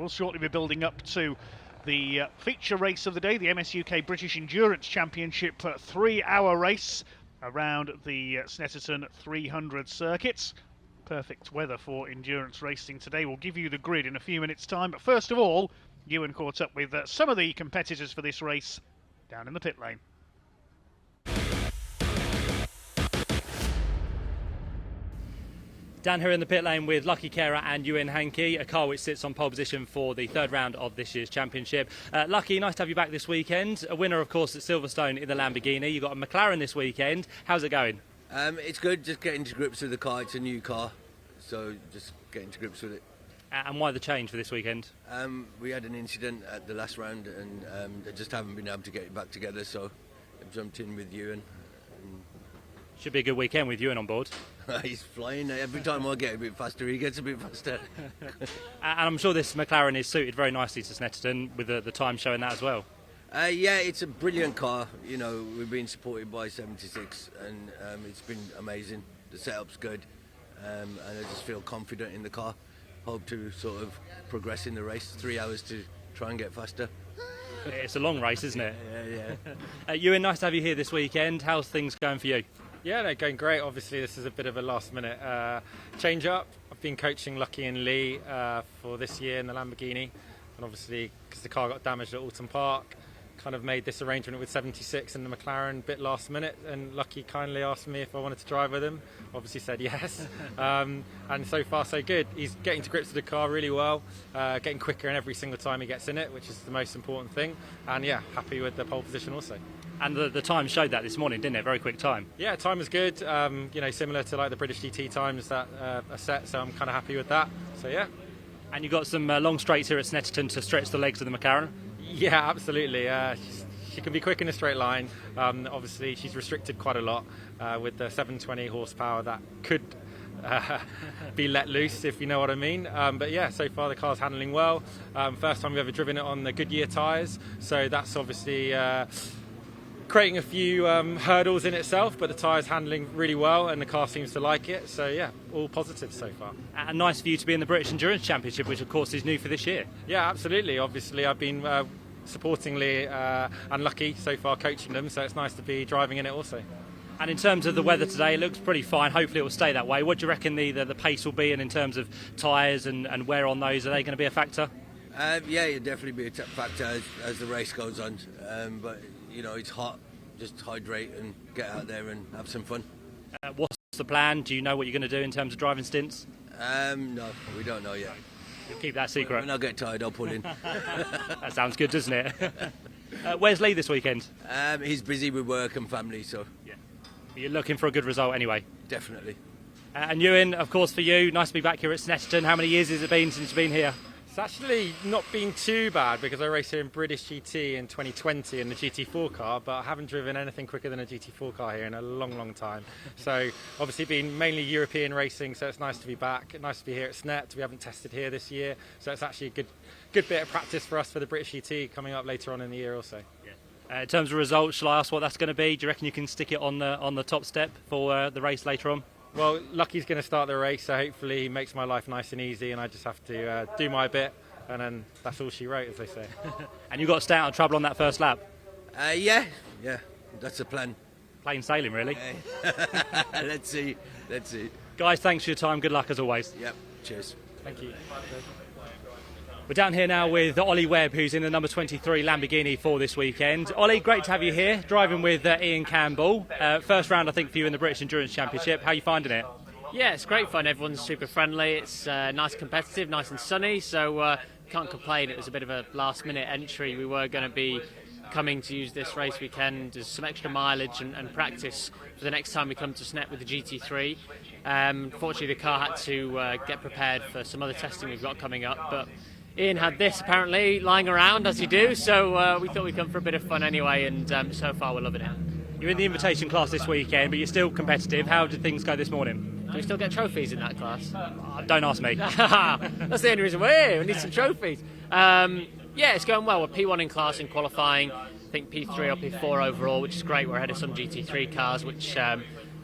We'll shortly be building up to the feature race of the day, the MSUK British Endurance Championship 3-hour race around the Snetterton 300 circuits. Perfect weather for endurance racing today. We'll give you the grid in a few minutes' time, but first of all, Ewan caught up with some of the competitors for this race down in the pit lane. Down here in the pit lane with Lucky Carer and Ewan Hankey, a car which sits on pole position for the third round of this year's championship. Lucky, nice to have you back this weekend. A winner, of course, at Silverstone in the Lamborghini. You've got a McLaren this weekend. How's it going? It's good, just getting to grips with the car. It's a new car, so just getting to grips with it. And why the change for this weekend? We had an incident at the last round and they just haven't been able to get it back together, so I've jumped in with Ewan. Should be a good weekend with Ewan on board. He's flying. Every time I get a bit faster, he gets a bit faster. And I'm sure this McLaren is suited very nicely to Snetterton, with the time showing that as well. Yeah, it's a brilliant car. You know, we've been supported by 76 and it's been amazing. The setup's good and I just feel confident in the car. Hope to sort of progress in the race. 3 hours to try and get faster. It's a long race, isn't it? Yeah. Ewan, nice to have you here this weekend. How's things going for you? Yeah, they're going great. Obviously, this is a bit of a last-minute change up. I've been coaching Lucky and Lee for this year in the Lamborghini, and obviously, because the car got damaged at Alton Park, kind of made this arrangement with 76 and the McLaren a bit last minute, and Lucky kindly asked me if I wanted to drive with him. Obviously said yes, and so far so good. He's getting to grips with the car really well, getting quicker in every single time he gets in it, which is the most important thing, and yeah, happy with the pole position also. And the time showed that this morning, didn't it? Very quick time. Yeah, time was good. You know, similar to like the British GT times that are set, so I'm kind of happy with that. So yeah. And you've got some long straights here at Snetterton to stretch the legs of the McLaren. Yeah, absolutely. She can be quick in a straight line. Obviously, she's restricted quite a lot with the 720 horsepower that could be let loose, if you know what I mean. But yeah, so far the car's handling well. First time we've ever driven it on the Goodyear tyres, so that's obviously creating a few hurdles in itself, but the tyre's handling really well and the car seems to like it. So yeah, all positive so far. And nice for you to be in the British Endurance Championship, which of course is new for this year. Yeah, absolutely. Obviously, I've been supporting Lee and Lucky so far, coaching them, so it's nice to be driving in it also. And in terms of the weather today, it looks pretty fine. Hopefully it will stay that way. What do you reckon the pace will be, and in terms of tyres and wear on those, are they going to be a factor? Yeah, it'll definitely be a factor as the race goes on, but you know, it's hot, just hydrate and get out there and have some fun. What's the plan? Do you know what you're going to do in terms of driving stints? No, we don't know yet. You'll keep that secret. When I get tired, I'll pull in. That sounds good, doesn't it? Where's Lee this weekend? He's busy with work and family, so... Yeah. You're looking for a good result anyway? Definitely. And Ewan, of course, for you, nice to be back here at Snetterton. How many years has it been since you've been here? It's actually not been too bad because I raced here in British GT in 2020 in the GT4 car, but I haven't driven anything quicker than a GT4 car here in a long time. So obviously been mainly European racing, so it's nice to be back. Nice to be here at Snet. We haven't tested here this year, so it's actually a good bit of practice for us for the British GT coming up later on in the year also. Yeah. In terms of results, shall I ask what that's going to be? Do you reckon you can stick it on the top step for the race later on? Well, Lucky's going to start the race, so hopefully he makes my life nice and easy, and I just have to do my bit, and then that's all she wrote, as they say. And you've got to stay out of trouble on that first lap? Yeah, that's the plan. Plain sailing, really. Let's see. Guys, thanks for your time. Good luck as always. Yep, cheers. Thank you. We're down here now with Ollie Webb, who's in the number 23 Lamborghini for this weekend. Ollie, great to have you here, driving with Ian Campbell. First round, I think, for you in the British Endurance Championship. How are you finding it? Yeah, it's great fun. Everyone's super friendly. It's nice, competitive, nice and sunny, so can't complain. It was a bit of a last-minute entry. We were going to be coming to use this race weekend as some extra mileage and practice for the next time we come to Snet with the GT3. Fortunately, the car had to get prepared for some other testing we've got coming up, but Ian had this apparently lying around, as you do, so we thought we'd come for a bit of fun anyway, and so far we're loving it. You're in the invitation class this weekend, but you're still competitive. How did things go this morning? Do we still get trophies in that class? Don't ask me. That's the only reason we're here. We need some trophies. Yeah, it's going well. We're P1 in class in qualifying. I think P3 or P4 overall, which is great. We're ahead of some GT3 cars, which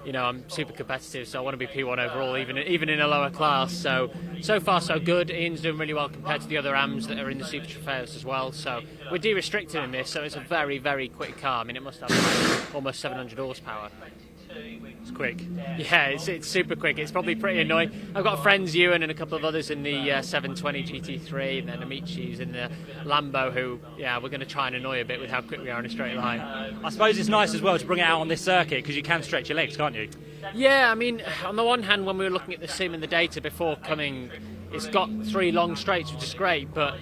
I'm super competitive, so I want to be P1 overall, even in a lower class. So far so good. Ian's doing really well compared to the other AMs that are in the Super Trofeos as well. So we're de-restricted in this, so it's a very, very quick car. I mean, it must have like almost 700 horsepower. It's quick. Yeah, it's super quick. It's probably pretty annoying. I've got friends, Ewan and a couple of others in the 720 GT3, and then Amici's in the Lambo, who, we're going to try and annoy a bit with how quick we are in a straight line. I suppose it's nice as well to bring it out on this circuit because you can stretch your legs, can't you? Yeah, I mean, on the one hand, when we were looking at the sim and the data before coming, it's got 3 long straights, which is great, but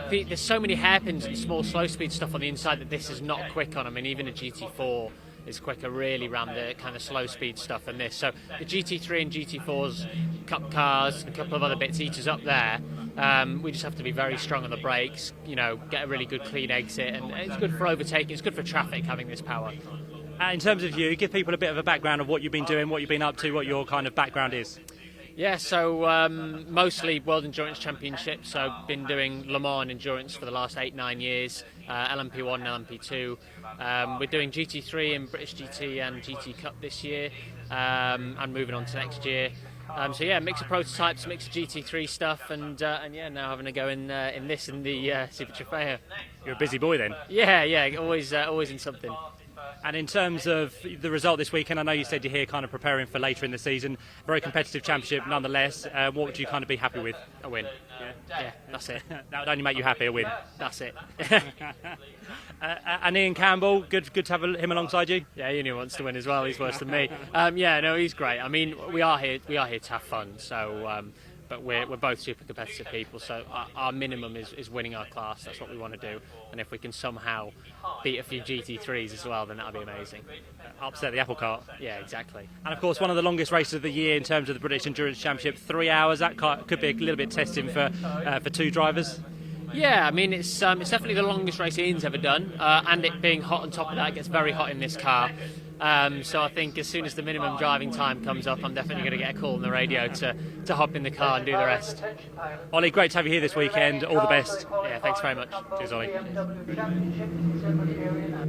there's so many hairpins and small slow speed stuff on the inside that this is not quick on. I mean, even a GT4 is quicker really around the kind of slow speed stuff than this. So the GT3 and GT4's cup cars and a couple of other bits eat us up there. We just have to be very strong on the brakes, get a really good clean exit, and it's good for overtaking, it's good for traffic having this power. In terms of you, give people a bit of a background of what you've been doing, what you've been up to, what your kind of background is. Yeah, so mostly World Endurance Championships. So I've been doing Le Mans Endurance for the last 8-9 years, LMP1 and LMP2. We're doing GT3 in British GT and GT Cup this year, and moving on to next year. So yeah, mix of prototypes, mix of GT3 stuff, and now having a go in the Super Trofeo. You're a busy boy then. Yeah, always in something. And in terms of the result this weekend, I know you said you're here kind of preparing for later in the season. Very competitive championship nonetheless. What would you kind of be happy with? A win. Yeah, that's it. That would only make you happy, a win. That's it. And Ian Campbell, good to have him alongside you. Yeah, Ian wants to win as well. He's worse than me. He's great. I mean, we are here to have fun. So, but we're both super competitive people. So our minimum is winning our class. That's what we want to do. And if we can somehow beat a few GT3s as well, then that'll be amazing. Upset the apple cart. Yeah, exactly. And of course, one of the longest races of the year in terms of the British Endurance Championship, 3 hours. That could be a little bit testing for 2 drivers. Yeah, I mean, it's definitely the longest race Ian's ever done, and it being hot on top of that, it gets very hot in this car. So I think as soon as the minimum driving time comes up, I'm definitely going to get a call on the radio to hop in the car and do the rest. Ollie, great to have you here this weekend. All the best. Yeah, thanks very much. Cheers, Ollie.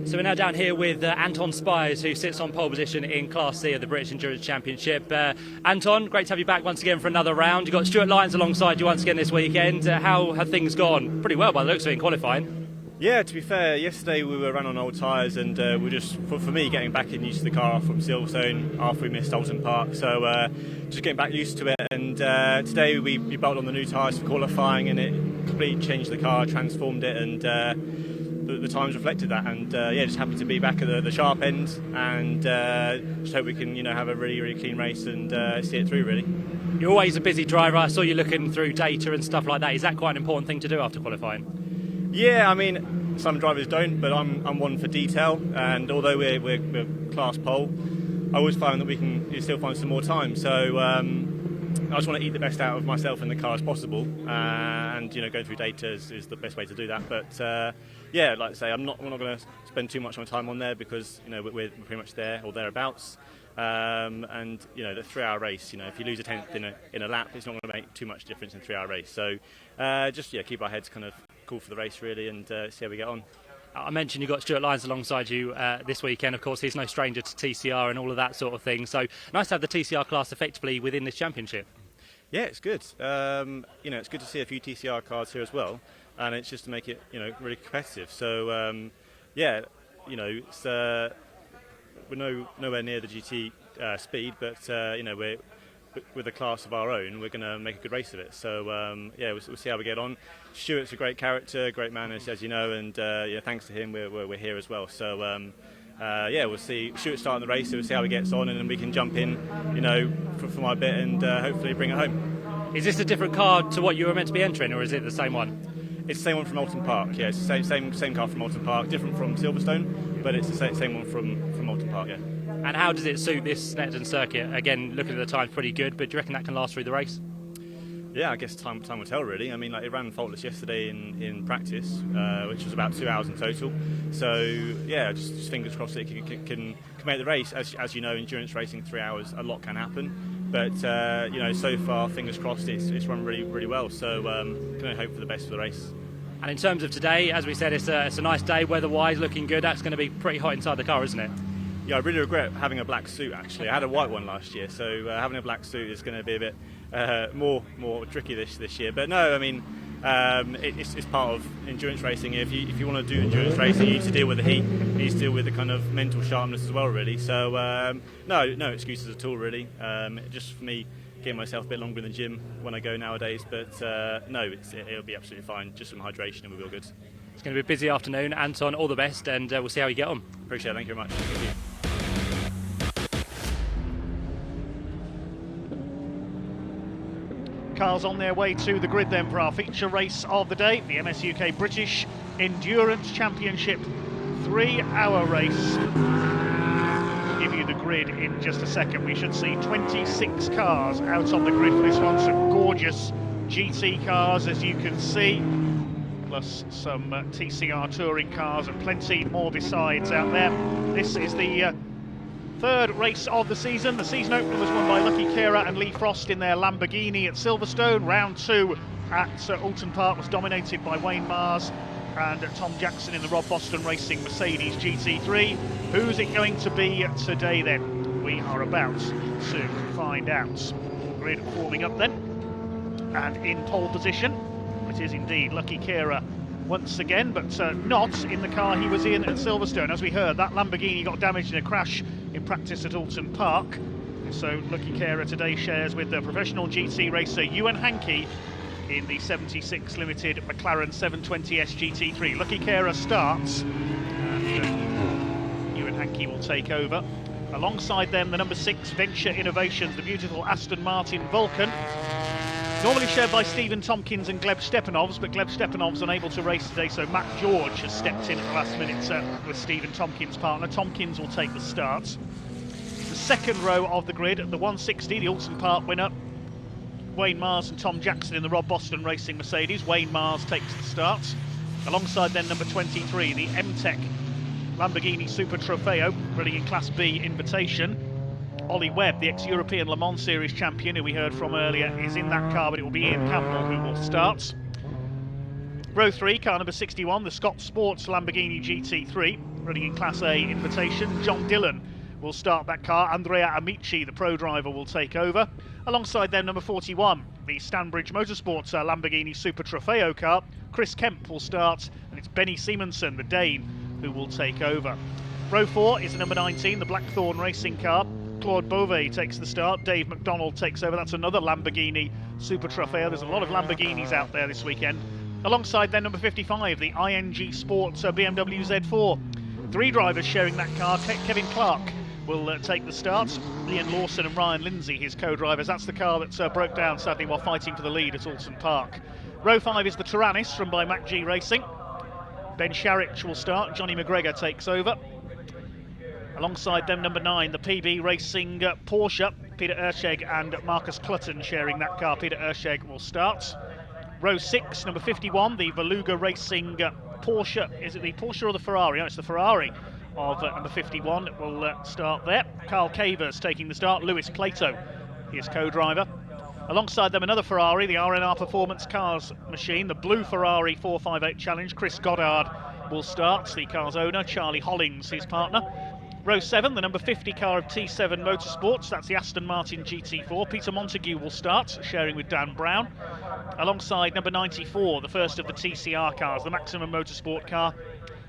So we're now down here with Anton Spires, who sits on pole position in Class C of the British Endurance Championship. Anton, great to have you back once again for another round. You've got Stuart Lyons alongside you once again this weekend. How have things gone? Pretty well by the looks of it in qualifying. Yeah, to be fair, yesterday we were running on old tyres, and we're just, for me, getting back in used to the car from Silverstone after we missed Alton Park. So just getting back used to it, and today we bolted on the new tyres for qualifying, and it completely changed the car, transformed it, and the times reflected that. And just happy to be back at the sharp end, and just hope we can have a really, really clean race and see it through, really. You're always a busy driver. I saw you looking through data and stuff like that. Is that quite an important thing to do after qualifying? Yeah, I mean, some drivers don't, but I'm one for detail. And although we're class pole, I always find that we can still find some more time. So I just want to eat the best out of myself in the car as possible, and going through data is the best way to do that. But like I say, we're not going to spend too much time on there because we're pretty much there or thereabouts. And the 3-hour race, if you lose a tenth in a lap, it's not going to make too much difference in a 3-hour race. So keep our heads kind of cool for the race really, and see how we get on. I mentioned you got Stuart Lyons alongside you this weekend. Of course, he's no stranger to TCR and all of that sort of thing. So nice to have the TCR class effectively within this championship. Yeah, it's good. It's good to see a few TCR cars here as well, and it's just to make it really competitive. So it's we're nowhere near the GT speed, but we're with a class of our own, we're going to make a good race of it. So we'll see how we get on. Stuart's a great character, great man, as you know, and thanks to him, we're here as well. So we'll see. Stuart's starting the race, so we'll see how he gets on, and then we can jump in, for my bit, and hopefully bring it home. Is this a different car to what you were meant to be entering, or is it the same one? It's the same one from Alton Park. Yeah, it's the same car from Alton Park, different from Silverstone, but it's the same one from Alton Park. Yeah. And how does it suit this Snetterton circuit? Again, looking at the time, pretty good, but do you reckon that can last through the race? Yeah, I guess time will tell, really. I mean, it ran faultless yesterday in practice, which was about 2 hours in total. So, yeah, just fingers crossed it can make the race. As you know, endurance racing, 3 hours, a lot can happen. But, so far, fingers crossed, it's run really, really well. So, can only hope for the best for the race. And in terms of today, as we said, it's a nice day, weather-wise, looking good. That's going to be pretty hot inside the car, isn't it? Yeah, I really regret having a black suit actually. I had a white one last year, so having a black suit is going to be a bit more tricky this year. But no, I mean, it's part of endurance racing. If you want to do endurance racing, you need to deal with the heat. You need to deal with the kind of mental sharpness as well, really. So no excuses at all, really. Just for me, getting myself a bit longer in the gym when I go nowadays. But no, it'll be absolutely fine. Just some hydration and we'll be all good. It's going to be a busy afternoon. Anton, all the best, and we'll see how you get on. Appreciate it. Thank you very much. Thank you. Cars on their way to the grid then for our feature race of the day, the MSUK British Endurance Championship 3-hour race. Give you the grid in just a second. We should see 26 cars out on the grid for this one. Some gorgeous GT cars, as you can see, plus some TCR touring cars and plenty more besides out there. This is the third race of the season. The season opener was won by Lucky Kera and Lee Frost in their Lamborghini at Silverstone. Round 2 at Alton Park was dominated by Wayne Mars and Tom Jackson in the Rob Boston Racing Mercedes GT3. Who's it going to be today then? We are about to find out. Grid forming up then, and in pole position it is indeed Lucky Kera once again, but not in the car he was in at Silverstone. As we heard, that Lamborghini got damaged in a crash in practice at Alton Park. So Lucky Kera today shares with the professional GT racer Ewan Hankey in the 76 Limited McLaren 720S GT3. Lucky Kera starts, and Ewan Hankey will take over. Alongside them, the number 6 Venture Innovations, the beautiful Aston Martin Vulcan. Normally shared by Stephen Tompkins and Gleb Stepanovs, but Gleb Stepanovs unable to race today, so Matt George has stepped in at the last minute with Stephen Tompkins' partner. Tompkins will take the start. The second row of the grid, the 160, the Alton Park winner, Wayne Mars and Tom Jackson in the Rob Boston Racing Mercedes. Wayne Mars takes the start. Alongside then number 23, the M-Tech Lamborghini Super Trofeo, running in Class B Invitation. Ollie Webb, the ex-European Le Mans Series champion, who we heard from earlier, is in that car, but it will be Ian Campbell who will start. Row 3, car number 61, the Scott Sports Lamborghini GT3, running in Class A Invitation. John Dillon will start that car. Andrea Amici, the pro driver, will take over. Alongside them, number 41, the Stanbridge Motorsports Lamborghini Super Trofeo car. Chris Kemp will start, and it's Benny Simonsen, the Dane, who will take over. Row 4 is the number 19, the Blackthorn Racing car. Claude Beauvais takes the start. Dave McDonald takes over. That's another Lamborghini Super Trofeo. There's a lot of Lamborghinis out there this weekend. Alongside then number 55, the ING Sports BMW Z4. 3 drivers sharing that car. Kevin Clark will take the start. Ian Lawson and Ryan Lindsay, his co-drivers. That's the car that broke down sadly while fighting for the lead at Alton Park. Row 5 is the Tyrannus, run by Mac G Racing. Ben Sharich will start. Johnny McGregor takes over. Alongside them, number 9, the PB Racing Porsche. Peter Erscheg and Marcus Clutton sharing that car. Peter Erscheg will start. Row 6, number 51, the Veluga Racing Porsche. Is it the Porsche or the Ferrari? No, it's the Ferrari of number 51. Will start there. Carl Cavers taking the start. Lewis Plato, his co-driver. Alongside them, another Ferrari, the RNR Performance Cars machine, the blue Ferrari 458 Challenge. Chris Goddard will start, the car's owner. Charlie Hollings, his partner. Row 7, the number 50 car of T7 Motorsports, that's the Aston Martin GT4. Peter Montague will start, sharing with Dan Brown. Alongside number 94, the first of the TCR cars, the Maximum Motorsport car,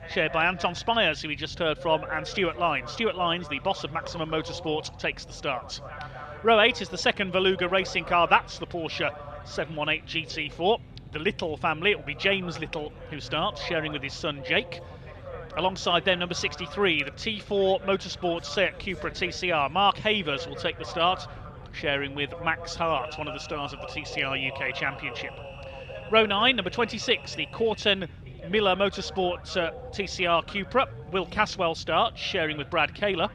shared by Anton Spires, who we just heard from, and Stuart Lines. Stuart Lines, the boss of Maximum Motorsport, takes the start. Row 8 is the second Veluga racing car, that's the Porsche 718 GT4. The Little family, it will be James Little who starts, sharing with his son Jake. Alongside them, number 63, the T4 Motorsport Seat Cupra TCR. Mark Havers will take the start, sharing with Max Hart, one of the stars of the TCR UK Championship. Row 9, number 26, the Corton Miller Motorsport TCR Cupra. Will Caswell starts, sharing with Brad Kaler.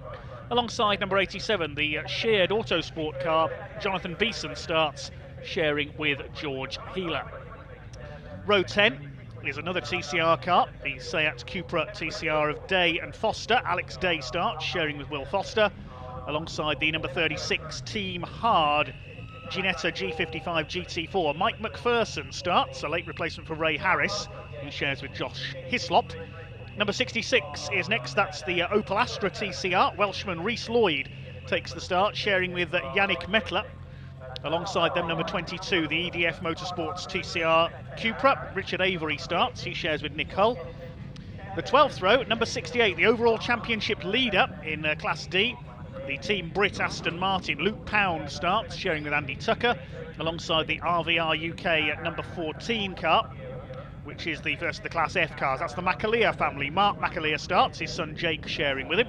Alongside number 87, the shared Autosport car, Jonathan Beeson starts, sharing with George Healer. Row 10 is another TCR car, the Seat Cupra TCR of Day and Foster. Alex Day starts, sharing with Will Foster. Alongside the number 36 Team Hard Ginetta G55 GT4. Mike McPherson starts, a late replacement for Ray Harris, who shares with Josh Hislop. Number 66 is next. That's the Opel Astra TCR. Welshman Rhys Lloyd takes the start, sharing with Yannick Mettler. Alongside them, number 22, the EDF Motorsports TCR Cupra. Richard Avery starts. He shares with Nick Hull. The 12th row, number 68, the overall championship leader in Class D. The Team Brit Aston Martin, Luke Pound starts, sharing with Andy Tucker. Alongside the RVR UK number 14 car, which is the first of the Class F cars. That's the McAleer family. Mark McAleer starts, his son Jake sharing with him.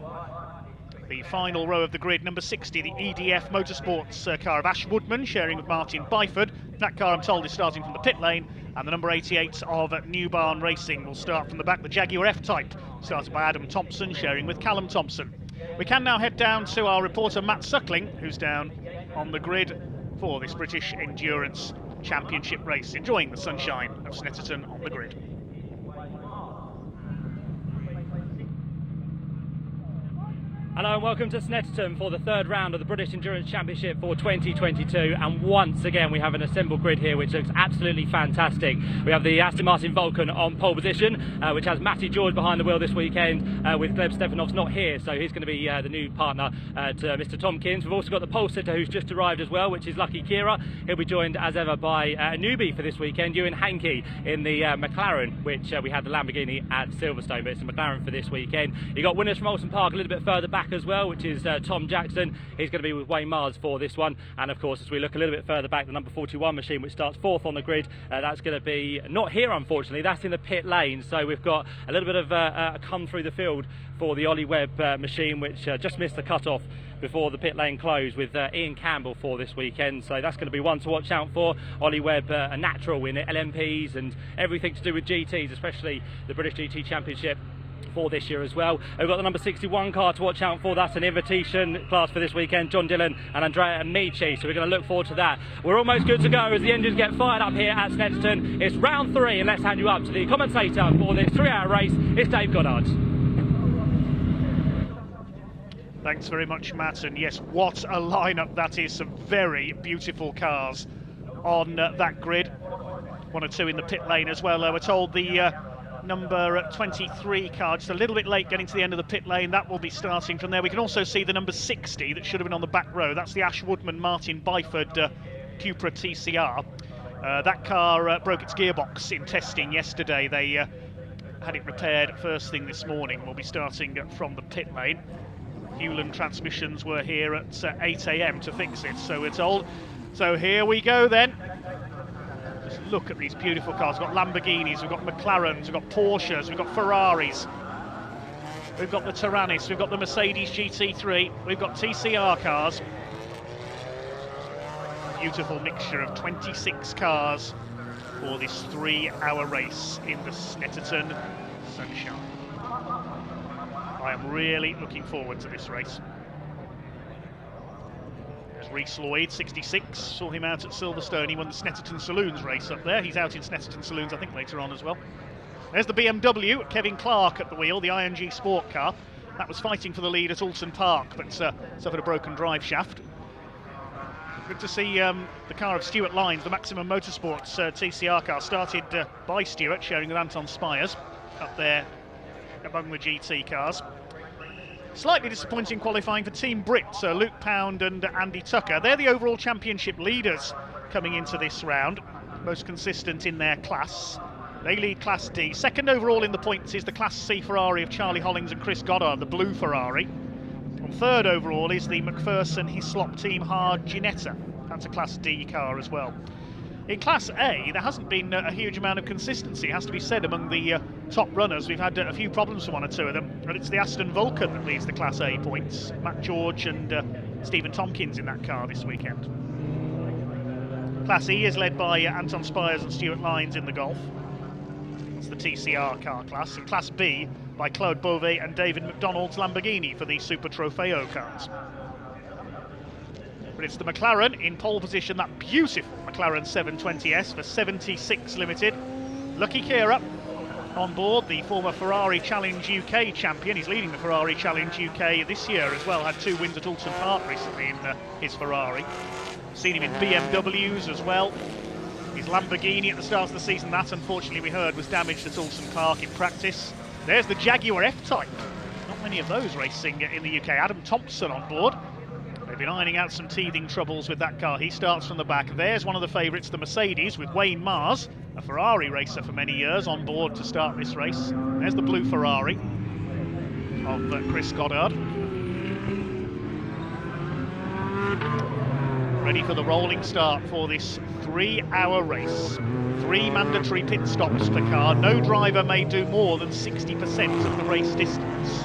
The final row of the grid, number 60, the EDF Motorsports car of Ash Woodman, sharing with Martin Byford. That car, I'm told, is starting from the pit lane. And the number 88 of New Barn Racing will start from the back. The Jaguar F-Type, started by Adam Thompson, sharing with Callum Thompson. We can now head down to our reporter Matt Suckling, who's down on the grid for this British Endurance Championship race, enjoying the sunshine of Snetterton on the grid. Hello and welcome to Snetterton for the third round of the British Endurance Championship for 2022, and once again we have an assembled grid here which looks absolutely fantastic. We have the Aston Martin Vulcan on pole position, which has Matty George behind the wheel this weekend, with Gleb Stefanov's not here, so he's going to be the new partner to Mr Tomkins. We've also got the pole sitter who's just arrived as well, which is Lucky Kira. He'll be joined as ever by a newbie for this weekend, Ewan Hankey in the McLaren, which we had the Lamborghini at Silverstone, but it's a McLaren for this weekend. You've got winners from Oulton Park a little bit further back as well, which is Tom Jackson. He's going to be with Wayne Mars for this one, and of course as we look a little bit further back, the number 41 machine, which starts fourth on the grid, that's going to be not here unfortunately, that's in the pit lane. So we've got a little bit of a come through the field for the Ollie Webb machine, which just missed the cut-off before the pit lane closed, with Ian Campbell for this weekend. So that's going to be one to watch out for. Ollie Webb, a natural in LMPs and everything to do with GTs, especially the British GT Championship for this year as well. We've got the number 61 car to watch out for. That's an invitation class for this weekend. John Dillon and Andrea Amici, so we're going to look forward to that. We're almost good to go as the engines get fired up here at Snetterton. It's round 3, and let's hand you up to the commentator for this 3-hour race. It's Dave Goddard. Thanks very much, Matt, and yes, what a lineup that is. Some very beautiful cars on that grid. 1 or 2 in the pit lane as well. We're told the number 23 car just a little bit late getting to the end of the pit lane. That will be starting from there. We can also see the number 60 that should have been on the back row. That's the Ash Woodman Martin Byford Cupra TCR. That car broke its gearbox in testing yesterday. They had it repaired first thing this morning. We'll be starting from the pit lane. Hewland Transmissions were here at 8 AM to fix it, so we're told. So here we go then. Just look at these beautiful cars. We've got Lamborghinis, we've got McLarens, we've got Porsches, we've got Ferraris, we've got the Tyrannis, we've got the Mercedes GT3, we've got TCR cars. Beautiful mixture of 26 cars for this 3-hour race in the Snetterton sunshine. I am really looking forward to this race. There's Rhys Lloyd, 66, saw him out at Silverstone. He won the Snetterton Saloons race up there. He's out in Snetterton Saloons, I think, later on as well. There's the BMW, Kevin Clark at the wheel, the ING Sport car. That was fighting for the lead at Oulton Park, but suffered a broken drive shaft. Good to see the car of Stuart Lyons, the Maximum Motorsports TCR car, started by Stuart, sharing with Anton Spires up there among the GT cars. Slightly disappointing qualifying for Team Brit, Luke Pound and Andy Tucker. They're the overall championship leaders coming into this round, most consistent in their class. They lead Class D. Second overall in the points is the Class C Ferrari of Charlie Hollings and Chris Goddard, the blue Ferrari. And third overall is the McPherson Hislop Team Hard Ginetta. That's a Class D car as well. In Class A, there hasn't been a huge amount of consistency, it has to be said, among the top runners. We've had a few problems for 1 or 2 of them, but it's the Aston Vulcan that leads the Class A points. Matt George and Stephen Tompkins in that car this weekend. Class E is led by Anton Spires and Stuart Lyons in the Golf. That's the TCR car class. And Class B by Claude Beauvais and David McDonald's Lamborghini for the Super Trofeo cars. But it's the McLaren in pole position, that beautiful McLaren 720S for 76 Limited. Lucky Kira on board, the former Ferrari Challenge UK champion. He's leading the Ferrari Challenge UK this year as well. Had 2 wins at Oulton Park recently in his Ferrari. Seen him in BMWs as well. His Lamborghini at the start of the season, that unfortunately we heard was damaged at Oulton Park in practice. There's the Jaguar F-Type. Not many of those racing in the UK. Adam Thompson on board. They've been ironing out some teething troubles with that car. He starts from the back. There's one of the favourites, the Mercedes, with Wayne Mars, a Ferrari racer for many years, on board to start this race. There's the blue Ferrari of Chris Goddard. Ready for the rolling start for this 3-hour race. 3 mandatory pit stops per car. No driver may do more than 60% of the race distance.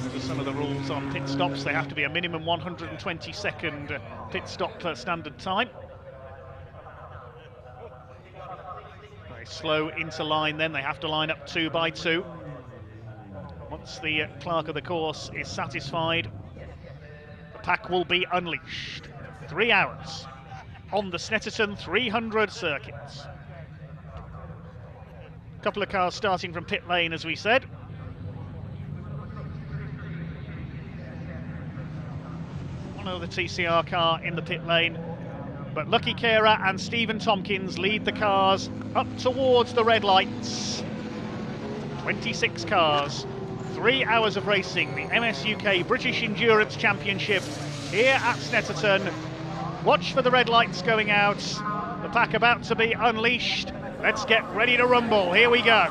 Those are some of the rules on pit stops. They have to be a minimum 120-second pit stop per standard time. Very slow into line then. They have to line up 2 by 2. Once the clerk of the course is satisfied, the pack will be unleashed. 3 hours on the Snetterton 300 circuits. A couple of cars starting from pit lane, as we said. One other TCR car in the pit lane, but Lucky Kera and Stephen Tompkins lead the cars up towards the red lights. 26 cars, 3 hours of racing, the MSUK British Endurance Championship here at Snetterton. Watch for the red lights going out. The pack about to be unleashed. Let's get ready to rumble. Here we go.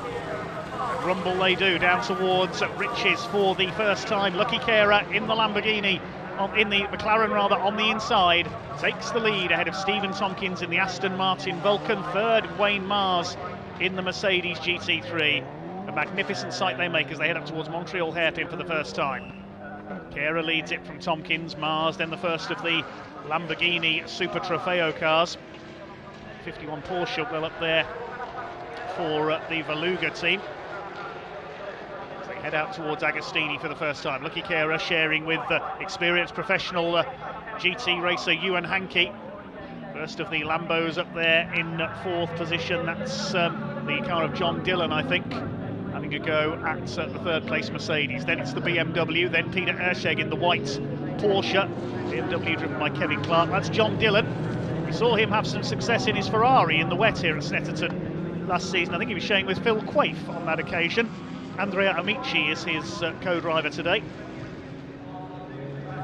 And rumble they do down towards Riches for the first time. Lucky Kera in the Lamborghini, in the McLaren rather, on the inside. Takes the lead ahead of Stephen Tompkins in the Aston Martin Vulcan. Third, Wayne Mars in the Mercedes GT3. A magnificent sight they make as they head up towards Montreal Hairpin for the first time. Kera leads it from Tompkins. Mars then the first of the Lamborghini Super Trofeo cars. 51 Porsche well up there for the Valuga team. As they head out towards Agostini for the first time. Lucky Kera sharing with experienced professional GT racer Ewan Hankey. First of the Lambos up there in 4th position. That's the car of John Dillon, I think, having a go at the 3rd place Mercedes. Then it's the BMW, then Peter Erscheg in the white Porsche. BMW driven by Kevin Clark. That's John Dillon. We saw him have some success in his Ferrari in the wet here at Snetterton last season. I think he was sharing with Phil Quaife on that occasion. Andrea Amici is his co-driver today.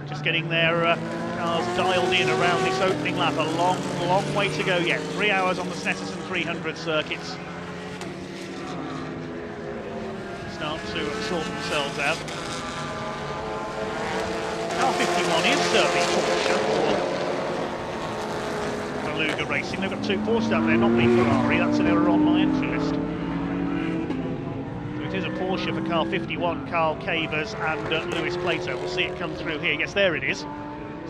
Just getting their cars dialed in around this opening lap. A long way to go yet. 3 hours on the Snetterton 300 circuits. Start to sort themselves out. Car 51 is certainly Porsche for Valuga Racing. They've got 2 Porsches out there, not the Ferrari. That's an error on my entry list. So it is a Porsche for car 51, Carl Cavers and Lewis Plato. We'll see it come through here. Yes, there it is.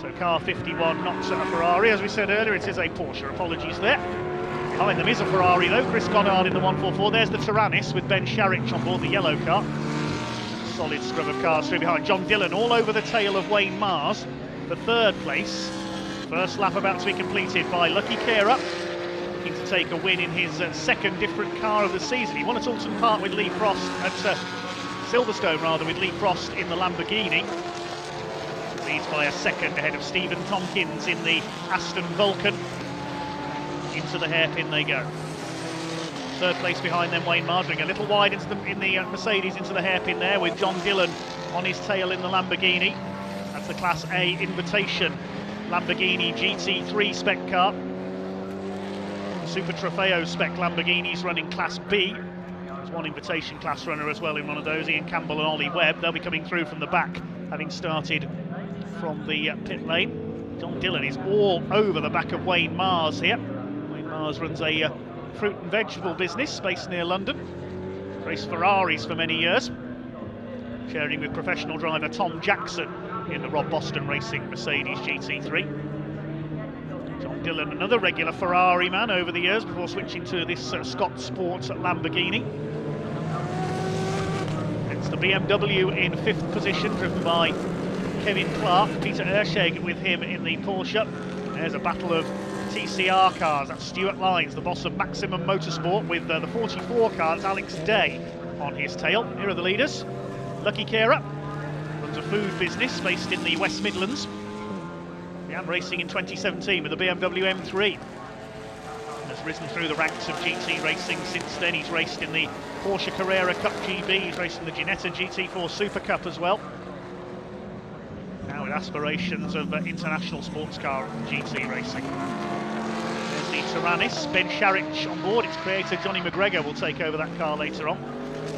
So car 51, not a Ferrari. As we said earlier, it is a Porsche. Apologies there. Behind them is a Ferrari though. Chris Goddard in the 144. There's the Tyrannus with Ben Sharich on board, the yellow car. Solid scrub of cars through behind. John Dillon all over the tail of Wayne Mars for 3rd place. First lap about to be completed by Lucky Kera, looking to take a win in his 2nd different car of the season. He won at Alton Park with Lee Frost, at Silverstone rather, with Lee Frost in the Lamborghini. Leads by a 2nd ahead of Stephen Tompkins in the Aston Vulcan. Into the hairpin they go. 3rd place behind them, Wayne Mars, going a little wide into the Mercedes, into the hairpin there, with John Dillon on his tail in the Lamborghini. That's the Class A Invitation Lamborghini GT3 spec car. The Super Trofeo spec Lamborghinis running Class B. There's one Invitation class runner as well in one of those, Ian Campbell and Ollie Webb. They'll be coming through from the back, having started from the pit lane. John Dillon is all over the back of Wayne Mars here. Wayne Mars runs a fruit and vegetable business based near London. Raced Ferraris for many years, sharing with professional driver Tom Jackson in the Rob Boston Racing Mercedes GT3. John Dillon, another regular Ferrari man over the years before switching to this Scott Sports Lamborghini. It's the BMW in 5th position, driven by Kevin Clark. Peter Erscheg with him in the Porsche. There's a battle of TCR cars. That's Stuart Lyons, the boss of Maximum Motorsport, with the 44 car. That's Alex Day on his tail. Here are the leaders. Lucky Kera runs a food business based in the West Midlands. Began racing in 2017 with the BMW M3. Has risen through the ranks of GT racing since then. He's raced in the Porsche Carrera Cup GB, he's raced in the Ginetta GT4 Super Cup as well. Now with aspirations of international sports car GT racing. There's the Tyrannus, Ben Sharich on board. Its creator Johnny McGregor will take over that car later on.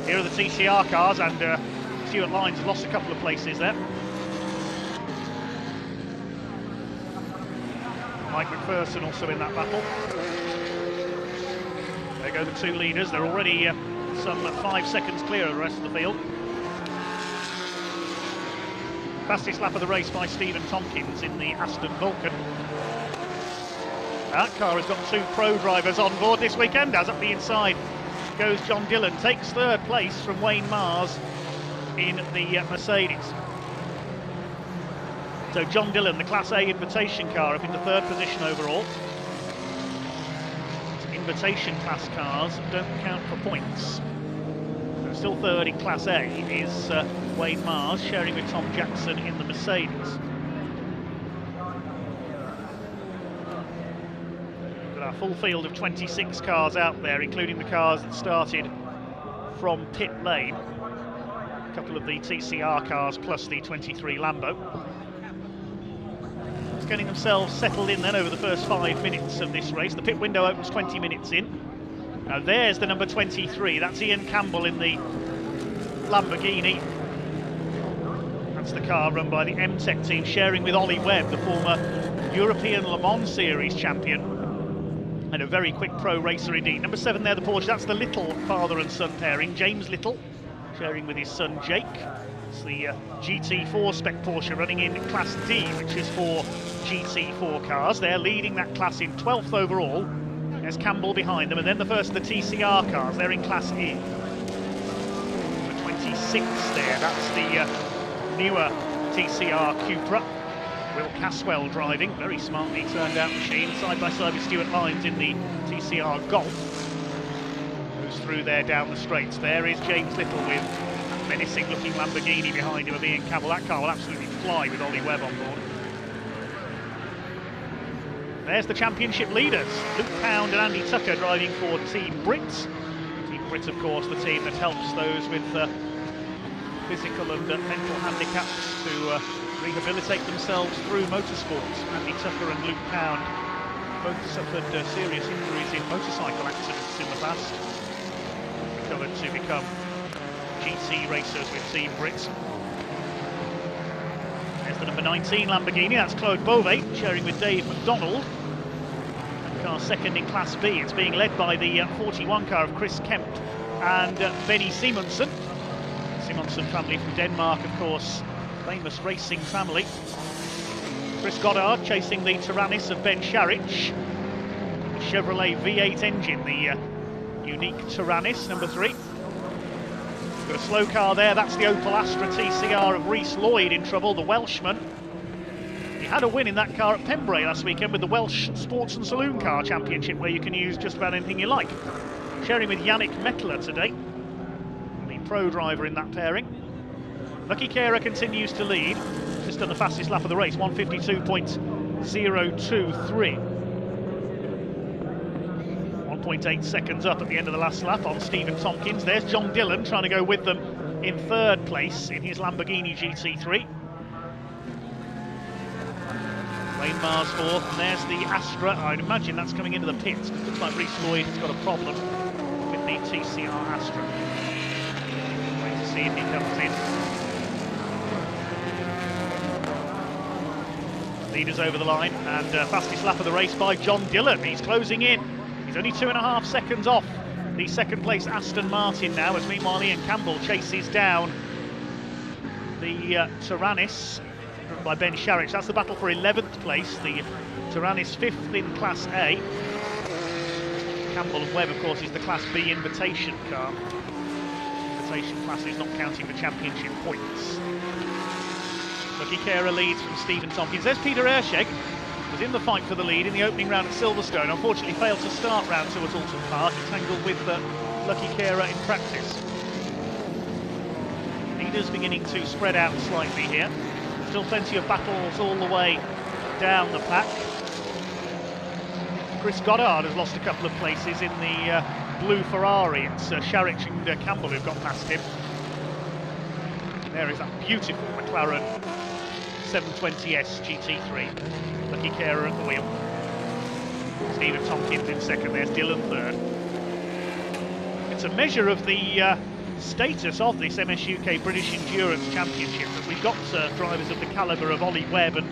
Here are the TCR cars, and Stuart Lyons lost a couple of places there. Mike McPherson also in that battle. There go the two leaders. They're already some 5 seconds clear of the rest of the field. Fastest lap of the race by Stephen Tompkins in the Aston Vulcan. That car has got 2 pro drivers on board this weekend, as up the inside goes John Dillon, takes 3rd place from Wayne Mars in the Mercedes. So John Dillon, the Class A invitation car, up into 3rd position overall. Invitation class cars don't count for points. So still 3rd in Class A is Wayne Mars, sharing with Tom Jackson in the Mercedes. We've got our full field of 26 cars out there, including the cars that started from pit lane. A couple of the TCR cars plus the 23 Lambo. Getting themselves settled in then over the first 5 minutes of this race. The pit window opens 20 minutes in. Now there's the number 23, that's Ian Campbell in the Lamborghini. That's the car run by the M-Tech team, sharing with Ollie Webb, the former European Le Mans Series champion, and a very quick pro racer indeed. Number 7 there, the Porsche, that's the Little father and son pairing, James Little sharing with his son Jake. It's the GT4 spec Porsche running in Class D, which is for GT4 cars. They're leading that class in 12th overall. There's Campbell behind them, and then the first of the TCR cars, they're in Class E. The 26th there, that's the newer TCR Cupra. Will Caswell driving, very smartly turned out machine, side by side with Stuart Lyons in the TCR Golf. Goes through there down the straights. There is James Little with that menacing looking Lamborghini behind him of Ian Campbell. That car will absolutely fly with Ollie Webb on board. There's the championship leaders, Luke Pound and Andy Tucker driving for Team Brit. Team Brit, of course, the team that helps those with physical and mental handicaps to rehabilitate themselves through motorsports. Andy Tucker and Luke Pound both suffered serious injuries in motorcycle accidents in the past. Recovered to become GT racers with Team Brit. There's the number 19 Lamborghini, that's Claude Beauvais, sharing with Dave McDonald. That car second in Class B. It's being led by the 41 car of Chris Kemp and Benny Simonsen. Simonsen family from Denmark, of course, famous racing family. Chris Goddard chasing the Tyrannus of Ben Sharich. The Chevrolet V8 engine, the unique Tyrannus, number 3. Got a slow car there, that's the Opel Astra TCR of Rhys Lloyd in trouble, the Welshman. He had a win in that car at Pembrey last weekend with the Welsh Sports and Saloon Car Championship, where you can use just about anything you like. Sharing with Yannick Mettler today, the pro driver in that pairing. Lucky Kera continues to lead, just done the fastest lap of the race, 152.023. 1.8 seconds up at the end of the last lap on Stephen Tompkins. There's John Dillon trying to go with them in 3rd place in his Lamborghini GT3. Wayne Mars 4th, and there's the Astra. I'd imagine that's coming into the pits, because it looks like Rhys Lloyd has got a problem with the TCR Astra. Wait to see if he comes in. Leaders over the line, and fastest lap of the race by John Dillon. He's closing in. He's only 2.5 seconds off the 2nd place Aston Martin now, as meanwhile Ian Campbell chases down the Tyrannus by Ben Sharich. That's the battle for 11th place. The Tyrannus 5th in Class A. Campbell and Webb, of course, is the Class B invitation car. Invitation class is not counting the championship points. Lucky Kera leads from Stephen Tompkins. There's Peter Erscheg, was in the fight for the lead in the opening round at Silverstone. Unfortunately failed to start round 2 at Alton Park. He tangled with Lucky Kera in practice. Leaders beginning to spread out slightly here. Still plenty of battles all the way down the pack. Chris Goddard has lost a couple of places in the blue Ferrari. It's Sharich and Campbell who've got past him. There is that beautiful McLaren 720S GT3. Lucky Carer at the wheel. Stephen Tompkins in second, there's Dylan third. It's a measure of the status of this MSUK British Endurance Championship that we've got drivers of the calibre of Ollie Webb and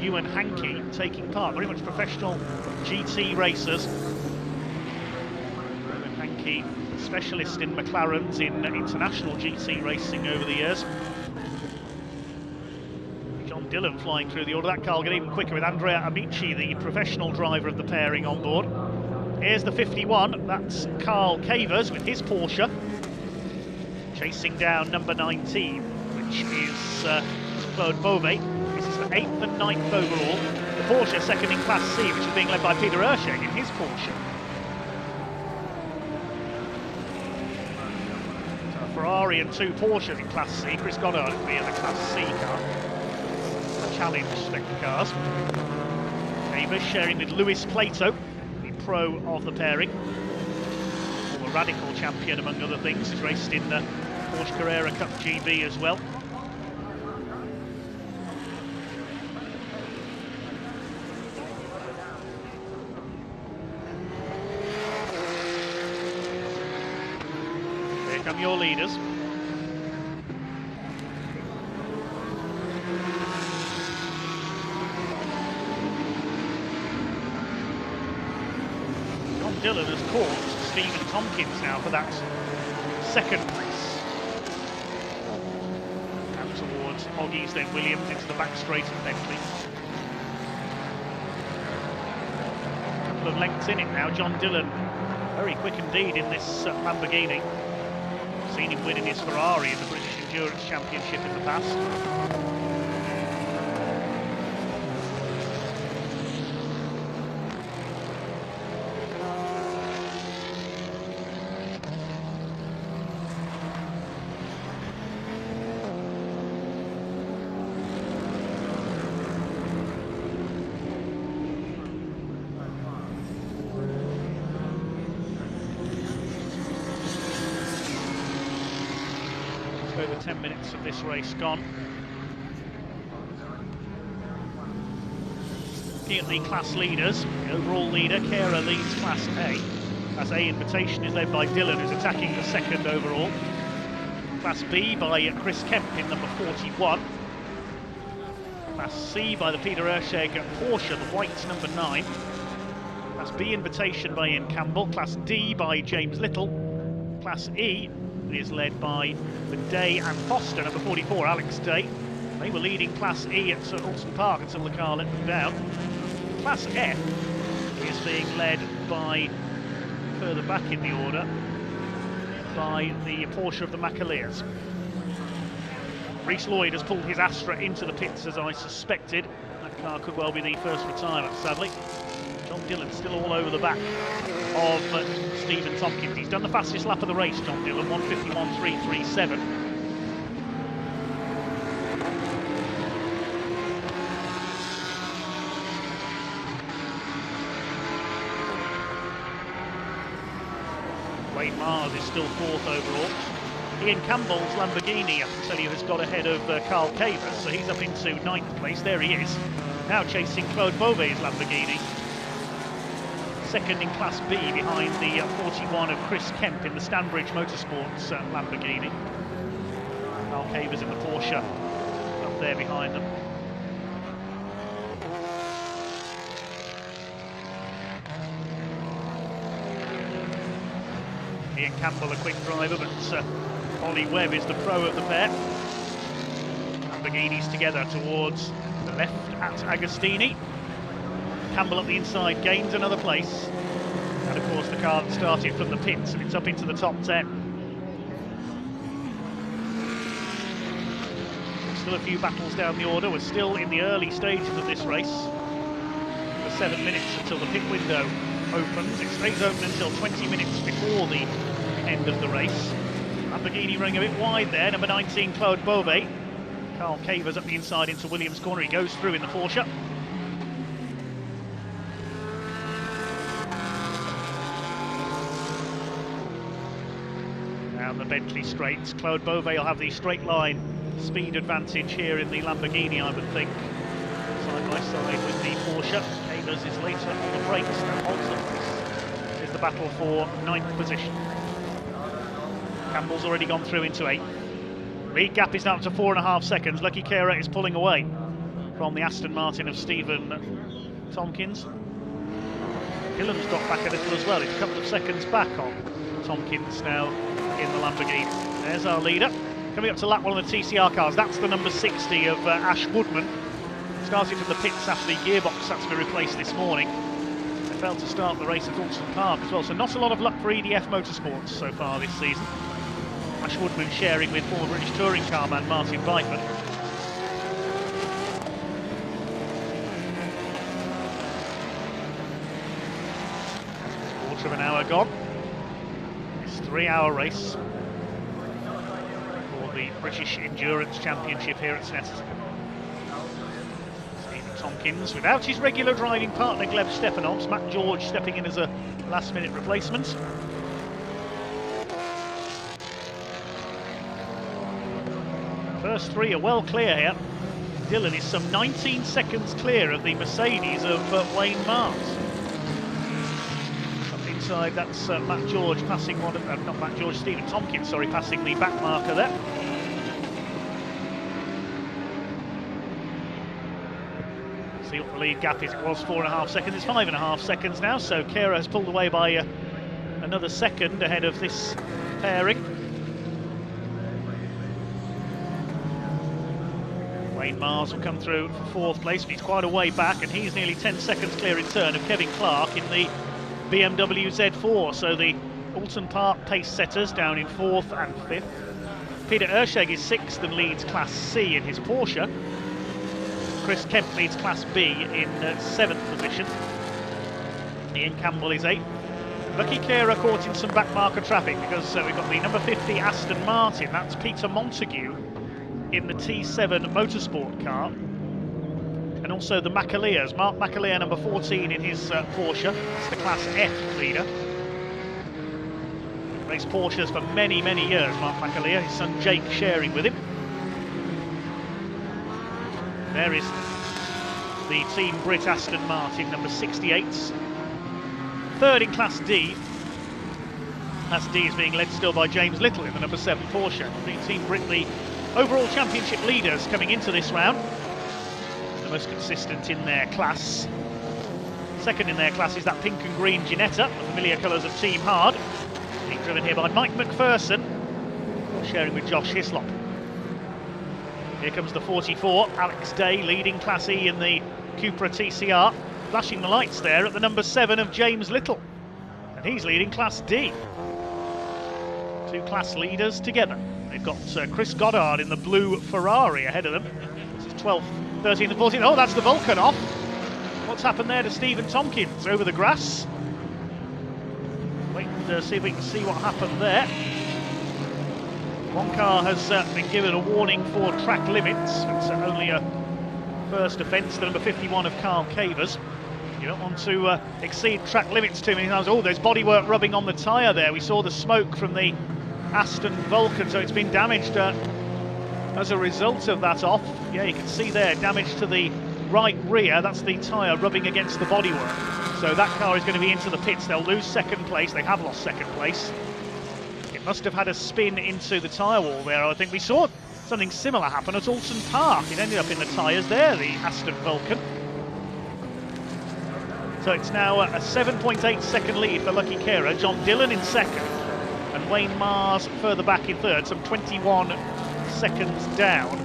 Ewan Hankey taking part, very much professional GT racers. Ewan Hankey, specialist in McLarens in international GT racing over the years. John Dillon flying through the order. That car will get even quicker with Andrea Amici, the professional driver of the pairing, on board. Here's the 51, that's Carl Cavers with his Porsche, chasing down number 19, which is Claude Beauvais. This is the 8th and 9th overall. The Porsche second in Class C, which is being led by Peter Erscheg in his Porsche. So a Ferrari and 2 Porsches in Class C. Chris Goddard will be in the Class C car. The Challenge spec cars. Cavers sharing with Luis Plato, pro of the pairing, former Radical champion among other things. He's raced in the Porsche Carrera Cup GB as well. Here come your leaders. Dillon has caught Stephen Tompkins now for that second place. And towards Oggies, then Williams into the back straight of Bentley. A couple of lengths in it now. John Dillon, very quick indeed in this Lamborghini. Seen him winning his Ferrari in the British Endurance Championship in the past. Over 10 minutes of this race gone. Looking at the class leaders, the overall leader, Kara, leads Class A. Class A Invitation is led by Dillon, who's attacking the second overall. Class B by Chris Kemp in number 41. Class C by the Peter Erscheg Porsche, the white number 9. Class B Invitation by Ian Campbell. Class D by James Little. Class E is led by the Day and Foster, number 44, Alex Day. They were leading Class E at St Alston Park until the car let them down. Class F is being led by, further back in the order, by the Porsche of the Macaleers. Reece Lloyd has pulled his Astra into the pits, as I suspected. That car could well be the first retirement, sadly. John Dillon still all over the back of Stephen Tompkins. He's done the fastest lap of the race, John Dillon, 1:51.337. Wayne Mars is still 4th overall. Ian Campbell's Lamborghini, I can tell you, has got ahead of Carl Cavers, so he's up into 9th place. There he is, now chasing Claude Beauvais' Lamborghini. Second in Class B behind the 41 of Chris Kemp in the Stanbridge Motorsports Lamborghini. Carl Cavers in the Porsche up there behind them. Ian Campbell, a quick driver, but Ollie Webb is the pro of the pair. Lamborghinis together towards the left at Agostini. Campbell at the inside gains another place, and of course the car that started from the pits, and it's up into the top 10. Still a few battles down the order. We're still in the early stages of this race. For 7 minutes until the pit window opens. It stays open until 20 minutes before the end of the race. Lamborghini running a bit wide there, number 19 Claude Beauvais. Carl Cavers up the inside into Williams' corner. He goes through in the Porsche. down the Bentley straights. Claude Beauvais will have the straight line speed advantage here in the Lamborghini, I would think. Side by side with the Porsche. Cavers is later on the brakes. That holds up. This is the battle for 9th position. Campbell's already gone through into 8th. Lead gap is now up to 4.5 seconds. Lucky Kera is pulling away from the Aston Martin of Stephen Tompkins. Gillen's dropped back a little as well. He's a couple of seconds back on Tompkins now in the Lamborghini. There's our leader. Coming up to lap 1 of the TCR cars. That's the number 60 of Ash Woodman. Started from the pits after the gearbox had to be replaced this morning. They failed to start the race at Alton Park as well. So not a lot of luck for EDF Motorsports so far this season. Ash Woodman sharing with former British touring car man Martin Beitman. Quarter of an hour gone. It's a 3-hour race for the British Endurance Championship here at Snetterton. Stephen Tompkins without his regular driving partner Gleb Stepanovs. Matt George stepping in as a last-minute replacement. First 3 are well clear here. Dillon is some 19 seconds clear of the Mercedes of Wayne Mars. Up inside, that's Matt George passing one, not Matt George, Stephen Tompkins, sorry, passing the back marker there. See what the lead gap is. It was 4.5 seconds, it's 5.5 seconds now, so Kera has pulled away by another second ahead of this pairing. Wayne Mars will come through for 4th place, but he's quite a way back, and he's nearly 10 seconds clear in turn of Kevin Clark in the BMW Z4. So the Alton Park pace setters down in 4th and 5th. Peter Erscheg is 6th and leads Class C in his Porsche. Chris Kemp leads Class B in 7th position. Ian Campbell is 8th. Lucky Kera caught in some back marker traffic because we've got the number 50 Aston Martin, that's Peter Montague, in the T7 Motorsport car, and also the Macaleers. Mark Macaleer, number 14 in his Porsche. It's the Class F leader. Raced Porsches for many, many years, Mark Macaleer. His son Jake sharing with him. There is the Team Brit Aston Martin, number 68. 3rd in Class D. Class D is being led still by James Little in the number 7 Porsche. The Team Brit, the overall championship leaders coming into this round, the most consistent in their class. 2nd in their class is that pink and green Ginetta, the familiar colours of Team Hard, being driven here by Mike McPherson, sharing with Josh Hislop. Here comes the 44, Alex Day leading Class E in the Cupra TCR, flashing the lights there at the number 7 of James Little, and he's leading Class D. 2 class leaders together. They've got Chris Goddard in the blue Ferrari ahead of them. This is 12th, 13th and 14th. Oh, that's the Vulcan off. What's happened there to Stephen Tompkins over the grass? Wait to see if we can see what happened there. One car has been given a warning for track limits. It's only a first offence, the number 51 of Carl Cavers. You don't want to exceed track limits too many times. Oh, there's bodywork rubbing on the tyre there. We saw the smoke from the Aston Vulcan, so it's been damaged as a result of that off. Yeah, you can see there, damage to the right rear. That's the tyre rubbing against the bodywork. So that car is going to be into the pits. They'll lose 2nd place. They have lost 2nd place. It must have had a spin into the tyre wall there. I think we saw something similar happen at Alton Park. It ended up in the tyres there, the Aston Vulcan. So it's now a 7.8 second lead for Lucky Kera. John Dillon in 2nd. And Wayne Mars further back in 3rd, some 21 seconds down.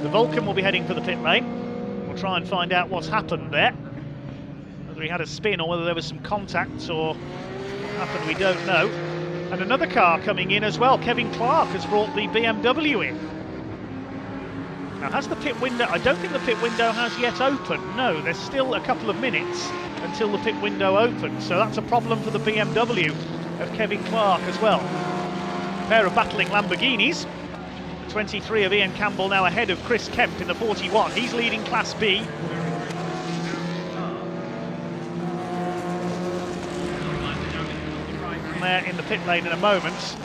The Vulcan will be heading for the pit lane. We'll try and find out what's happened there. Whether he had a spin or whether there was some contact or what happened, we don't know. And another car coming in as well. Kevin Clark has brought the BMW in. Now, has the pit window... I don't think the pit window has yet opened. No, there's still a couple of minutes until the pit window opens. So that's a problem for the BMW of Kevin Clark as well. A pair of battling Lamborghinis. The 23 of Ian Campbell now ahead of Chris Kemp in the 41. He's leading Class B. And there in the pit lane in a moment.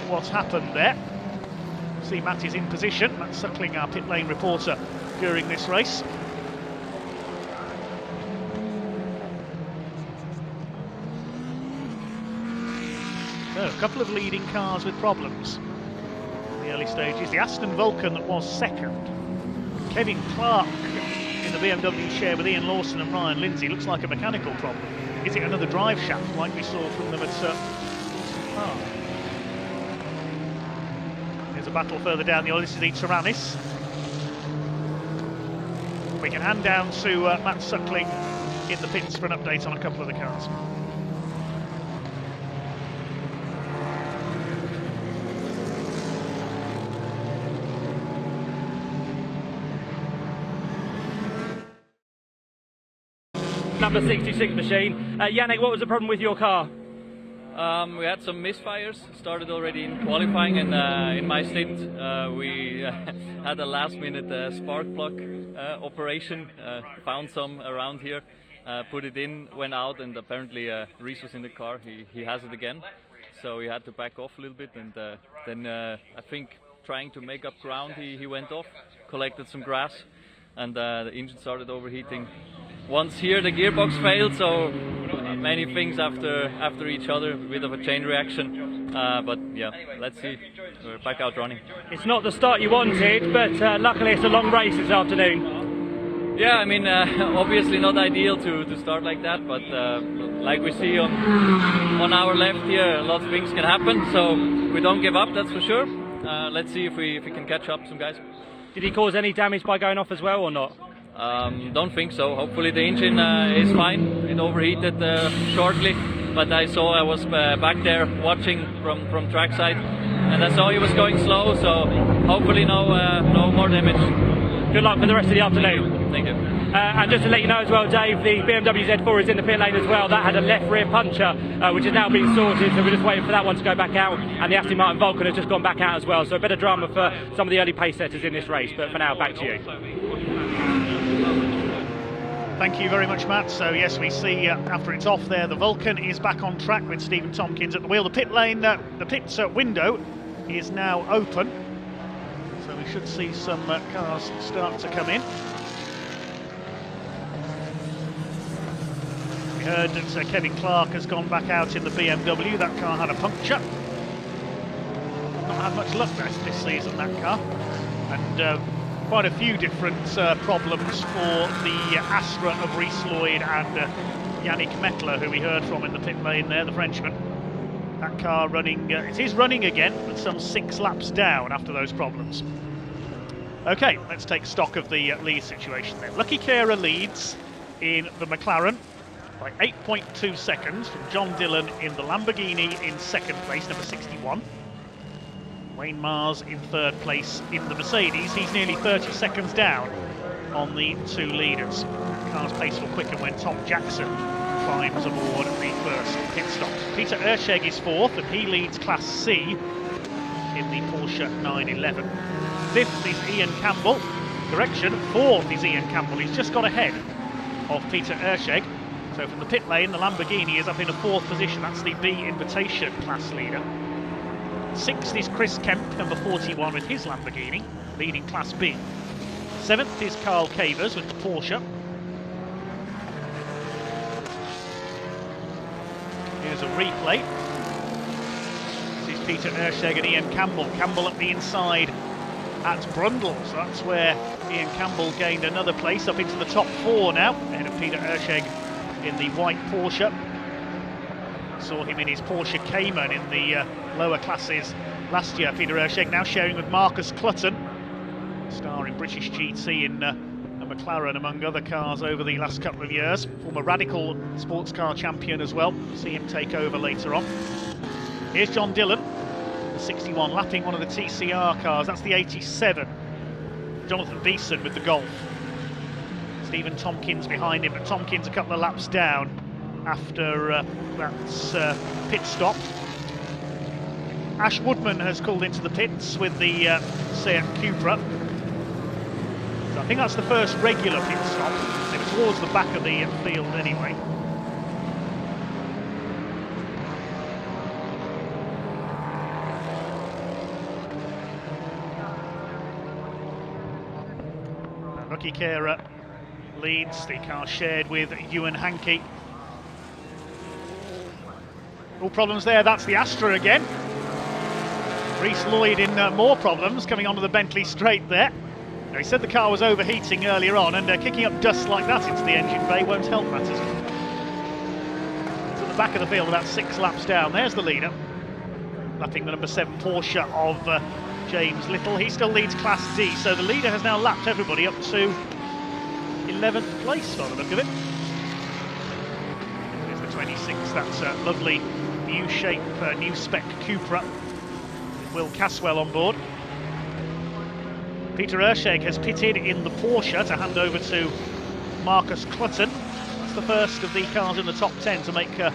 what's happened there. See, Matt is in position. Matt Suckling, our pit lane reporter during this race. So, a couple of leading cars with problems in the early stages. The Aston Vulcan that was second. Kevin Clark in the BMW share with Ian Lawson and Ryan Lindsay. Looks like a mechanical problem. Is it another drive shaft like we saw from them at Park? There's a battle further down the aisle. This is the Taranis. We can hand down to Matt Suckling in the pits for an update on a couple of the cars. Number 66 machine. Yannick, what was the problem with your car? We had some misfires, started already in qualifying, and in my stint we had a last minute spark plug operation, found some around here, put it in, went out, and apparently Reese was in the car, he has it again, so he had to back off a little bit, and then I think trying to make up ground he went off, collected some grass, and the engine started overheating. Once here the gearbox failed, so many things after each other, a bit of a chain reaction, but yeah, let's see, we're back out running. It's not the start you wanted, but luckily it's a long race this afternoon. Yeah, I mean, obviously not ideal to start like that, but like we see on our left here, a lot of things can happen, so we don't give up, that's for sure. Let's see if we can catch up some guys. Did he cause any damage by going off as well or not? Don't think so. Hopefully the engine is fine. It overheated shortly, but I was back there watching from trackside, and I saw he was going slow. So hopefully no more damage. Good luck for the rest of the afternoon. Thank you. And just to let you know as well, Dave, the BMW Z4 is in the pit lane as well. That had a left rear puncher, which has now been sorted, so we're just waiting for that one to go back out. And the Aston Martin Vulcan has just gone back out as well. So a bit of drama for some of the early pace setters in this race. But for now, back to you. Thank you very much, Matt. So yes, we see after it's off there, the Vulcan is back on track with Stephen Tompkins at the wheel. The pit lane, the pit window is now open. So we should see some cars start to come in. We heard that Kevin Clark has gone back out in the BMW. That car had a puncture. Not had much luck this season, that car. And quite a few different problems for the Astra of Reese Lloyd and Yannick Mettler, who we heard from in the pit lane there, the Frenchman. That car running, it is running again, but some 6 laps down after those problems. Okay, let's take stock of the lead situation then. Lucky Kera leads in the McLaren by 8.2 seconds from John Dillon in the Lamborghini in second place, number 61. Wayne Mars in third place in the Mercedes. He's nearly 30 seconds down on the 2 leaders. The car's pace will quicken when Tom Jackson climbs aboard the first pit stop. Peter Erscheg is fourth, and he leads Class C in the Porsche 911. Fifth is Ian Campbell. Correction, fourth is Ian Campbell. He's just got ahead of Peter Erscheg. So from the pit lane, the Lamborghini is up in a 4th position. That's the B Invitation class leader. 6th is Chris Kemp, number 41, with his Lamborghini, leading Class B. 7th is Carl Cavers with the Porsche. Here's a replay. This is Peter Erscheg and Ian Campbell. Campbell at the inside at Brundle, so that's where Ian Campbell gained another place, up into the top 4 now, ahead of Peter Erscheg in the white Porsche. Saw him in his Porsche Cayman in the lower classes last year. Peter Erscheg now sharing with Marcus Clutton, star in British GT in a McLaren among other cars over the last couple of years. Former Radical sports car champion as well. See him take over later on. Here's John Dillon, the 61, lapping one of the TCR cars. That's the 87. Jonathan Beeson with the Golf. Stephen Tompkins behind him, but Tompkins a couple of laps down after that pit stop. Ash Woodman has called into the pits with the Seat Cupra. So I think that's the first regular pit stop. They were towards the back of the field anyway. Lucky Carer leads, the car shared with Ewan Hankey. All problems there, that's the Astra again. Reece Lloyd in more problems, coming onto the Bentley straight there. Now, he said the car was overheating earlier on, and kicking up dust like that into the engine bay won't help matters. It's at the back of the field, about 6 laps down. There's the leader, lapping the number 7 Porsche of James Little. He still leads Class D, so the leader has now lapped everybody up to 11th place by the look of it. There's the 26, that's a lovely new shape, new spec Cupra with Will Caswell on board. Peter Ersheg has pitted in the Porsche to hand over to Marcus Clutton. That's the first of the cars in the top 10 to make a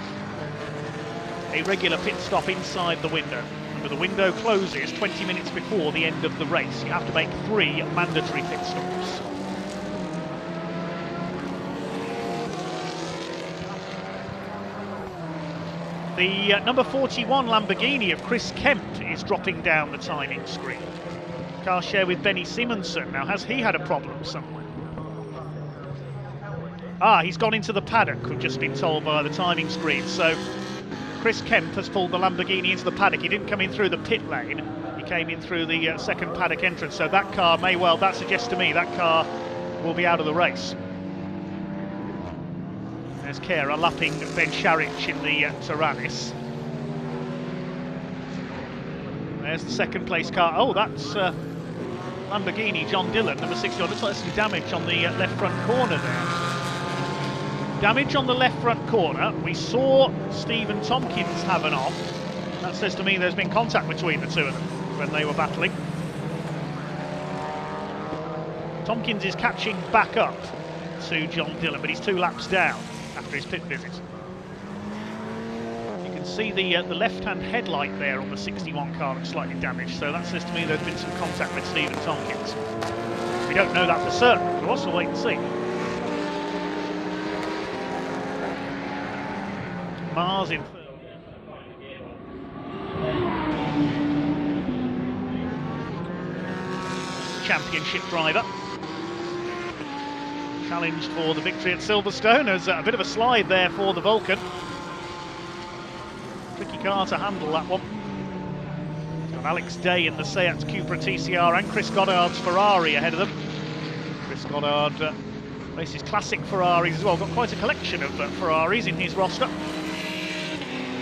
regular pit stop inside the window. Remember, the window closes 20 minutes before the end of the race. You have to make 3 mandatory pit stops. The number 41 Lamborghini of Chris Kemp is dropping down the timing screen. Car share with Benny Simonsen. Now, has he had a problem somewhere? He's gone into the paddock, we've just been told by the timing screen. So Chris Kemp has pulled the Lamborghini into the paddock. He didn't come in through the pit lane, he came in through the second paddock entrance. So that car may well, that suggests to me, that car will be out of the race. There's Kera lapping Ben Sharich in the Taranis. There's the second place car. Oh, that's Lamborghini John Dillon, number 61. Looks like there's some damage on the left front corner there. Damage on the left front corner. We saw Stephen Tompkins have an off. That says to me there's been contact between the two of them when they were battling. Tompkins is catching back up to John Dillon, but he's 2 laps down after his pit visit. You can see the left-hand headlight there on the 61 car looks slightly damaged, so that says to me there's been some contact with Stephen Tompkins. We don't know that for certain, of course, we'll wait and see. Mars in third. Championship driver. Challenged for the victory at Silverstone. There's a bit of a slide there for the Vulcan. Tricky car to handle, that one. It's got Alex Day in the Seat Cupra TCR and Chris Goddard's Ferrari ahead of them. Chris Goddard races classic Ferraris as well. Got quite a collection of Ferraris in his roster.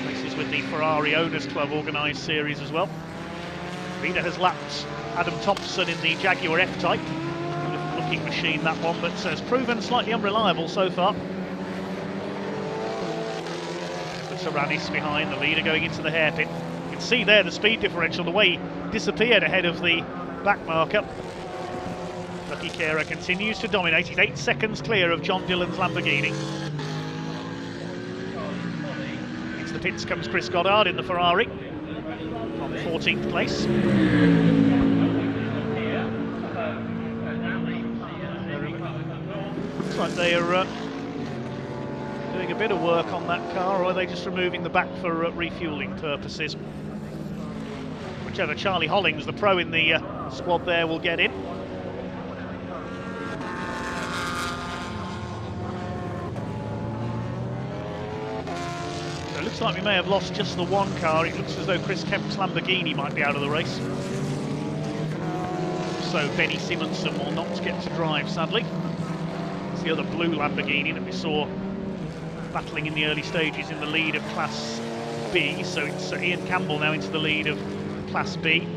Races with the Ferrari Owners Club organised series as well. Leader has lapped Adam Thompson in the Jaguar F-Type. Looking machine, that one, but has proven slightly unreliable so far. The Taranis behind, the leader going into the hairpin. You can see there the speed differential, the way he disappeared ahead of the back marker. Lucky Carer continues to dominate. He's 8 seconds clear of John Dillon's Lamborghini. Into the pits comes Chris Goddard in the Ferrari from 14th place. Looks like they are doing a bit of work on that car, or are they just removing the back for refuelling purposes? Whichever, Charlie Hollings, the pro in the squad there, will get in. So it looks like we may have lost just the one car. It looks as though Chris Kemp's Lamborghini might be out of the race. So Benny Simonsen will not get to drive, sadly. It's the other blue Lamborghini that we saw battling in the early stages in the lead of Class B. So it's Ian Campbell now into the lead of Class B.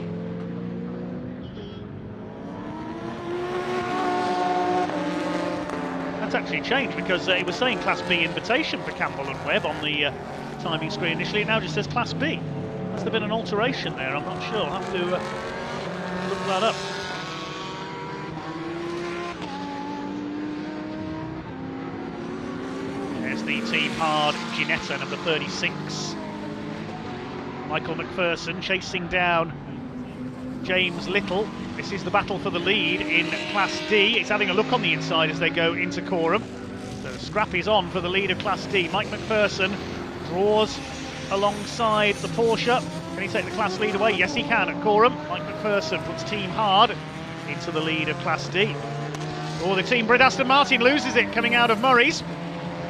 That's actually changed because it was saying Class B invitation for Campbell and Webb on the timing screen initially. It now just says Class B. Has there been an alteration there? I'm not sure. I'll have to look that up. There's the Team Hard Ginetta, number 36. Michael McPherson chasing down James Little. This is the battle for the lead in Class D. It's having a look on the inside as they go into Coram. The scrap is on for the lead of Class D. Mike McPherson draws alongside the Porsche. Can he take the class lead away? Yes, he can at Coram. Mike McPherson puts Team Hard into the lead of Class D. For the team Brit, Aston Martin loses it coming out of Murray's.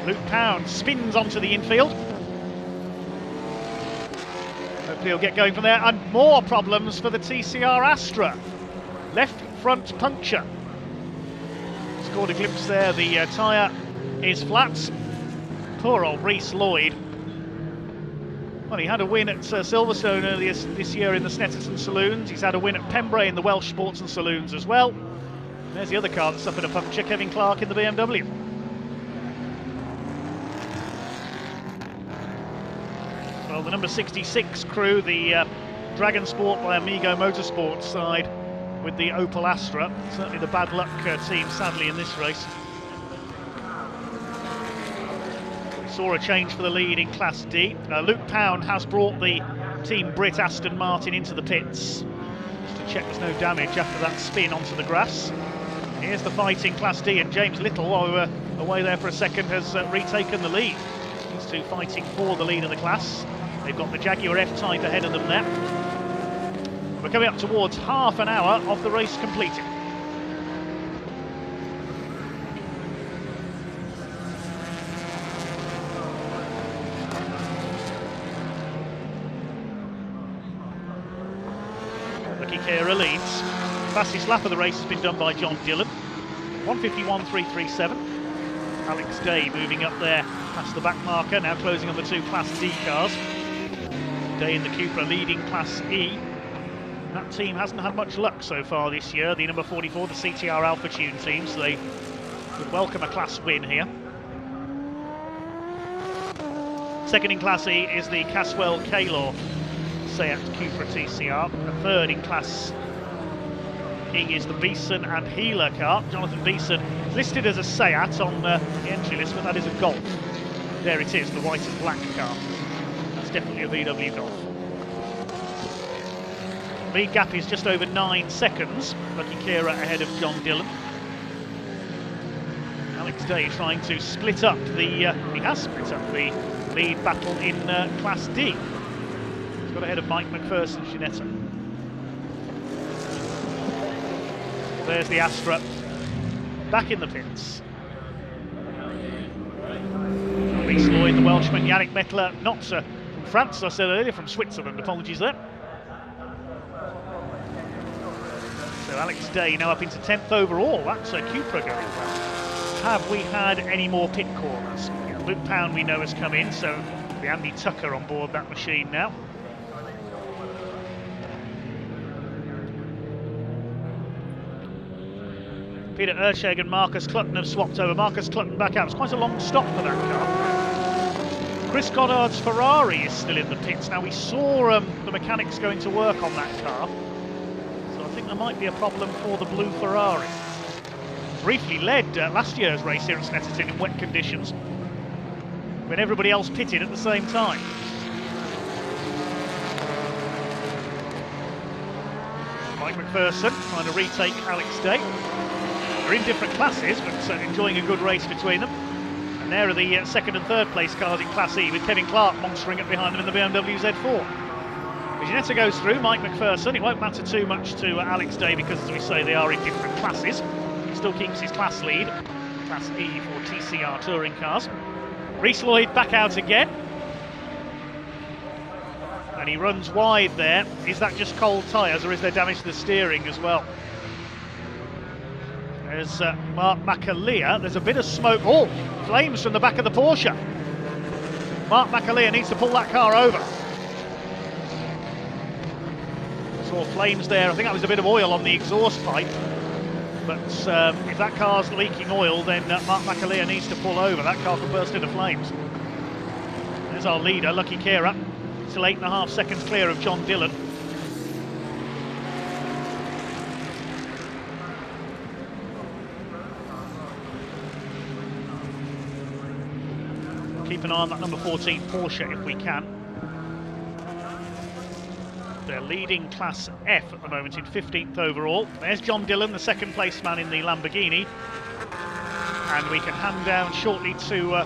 Luke Pound spins onto the infield. Hopefully he'll get going from there. And more problems for the TCR Astra. Left front puncture. Scored a glimpse there, the tyre is flat. Poor old Rhys Lloyd. Well, he had a win at Silverstone earlier this year in the Snetterton Saloons. He's had a win at Pembrey in the Welsh Sports and Saloons as well. And there's the other car that suffered a puncture, Kevin Clark in the BMW. Well, the number 66 crew, the Dragon Sport by Amigo Motorsports side with the Opel Astra. Certainly the bad luck team, sadly, in this race. We saw a change for the lead in Class D. Luke Pound has brought the team Brit Aston Martin into the pits just to check there's no damage after that spin onto the grass. Here's the fight in Class D, and James Little, while we were away there for a second, has retaken the lead. These two fighting for the lead of the class. They've got the Jaguar F-Type ahead of them there. We're coming up towards half an hour of the race completed. Lucky Kera leads. Fastest lap of the race has been done by John Dillon. 1:51.337. Alex Day moving up there past the back marker, now closing on the two Class D cars. Day in the Cupra leading Class E. That team hasn't had much luck so far this year, the number 44, the CTR Alpha Tune team, so they would welcome a class win here. Second in Class E is the Caswell Kaylor Seat Cupra TCR. The third in Class E is the Beeson and Healer car. Jonathan Beeson is listed as a Seat on the entry list, but that is a Golf. There it is, the white and black car. That's definitely a VW Golf. Lead gap is just over 9 seconds. Lucky Kera ahead of John Dillon. Alex Day trying to split up the, he has split up the lead battle in Class D. He's got ahead of Mike McPherson, Ginetta. There's the Astra back in the pits. Rhys Lloyd, the Welshman, Yannick Mettler, not from France, I said earlier, from Switzerland, apologies there. So Alex Day now up into 10th overall. That's a Cupra going well. Have we had any more pit corners? Yeah, Luke Pound we know has come in, so the Andy Tucker on board that machine now. Peter Erscheg and Marcus Clutton have swapped over. Marcus Clutton back out. It's quite a long stop for that car. Chris Goddard's Ferrari is still in the pits. Now we saw the mechanics going to work on that car. I think there might be a problem for the blue Ferrari. Briefly led last year's race here at Snetterton in wet conditions when everybody else pitted at the same time. Mike McPherson trying to retake Alex Day. They're in different classes, but enjoying a good race between them. And there are the second and third place cars in Class E, with Kevin Clark monstering up behind them in the BMW Z4. Ginetta goes through, Mike McPherson. It won't matter too much to Alex Day because, as we say, they are in different classes. He still keeps his class lead. Class E for TCR touring cars. Rhys Lloyd back out again. And he runs wide there. Is that just cold tyres or is there damage to the steering as well? There's Mark McAleer. There's a bit of smoke. Oh, flames from the back of the Porsche. Mark McAleer needs to pull that car over. Saw flames there. I think that was a bit of oil on the exhaust pipe. But if that car's leaking oil, then Mark McAleer needs to pull over. That car could burst into flames. There's our leader, Lucky Kera. Still 8.5 seconds clear of John Dillon. Keep an eye on that number 14 Porsche if we can. They're leading Class F at the moment in 15th overall. There's John Dillon, the second place man in the Lamborghini. And we can hand down shortly to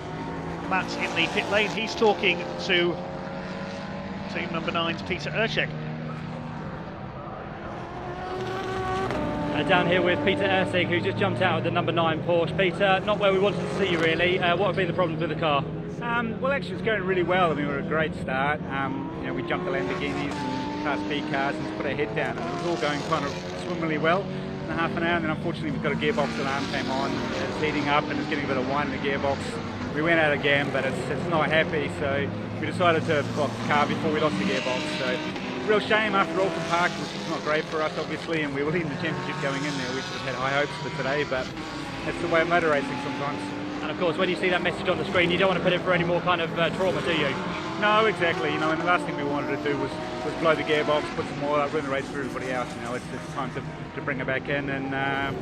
Matt in the pit lane. He's talking to team number 9's Peter Erscheg. Down here with Peter Ersig, who just jumped out of the number 9 Porsche. Peter, not where we wanted to see you really. What have been the problems with the car? Well, actually, it's going really well. I mean, we're a great start. We jumped the Lamborghinis and Class B cars and put our head down, and it was all going kind of swimmingly well in half an hour. And then, unfortunately, we've got a gearbox alarm came on. It's heating up and it's getting a bit of whine in the gearbox. We went out again, but it's not happy. So we decided to block the car before we lost the gearbox. So real shame after Alton Park, which is not great for us, obviously, and we were leading the championship going in there. We should have had high hopes for today, but that's the way of motor racing sometimes. And of course, when you see that message on the screen, you don't want to put it for any more kind of trauma, do you? No, exactly. And the last thing we wanted to do was blow the gearbox, put some more up, win the race for everybody else. It's time to bring it back in and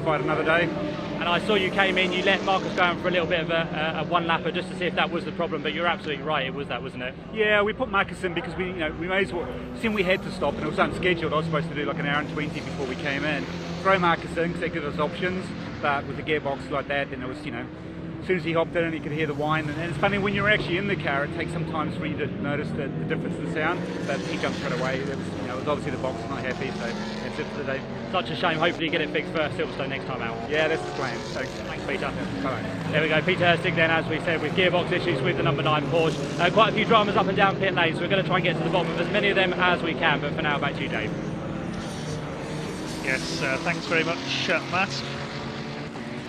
fight another day. And I saw you came in, you let Marcus go in for a little bit of a one-lapper just to see if that was the problem, but you're absolutely right, it was that, wasn't it? Yeah, we put Marcus in because we may as well, seeing we had to stop and it was unscheduled. I was supposed to do like an hour and 20 before we came in. Throw Marcus in because they give us options, but with the gearbox like that, then it was, as soon as he hopped in, he could hear the whine. And it's funny, when you're actually in the car, it takes some time for you to notice the difference in sound, but he jumped straight away. It was obviously the box is not happy, so that's it for the day. Such a shame. Hopefully you get it fixed for Silverstone next time out. Yeah, that's the plan. Thanks, Peter. Bye. There we go, Peter Ersig then, as we said, with gearbox issues with the number 9 Porsche. Quite a few dramas up and down pit lane, so we're going to try and get to the bottom of as many of them as we can, but for now, back to you, Dave. Yes, thanks very much, Matt.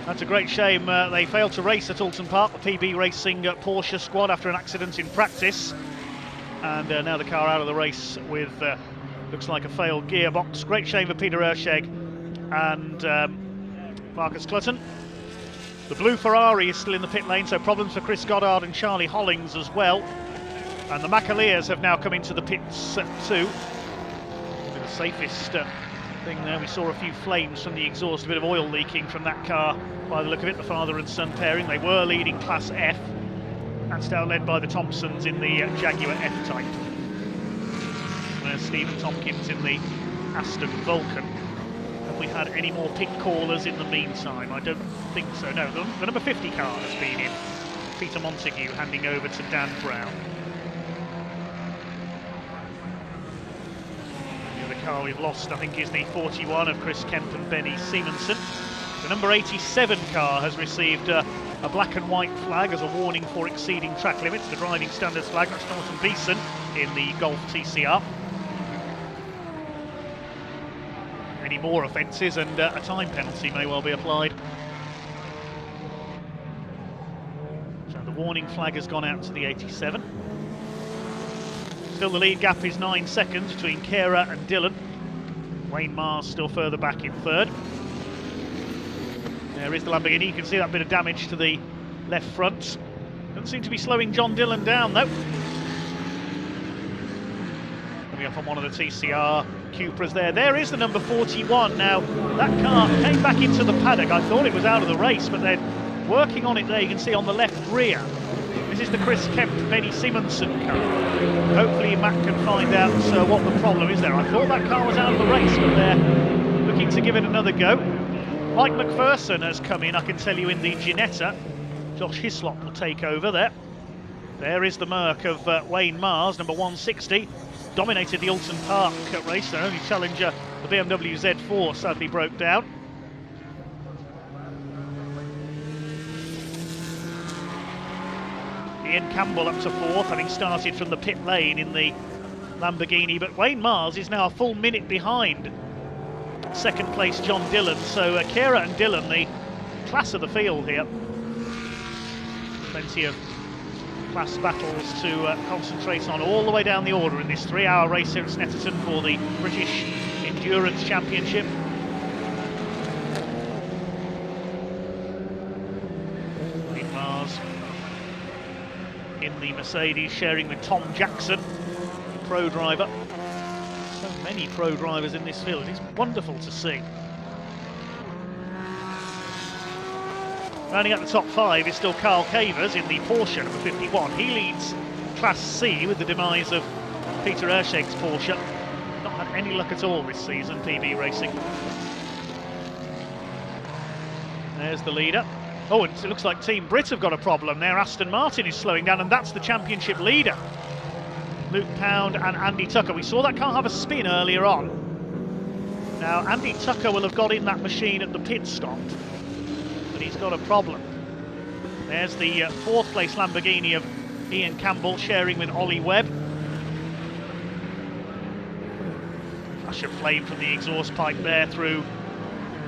That's a great shame. They failed to race at Alton Park, the PB Racing Porsche squad, after an accident in practice. And now the car out of the race with, looks like a failed gearbox. Great shame for Peter Ersig and Marcus Clutton. The blue Ferrari is still in the pit lane, so problems for Chris Goddard and Charlie Hollings as well. And the Macaleers have now come into the pits too. Probably the safest thing there. We saw a few flames from the exhaust, a bit of oil leaking from that car by the look of it, the father and son pairing. They were leading Class F. That's now led by the Thompsons in the Jaguar F-Type. There's Stephen Tompkins in the Aston Vulcan. Have we had any more pit callers in the meantime? I don't think so. No, the number 50 car has been in. Peter Montague handing over to Dan Brown. The other car we've lost, I think, is the 41 of Chris Kemp and Benny Simonsen. The number 87 car has received a black and white flag as a warning for exceeding track limits. The driving standards flag, that's Thornton Beeson in the Golf TCR. Any more offences and a time penalty may well be applied. So the warning flag has gone out to the 87. Still the lead gap is 9 seconds between Kara and Dillon. Wayne Mars still further back in third. There is the Lamborghini. You can see that bit of damage to the left front. Doesn't seem to be slowing John Dillon down though. Coming up on one of the TCR Cupras there. There is the number 41 now. That car came back into the paddock. I thought it was out of the race, but they're working on it there. You can see on the left rear. This is the Chris Kemp, Benny Simonsen car. Hopefully Matt can find out what the problem is there. I thought that car was out of the race, but they're looking to give it another go. Mike McPherson has come in, I can tell you, in the Ginetta. Josh Hislop will take over there. There is the Merc of Wayne Mars, number 160. Dominated the Alton Park race. Their only challenger, the BMW Z4, sadly broke down. Ian Campbell up to fourth, having started from the pit lane in the Lamborghini. But Wayne Mars is now a full minute behind second place John Dillon, so Kara and Dillon, the class of the field here. Plenty of class battles to concentrate on all the way down the order in this 3-hour race here at Snetterton for the British Endurance Championship. Wayne Mars in the Mercedes, sharing with Tom Jackson, pro driver. So many pro drivers in this field. It's wonderful to see. Rounding out the top 5 is still Carl Cavers in the Porsche number 51. He leads Class C with the demise of Peter Erscheg's Porsche. Not had any luck at all this season, PB Racing. There's the leader. Oh, and it looks like Team Brit have got a problem there. Aston Martin is slowing down, and that's the championship leader, Luke Pound and Andy Tucker. We saw that car have a spin earlier on. Now, Andy Tucker will have got in that machine at the pit stop, but he's got a problem. There's the fourth place Lamborghini of Ian Campbell sharing with Ollie Webb. Flash of flame from the exhaust pipe there through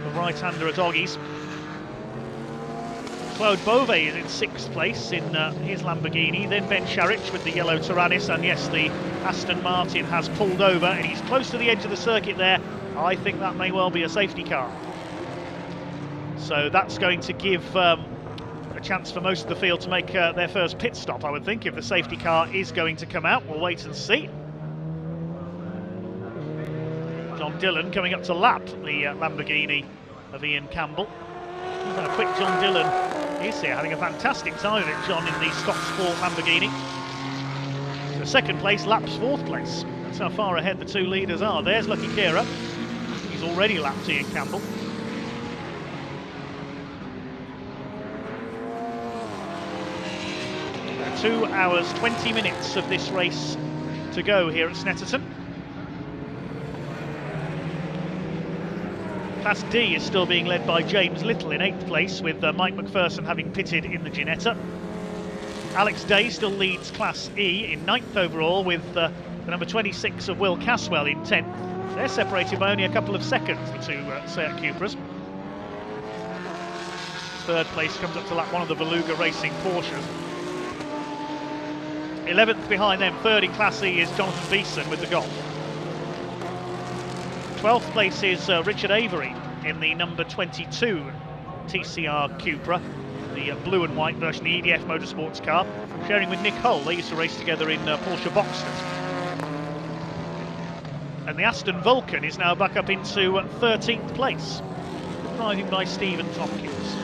the right-hander at Oggies. Claude Beauvais is in sixth place in his Lamborghini, then Ben Sharich with the yellow Tyrannus, and yes, the Aston Martin has pulled over and he's close to the edge of the circuit there. I think that may well be a safety car. So that's going to give a chance for most of the field to make their first pit stop, I would think, if the safety car is going to come out. We'll wait and see. John Dillon coming up to lap the Lamborghini of Ian Campbell. And a quick John Dillon is here, having a fantastic time of it, John, in the Scott Sport Lamborghini. So second place laps fourth place. That's how far ahead the two leaders are. There's Lucky Kira. He's already lapped Ian Campbell. Now 2 hours 20 minutes of this race to go here at Snetterton. Class D is still being led by James Little in 8th place, with Mike McPherson having pitted in the Ginetta. Alex Day still leads Class E in 9th overall, with the number 26 of Will Caswell in 10th. They're separated by only a couple of seconds, the two Seat Cupras. Third place comes up to lap one of the Beluga Racing Porsches. 11th behind them, third in Class E, is Jonathan Beeson with the Golf. 12th place is Richard Avery in the number 22 TCR Cupra, the blue and white version, the EDF Motorsports car, sharing with Nick Hull. They used to race together in Porsche Boxsters. And the Aston Vulcan is now back up into 13th place, driving by Stephen Tompkins.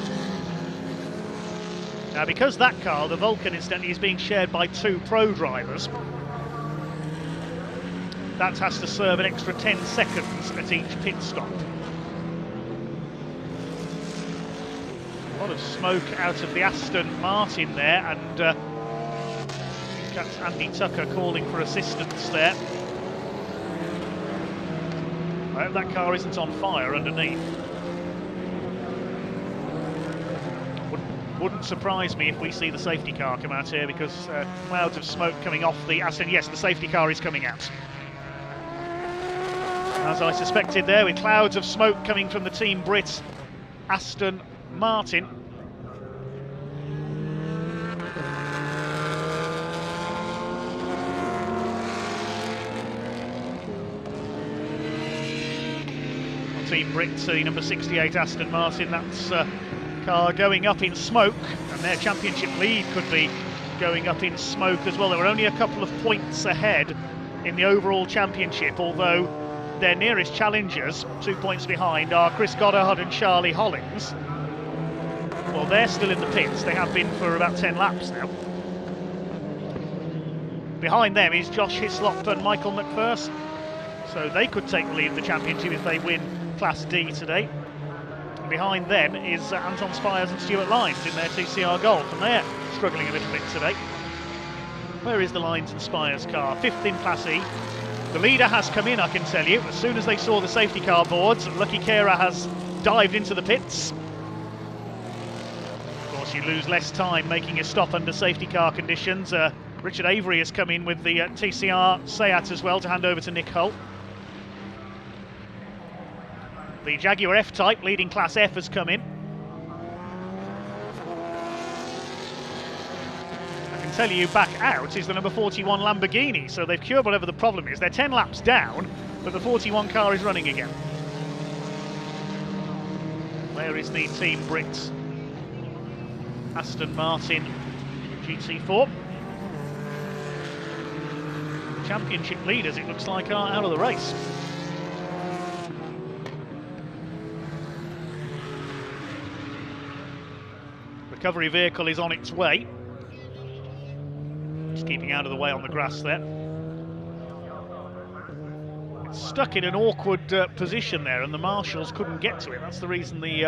Now, because that car, the Vulcan, incidentally, is being shared by two pro drivers, that has to serve an extra 10 seconds at each pit stop. A lot of smoke out of the Aston Martin there, and that's Andy Tucker calling for assistance there. I hope that car isn't on fire underneath. Wouldn't surprise me if we see the safety car come out here, because clouds of smoke coming off the Aston. Yes, the safety car is coming out. As I suspected there, with clouds of smoke coming from the Team Brit Aston Martin. Team Brit, the number 68 Aston Martin, that's car going up in smoke, and their championship lead could be going up in smoke as well. They were only a couple of points ahead in the overall championship, although their nearest challengers, 2 points behind, are Chris Goddard and Charlie Hollins. Well, they're still in the pits. They have been for about 10 laps now. Behind them is Josh Hislop and Michael McPherson. So they could take the lead of the championship if they win Class D today. And behind them is Anton Spires and Stuart Lines in their TCR Golf, and they're struggling a little bit today. Where is the Lines and Spires car? 5th in Class E. The leader has come in, I can tell you. As soon as they saw the safety car boards, Lucky Kira has dived into the pits. Of course, you lose less time making a stop under safety car conditions. Richard Avery has come in with the TCR Seat as well to hand over to Nick Hull. The Jaguar F-Type, leading Class F, has come in. I can tell you back out is the number 41 Lamborghini, so they've cured whatever the problem is. They're 10 laps down, but the 41 car is running again. Where is the Team Brit Aston Martin GT4? The championship leaders, it looks like, are out of the race. Recovery vehicle is on its way. Just keeping out of the way on the grass there. It's stuck in an awkward position there, and the marshals couldn't get to it. That's the reason the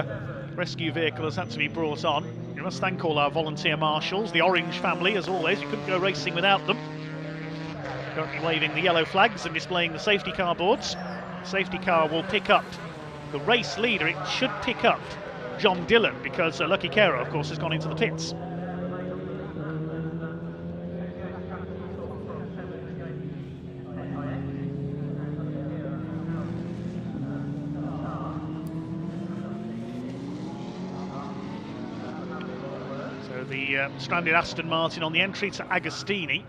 rescue vehicle has had to be brought on. We must thank all our volunteer marshals, the Orange family, as always. You couldn't go racing without them. Currently waving the yellow flags and displaying the safety car boards. Safety car will pick up the race leader. It should pick up John Dillon because Lucky Kera, of course, has gone into the pits. So the stranded Aston Martin on the entry to Agostini.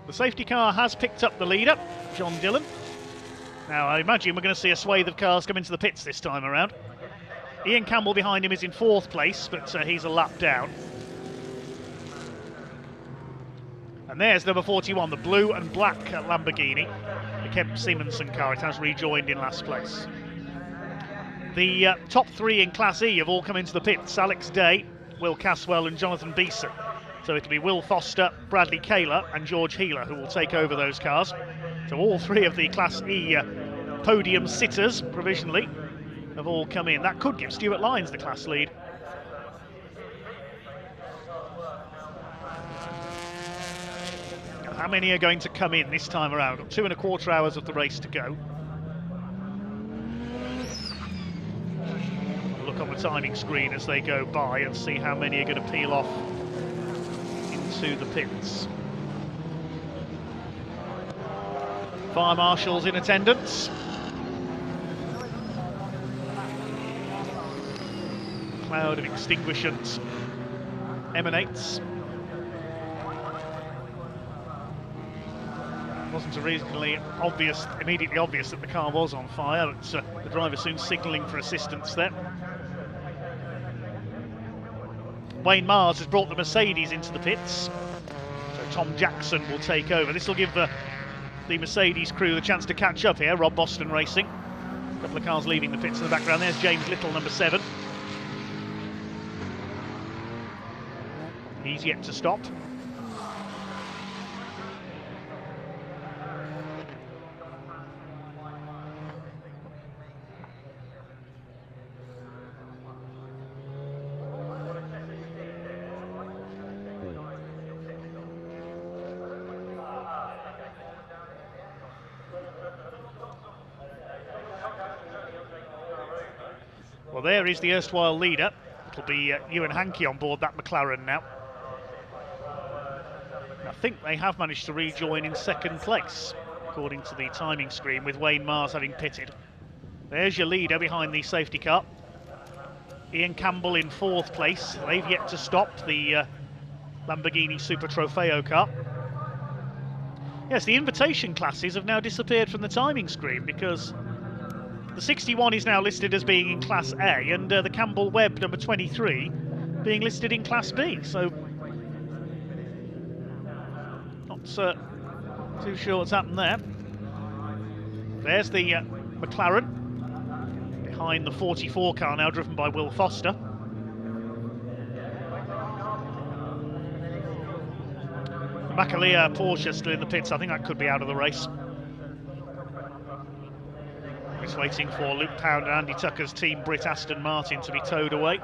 The safety car has picked up the leader, John Dillon. Now, I imagine we're going to see a swathe of cars come into the pits this time around. Ian Campbell behind him is in 4th place, but he's a lap down. And there's number 41, the blue and black Lamborghini, the Kemp Simonsen car. It has rejoined in last place. The top 3 in Class E have all come into the pits: Alex Day, Will Caswell and Jonathan Beeson. So it'll be Will Foster, Bradley Kaler and George Healer who will take over those cars. So all 3 of the Class E podium sitters, provisionally, have all come in. That could give Stuart Lyons the class lead. How many are going to come in this time around? Got 2.25 hours of the race to go. We'll look on the timing screen as they go by and see how many are going to peel off into the pits. Fire marshals in attendance. Cloud of extinguishers emanates. It wasn't immediately obvious that the car was on fire, but the driver soon signalling for assistance there. Wayne Mars has brought the Mercedes into the pits, so Tom Jackson will take over. This will give the Mercedes crew the chance to catch up here. Rob Boston Racing. A couple of cars leaving the pits in the background. There's James Little, number 7. He's yet to stop. Well, there is the erstwhile leader. It'll be Ewan Hankey on board that McLaren now. I think they have managed to rejoin in 2nd place, according to the timing screen, with Wayne Mars having pitted. There's your leader behind the safety car. Ian Campbell in 4th place. They've yet to stop the Lamborghini Super Trofeo car. Yes, the invitation classes have now disappeared from the timing screen because the 61 is now listed as being in Class A and the Campbell Webb number 23 being listed in Class B. So not too sure what's happened there. There's the McLaren behind the 44 car now, driven by Will Foster. The Macalea Porsche still in the pits. I think that could be out of the race. Just waiting for Luke Pound and Andy Tucker's team Brit Aston Martin to be towed away.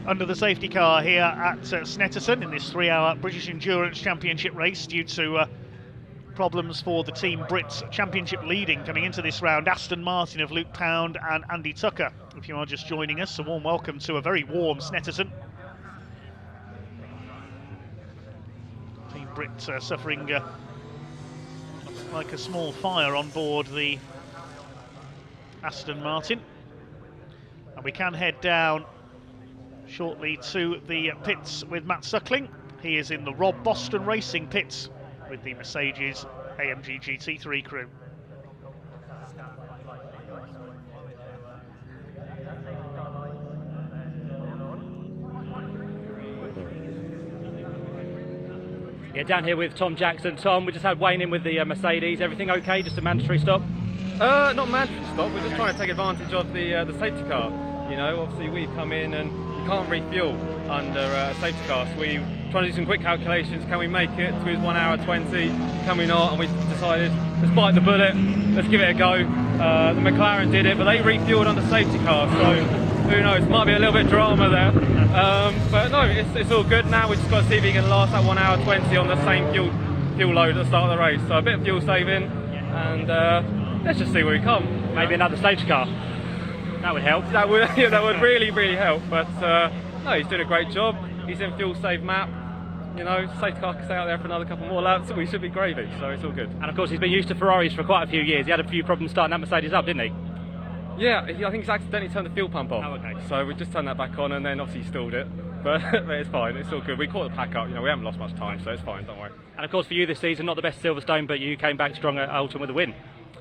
Under the safety car here at Snetterton in this 3-hour British Endurance Championship race due to problems for the Team Brits Championship leading coming into this round. Aston Martin of Luke Pound and Andy Tucker. If you are just joining us, a warm welcome to a very warm Snetterton. Team Brit suffering like a small fire on board the Aston Martin. And we can head down shortly to the pits with Matt Suckling. He is in the Rob Boston Racing pits with the Mercedes AMG GT3 crew. Yeah, down here with Tom Jackson. Tom, we just had Wayne in with the Mercedes. Everything okay? Just a mandatory stop? Not mandatory stop. We're just trying to take advantage of the safety car. You know, obviously we come in and you can't refuel under a safety car. So we trying to do some quick calculations. Can we make it to 1 hour 20? Can we not? And we decided, let's bite the bullet. Let's give it a go. The McLaren did it, but they refueled under safety car. So who knows? Might be a little bit drama there. But no, it's all good. Now we just got to see if we can last that 1 hour 20 on the same fuel load at the start of the race. So a bit of fuel saving, and let's just see where we come. Maybe another safety car. That would help. That would really help. But no, he's doing a great job. He's in fuel save map. You know, safety car can stay out there for another couple more laps. We should be gravy. So it's all good. And of course, he's been used to Ferraris for quite a few years. He had a few problems starting that Mercedes up, didn't he? Yeah, I think he's accidentally turned the fuel pump off. Oh, okay. So we just turned that back on, and then obviously stalled it. But it's fine. It's all good. We caught the pack up. You know, we haven't lost much time, so it's fine. Don't worry. And of course, for you this season, not the best Silverstone, but you came back strong at Alton with a win.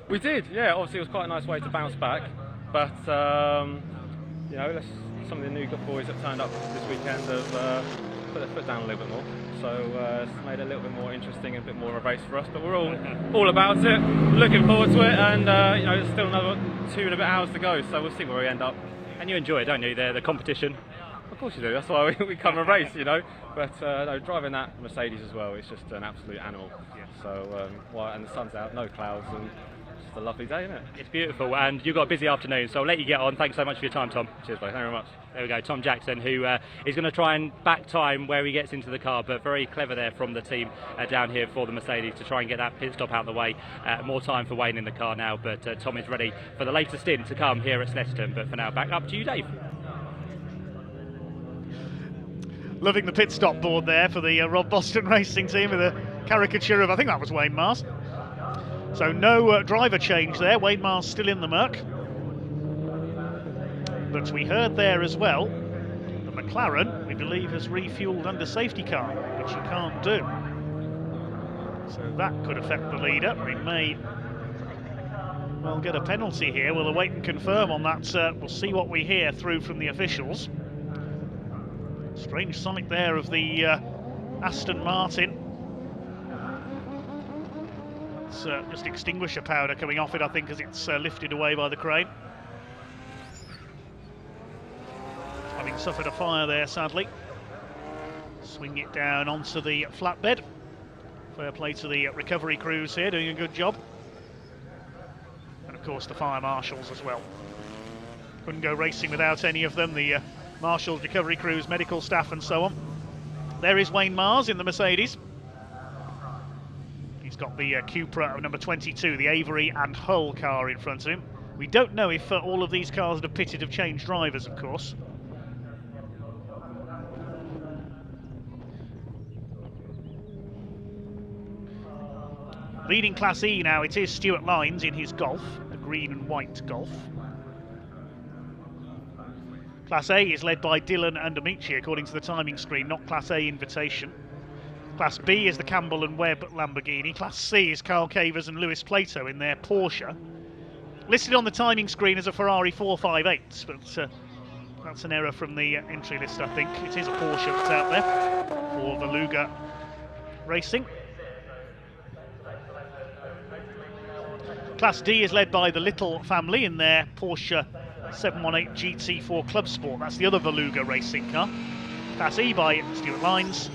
We did. Yeah. Obviously, it was quite a nice way to bounce back. But you know, some of the new good boys that turned up this weekend have put their foot down a little bit more. So it's made it a little bit more interesting and a bit more of a race for us. But we're all about it, looking forward to it, and you know, there's still another 2 and a bit hours to go. So we'll see where we end up. And you enjoy it, don't you? The competition. Of course you do. That's why we come and race, you know. But no, driving that Mercedes as well, it's just an absolute animal. Yeah. So and the sun's out, no clouds, and it's just a lovely day, isn't it? It's beautiful, and you've got a busy afternoon, so I'll let you get on. Thanks so much for your time, Tom. Cheers, buddy. Thank you very much. There we go, Tom Jackson, who is going to try and back time where he gets into the car, but very clever there from the team down here for the Mercedes to try and get that pit stop out of the way. More time for Wayne in the car now, but Tom is ready for the later stint to come here at Snetterton. But for now, back up to you, Dave. Loving the pit stop board there for the Rob Boston Racing team with a caricature of, I think that was Wayne Mars. So no driver change there, Wayne Mars still in the Merc. But we heard there as well, the McLaren, we believe, has refueled under safety car, which you can't do. So that could affect the leader. We may well get a penalty here. We'll await and confirm on that. We'll see what we hear through from the officials. Strange sight there of the Aston Martin. It's just extinguisher powder coming off it, I think, as it's lifted away by the crane. Having suffered a fire there, sadly. Swing it down onto the flatbed. Fair play to the recovery crews here, doing a good job. And of course the fire marshals as well. Couldn't go racing without any of them. The marshals, recovery crews, medical staff and so on. There is Wayne Mars in the Mercedes. He's got the Cupra of number 22, the Avery and Hull car in front of him. We don't know if all of these cars that are pitted have changed drivers, of course. Leading Class E now, it is Stuart Lines in his Golf, a green and white Golf. Class A is led by Dylan and Amici, according to the timing screen, not Class A invitation. Class B is the Campbell and Webb Lamborghini. Class C is Carl Cavers and Lewis Plato in their Porsche. Listed on the timing screen as a Ferrari 458, but that's an error from the entry list, I think. It is a Porsche that's out there for Veluga Racing. Class D is led by the Little family in their Porsche 718 GT4 Club Sport. That's the other Veluga racing car. Class E by Stuart Lines.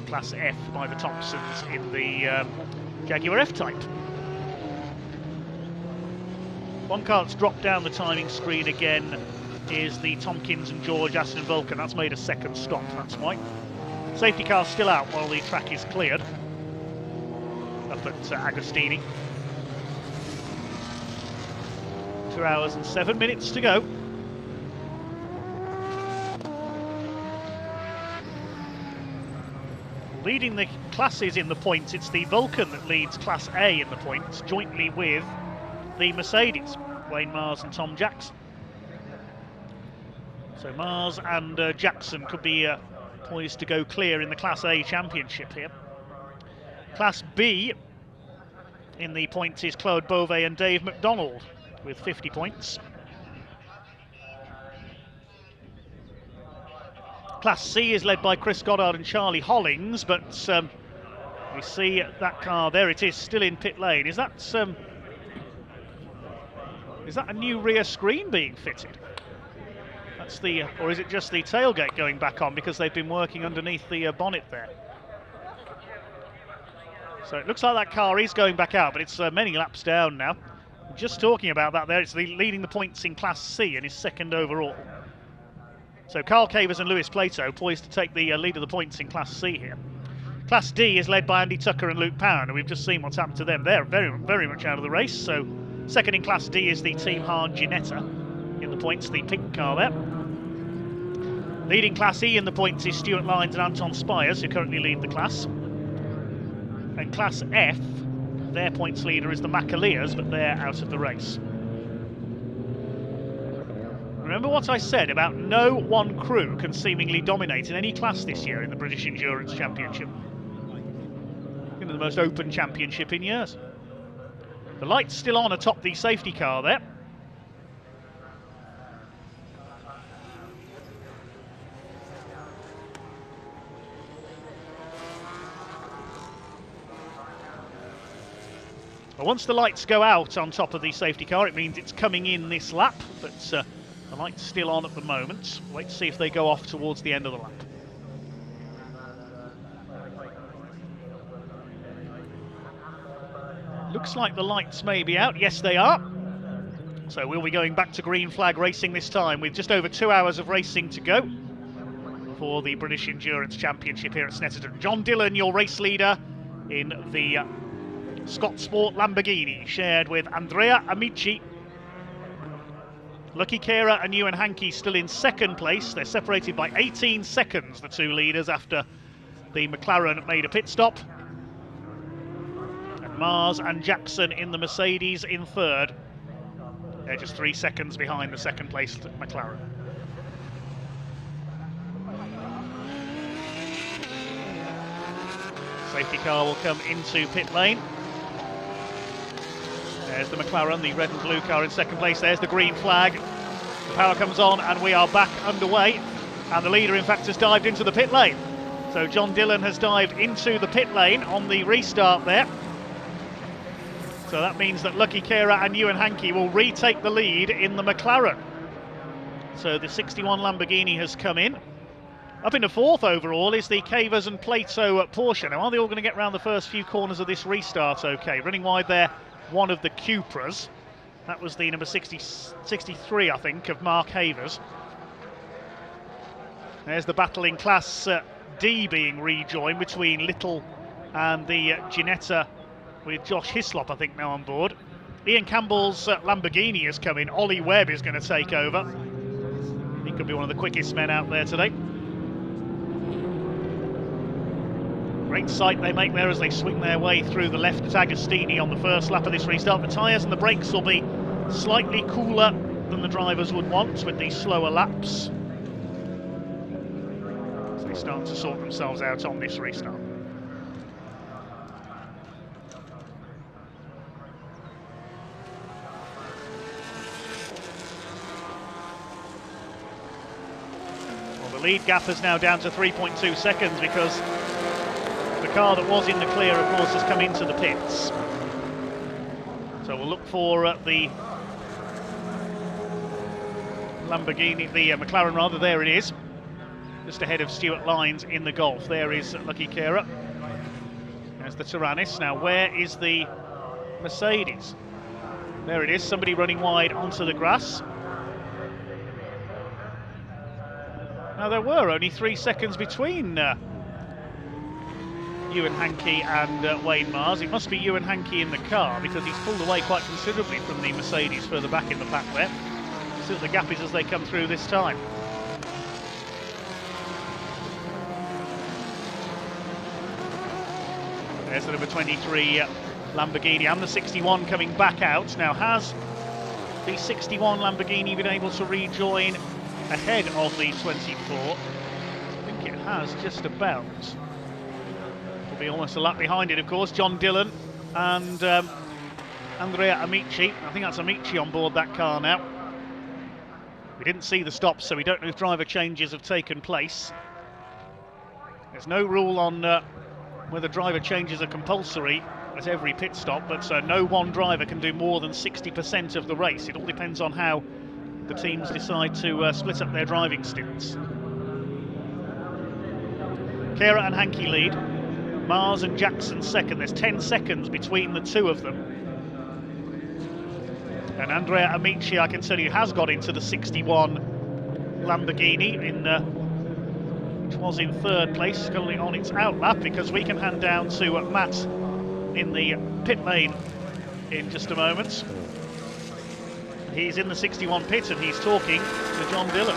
Class F by the Thompsons in the Jaguar F-Type. One car that's dropped down the timing screen again is the Tompkins and George Aston Vulcan. That's made a second stop, that's why. Safety car's still out while the track is cleared. Up at Agostini. 2 hours and 7 minutes to go. Leading the classes in the points, it's the Vulcan that leads Class A in the points, jointly with the Mercedes, Wayne Mars and Tom Jackson. So Mars and Jackson could be poised to go clear in the Class A championship here. Class B in the points is Claude Beauvais and Dave McDonald with 50 points. Class C is led by Chris Goddard and Charlie Hollings, but we see that car, there it is, still in pit lane. Is that Is that a new rear screen being fitted? That's the, or is it just the tailgate going back on because they've been working underneath the bonnet there? So it looks like that car is going back out, but it's many laps down now. Just talking about that there, it's leading the points in Class C and is second overall. So Carl Cavers and Lewis Plato poised to take the lead of the points in Class C here. Class D is led by Andy Tucker and Luke Pound, and we've just seen what's happened to them. They're very much out of the race. So second in Class D is the Team Hahn Ginetta in the points, the pink car there. Leading Class E in the points is Stuart Lyons and Anton Spires, who currently lead the class. And Class F, their points leader is the Macaleers, but they're out of the race. Remember what I said about no one crew can seemingly dominate in any class this year in the British Endurance Championship. The most open championship in years. The light's still on atop the safety car there. Well, once the lights go out on top of the safety car, it means it's coming in this lap, but the light's still on at the moment. Wait to see if they go off towards the end of the lap. Looks like the lights may be out. Yes, they are. So we'll be going back to green flag racing this time with just over 2 hours of racing to go for the British Endurance Championship here at Snetterton. John Dillon, your race leader in the Scott Sport Lamborghini, shared with Andrea Amici. Lucky Kera and Ewan Hankey still in second place. They're separated by 18 seconds, the two leaders, after the McLaren made a pit stop. Mars and Jackson in the Mercedes in third. They're just 3 seconds behind the second place McLaren. Safety car will come into pit lane. There's the McLaren, the red and blue car in second place. There's the green flag. The power comes on and we are back underway. And the leader, in fact, has dived into the pit lane. So John Dillon has dived into the pit lane on the restart there. So that means that Lucky Kera and Ewan Hankey will retake the lead in the McLaren. So the 61 Lamborghini has come in. Up into fourth overall is the Cavers and Plato Porsche. Now, are they all going to get round the first few corners of this restart okay? Running wide there, one of the Cupras. That was the number 63, I think, of Mark Havers. There's the battle in Class D being rejoined between Little and the Ginetta, with Josh Hislop, I think, now on board. Ian Campbell's Lamborghini has come in. Ollie Webb is going to take over. He could be one of the quickest men out there today. Great sight they make there as they swing their way through the left at Agostini on the first lap of this restart. The tyres and the brakes will be slightly cooler than the drivers would want with these slower laps, as they start to sort themselves out on this restart. The lead gap is now down to 3.2 seconds because the car that was in the clear, of course, has come into the pits. So we'll look for the Lamborghini, the McLaren rather, there it is. Just ahead of Stuart Lyons in the Golf. There is Lucky Kera. There's the Tyrannus. Now where is the Mercedes? There it is, somebody running wide onto the grass. Now there were only 3 seconds between Ewan Hankey and Wayne Mars. It must be Ewan Hankey in the car because he's pulled away quite considerably from the Mercedes further back in the pack there. See what the gap is as they come through this time. There's the number 23 Lamborghini and the 61 coming back out. Now, has the 61 Lamborghini been able to rejoin ahead of the 24? I think it has, just about. Will be almost a lap behind it, of course. John Dillon and Andrea Amici. I think that's Amici on board that car now. We didn't see the stops, so we don't know if driver changes have taken place. There's no rule on whether driver changes are compulsory at every pit stop, but no one driver can do more than 60% of the race. It all depends on how the teams decide to split up their driving stints. Kera and Hankey lead, Mars and Jackson second. There's 10 seconds between the two of them. And Andrea Amici, I can tell you, has got into the 61 Lamborghini, which was in third place, currently on its outlap, because we can hand down to Matt in the pit lane in just a moment. He's in the 61 pit and he's talking to John Dillon.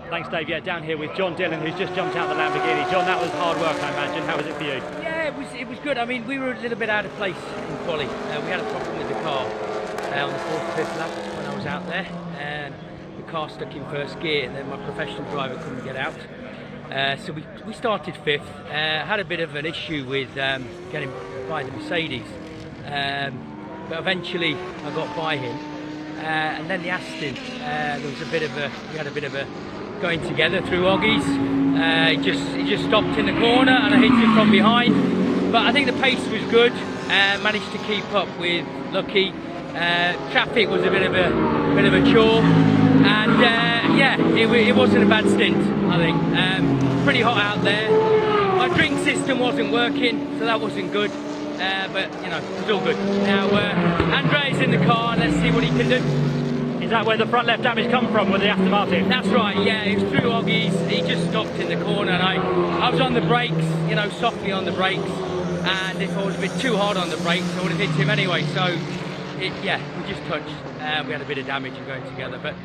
Thanks, Dave. Yeah, down here with John Dillon, who's just jumped out the Lamborghini. John, that was hard work, I imagine. How was it for you? Yeah, it was good. I mean, we were a little bit out of place in quali. We had a problem with the car on the 4th, 5th lap when I was out there, and the car stuck in first gear, and then my professional driver couldn't get out. So we started 5th. Had a bit of an issue with getting by the Mercedes, but eventually I got by him. And then the Aston, we had a bit of a going together through Oggies. He just stopped in the corner and I hit him from behind. But I think the pace was good. Managed to keep up with Lucky. Traffic was a bit of a chore, and yeah, it wasn't a bad stint. I think pretty hot out there. My drink system wasn't working, so that wasn't good. But you know, it was all good. Now Andre's in the car. Let's see what he can do. Is that where the front left damage come from with the Aston Martin? That's right, yeah, it was through Oggies. He just stopped in the corner and I was on the brakes, you know, softly on the brakes, and if I was a bit too hard on the brakes I would have hit him anyway, so yeah, we just touched. We had a bit of damage in going together, but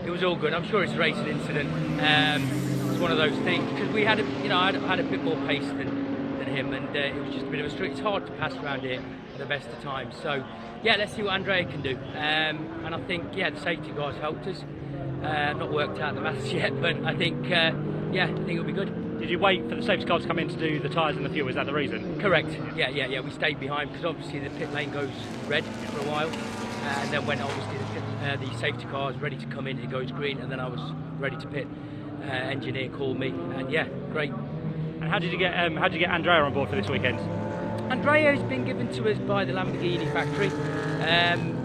it was all good. I'm sure it's a racing incident. It's one of those things, because we had I had a bit more pace than him, and it was just a bit of a street. It's hard to pass around here at the best of times, so yeah, let's see what Andrea can do. And I think, yeah, the safety guys helped us. Not worked out the maths yet, but I think, yeah, I think it'll be good. Did you wait for the safety car to come in to do the tyres and the fuel? Is that the reason? Correct. Yeah. We stayed behind because obviously the pit lane goes red for a while, and then when obviously the safety car is ready to come in, it goes green, and then I was ready to pit. Engineer called me, and yeah, great. And how did you get Andrea on board for this weekend? Andrea has been given to us by the Lamborghini factory.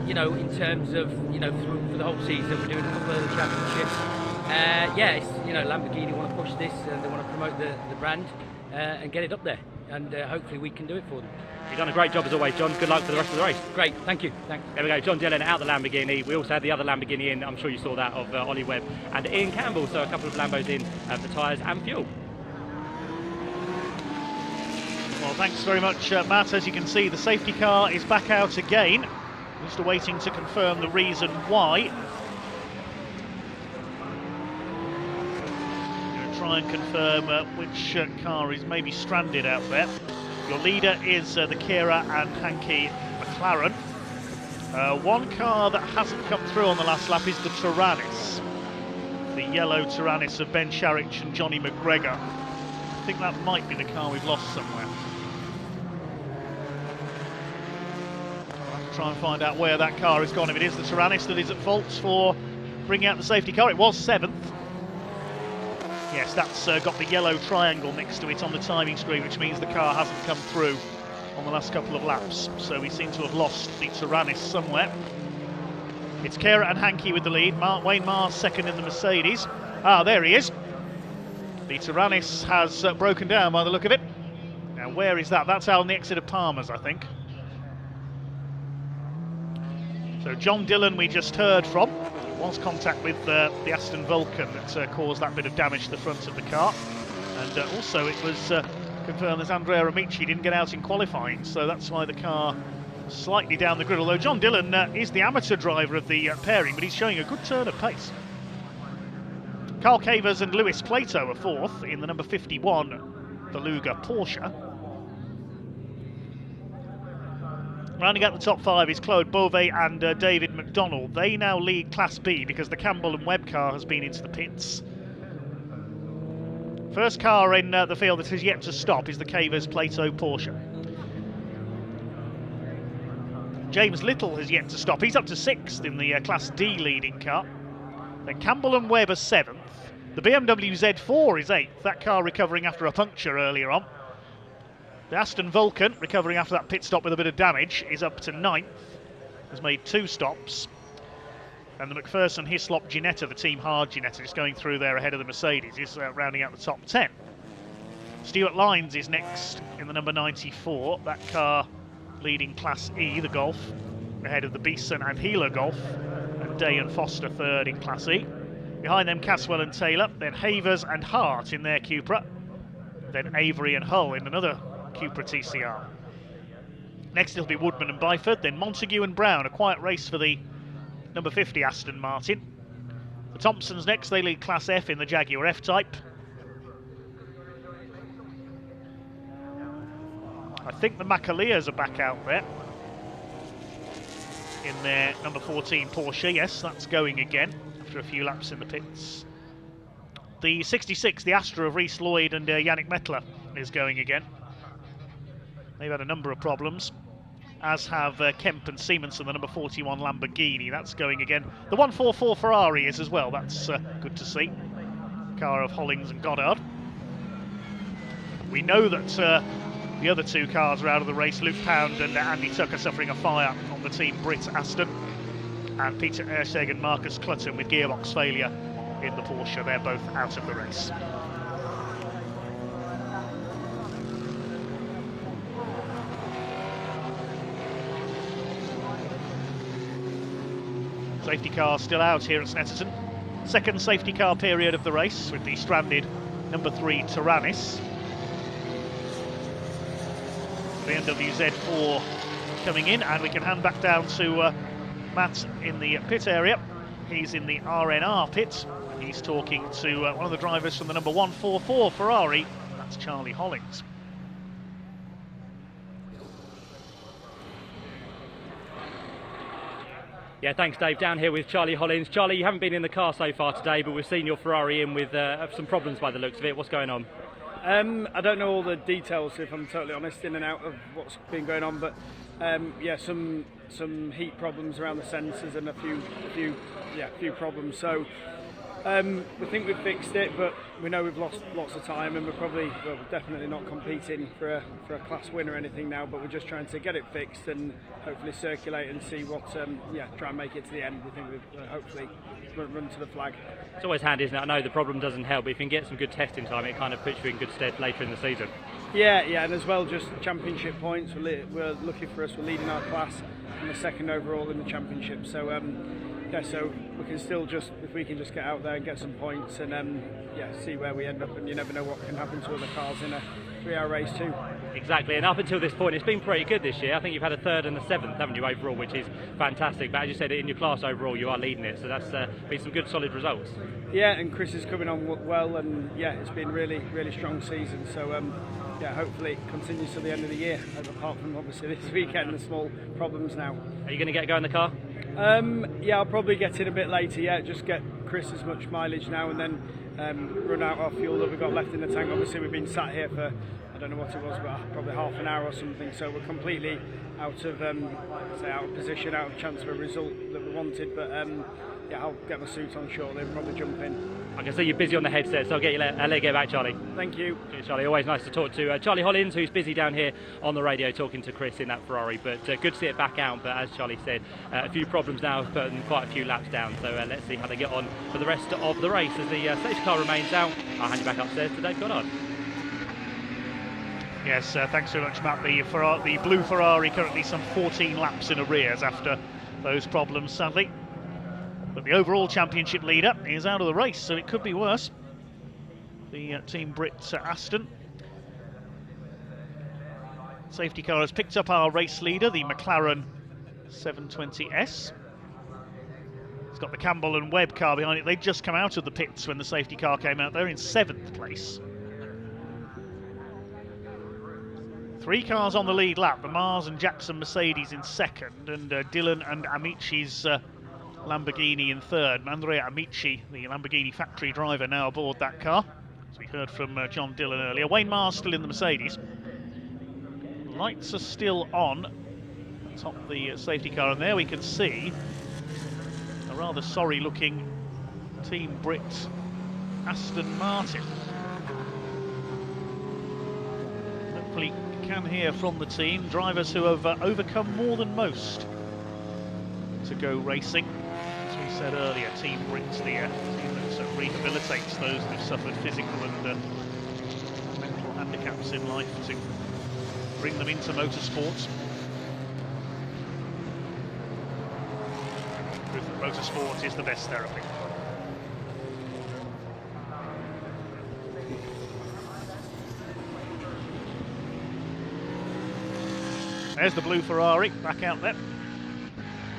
You know, in terms of, you know, for the whole season, we're doing a couple of the championships. Yeah, it's, you know, Lamborghini want to push this, they want to promote the brand and get it up there, and hopefully we can do it for them. You've done a great job as always, John. Good luck for the rest of the race. Great, thank you. Thanks. There we go, John Dillon out the Lamborghini. We also had the other Lamborghini in, I'm sure you saw that, of Ollie Webb and Ian Campbell, so a couple of Lambos in for tyres and fuel. Well, thanks very much, Matt. As you can see, the safety car is back out again. Just waiting to confirm the reason why. Going to try and confirm which car is maybe stranded out there. Your leader is the Kera and Hankey McLaren. One car that hasn't come through on the last lap is the Tyrannus. The yellow Tyrannus of Ben Sharich and Johnny McGregor. I think that might be the car we've lost somewhere. Try and find out where that car has gone. If it is the Tyrannus that is at fault for bringing out the safety car, it was 7th. Yes, that's got the yellow triangle next to it on the timing screen, which means the car hasn't come through on the last couple of laps. So we seem to have lost the Tyrannus somewhere. It's Kera and Hankey with the lead. Wayne Mars second in the Mercedes. Ah, there he is. The Tyrannus has broken down by the look of it. Now, where is that? That's out on the exit of Palmer's, I think. So John Dillon we just heard from. It was contact with the Aston Vulcan that caused that bit of damage to the front of the car. And also it was confirmed that Andrea Amici didn't get out in qualifying, so that's why the car slightly down the grid. Although John Dillon is the amateur driver of the pairing, but he's showing a good turn of pace. Carl Cavers and Lewis Plato are 4th in the number 51 Beluga Porsche. Rounding out the top 5 is Claude Beauvais and David McDonald. They now lead Class B because the Campbell and Webb car has been into the pits. First car in the field that has yet to stop is the Cavers Plato Porsche. James Little has yet to stop. He's up to 6th in the Class D leading car. Then Campbell and Webb are 7th. The BMW Z4 is 8th, that car recovering after a puncture earlier on. The Aston Vulcan, recovering after that pit stop with a bit of damage, is up to 9th, has made 2 stops. And the McPherson Hislop Ginetta, the Team Hard Ginetta, is going through there ahead of the Mercedes, is rounding out the top 10. Stuart Lyons is next in the number 94, that car leading Class E, the Golf, ahead of the Beeson and Healer Golf, and Day and Foster third in Class E. Behind them, Caswell and Taylor, then Havers and Hart in their Cupra, then Avery and Hull in another Cupra TCR. Next it'll be Woodman and Byford, then Montague and Brown, a quiet race for the number 50 Aston Martin. The Thompsons next, they lead Class F in the Jaguar F-Type. I think the Macaleers are back out there in their number 14 Porsche. Yes, that's going again after a few laps in the pits. The 66, the Astra of Reece Lloyd and Yannick Mettler, is going again. They've had a number of problems, as have Kemp and Siemensson, the number 41 Lamborghini. That's going again. The 144 Ferrari is as well. That's good to see. Car of Hollings and Goddard. We know that the other 2 cars are out of the race. Luke Pound and Andy Tucker suffering a fire on the Team Brit Aston. And Peter Erseg and Marcus Clutton with gearbox failure in the Porsche. They're both out of the race. Safety car still out here at Snetterton. Second safety car period of the race with the stranded number 3 Tyrannus. BMW Z4 coming in, and we can hand back down to Matt in the pit area. He's in the RNR pit. He's talking to one of the drivers from the number 144 Ferrari. That's Charlie Hollings. Yeah, thanks Dave. Down here with Charlie Hollins. Charlie, you haven't been in the car so far today, but we've seen your Ferrari in with some problems by the looks of it. What's going on? I don't know all the details, if I'm totally honest, in and out of what's been going on, but yeah, some heat problems around the sensors and a few problems. So we think we've fixed it, but we know we've lost lots of time, and we're definitely not competing for a class win or anything now. But we're just trying to get it fixed and hopefully circulate and see what try and make it to the end. We think we've hopefully run to the flag. It's always handy, isn't it? I know the problem doesn't help, but if you can get some good testing time, it kind of puts you in good stead later in the season. Yeah, and as well, just championship points. We're lucky for us. We're leading our class and the second overall in the championship. So so we can still if we can just get out there and get some points and see where we end up. And you never know what can happen to other cars in a 3-hour race too. Exactly, and up until this point, it's been pretty good this year. I think you've had a 3rd and a 7th, haven't you, overall, which is fantastic. But as you said, in your class overall, you are leading it, so that's been some good, solid results. Yeah, and Chris is coming on well, and it's been really, really strong season. So hopefully it continues to the end of the year. Apart from obviously this weekend, the small problems now. Are you going to get going in the car? I'll probably get in a bit later. Just get Chris as much mileage now, and then run out our fuel that we've got left in the tank. Obviously, we've been sat here for, I don't know what it was, but probably half an hour or something. So we're completely out of position, out of chance for a result that we wanted. But I'll get my suit on shortly and probably jump in. I can see you're busy on the headset, so I'll let you get back, Charlie. Thank you. Cheers, Charlie. Always nice to talk to Charlie Hollins, who's busy down here on the radio talking to Chris in that Ferrari. But good to see it back out. But as Charlie said, a few problems now, putting quite a few laps down. So let's see how they get on for the rest of the race as the safety car remains out. I'll hand you back upstairs to Dave Goddard. Yes, thanks very much, Matt. The blue Ferrari currently some 14 laps in arrears after those problems, sadly. But the overall championship leader is out of the race, so it could be worse. The Team Brit Aston. Safety car has picked up our race leader, the McLaren 720S. It's got the Campbell and Webb car behind it. They'd just come out of the pits when the safety car came out. They're in 7th place. 3 cars on the lead lap, the Mars and Jackson Mercedes in 2nd, and Dylan and Amici's Lamborghini in 3rd. Andrea Amici, the Lamborghini factory driver, now aboard that car, as we heard from John Dillon earlier. Wayne Mars still in the Mercedes. Lights are still on atop the safety car, and there we can see a rather sorry looking Team Brit Aston Martin. Hopefully can hear from the team, drivers who have overcome more than most to go racing. As we said earlier, Team BRIT's the team that rehabilitates those who've suffered physical and mental handicaps in life to bring them into motorsports. Proof that motorsport is the best therapy. There's the blue Ferrari back out there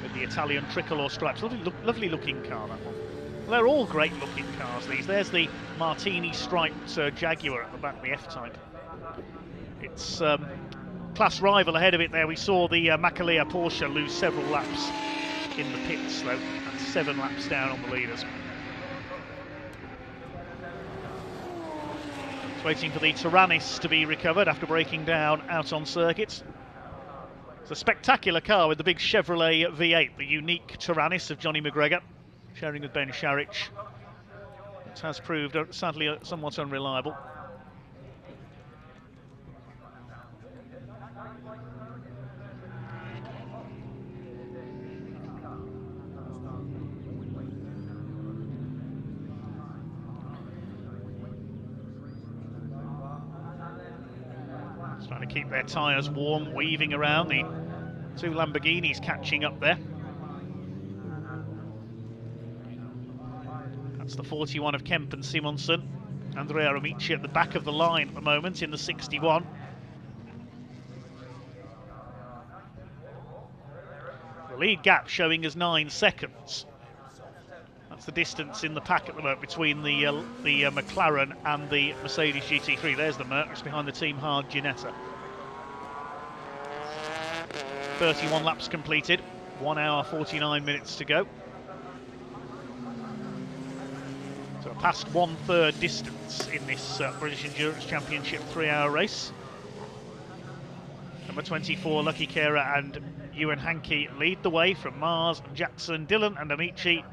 with the Italian tricolour stripes. Lovely looking car, that one. Well, they're all great looking cars, these. There's the Martini striped Jaguar at the back, the F-Type. It's class rival ahead of it there. We saw the Makalia Porsche lose several laps in the pits, though, and 7 laps down on the leaders. It's waiting for the Tyrannis to be recovered after breaking down out on circuits. It's a spectacular car with the big Chevrolet V8, the unique Tyrannis of Johnny McGregor, sharing with Ben Sharich. It has proved, sadly, somewhat unreliable. Trying to keep their tyres warm, weaving around. The 2 Lamborghinis catching up there. That's the 41 of Kemp and Simonsen. Andrea Amici at the back of the line at the moment in the 61. The lead gap showing as 9 seconds. That's the distance in the pack at the moment between the McLaren and the Mercedes GT3. There's the Merc, it's behind the Team Hard Ginetta. 31 laps completed, 1 hour 49 minutes to go. So past 1/3 distance in this British Endurance Championship 3-hour race. Number 24, Lucky Kera and Ewan Hankey lead the way from Mars and Jackson, Dillon and Amici.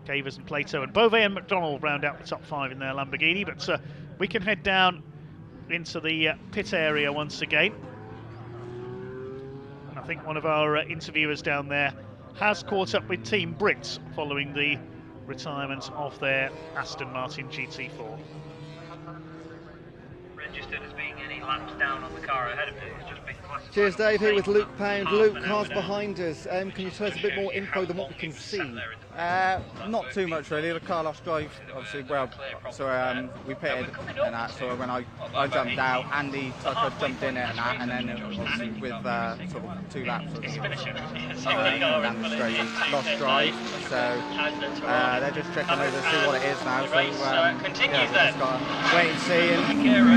Cavers and Plato and Beauvais and McDonald round out the top 5 in their Lamborghini, but we can head down into the pit area once again. And I think one of our interviewers down there has caught up with Team BRIT following the retirement of their Aston Martin GT4. Registered as being any laps down on the car ahead of it. It's just been classified. Cheers, Dave, here with Luke Pound. Luke, cars behind us. Can you tell us a bit more info than what we can see? Not too much really. The car lost drive, obviously, well, so we pitted and that, so when I jumped out, Andy Tucker jumped in it and that, and then obviously with sort of 2 laps down the straight, lost drive, so they're just checking over to see what it is now, so yeah, we just got to wait and see and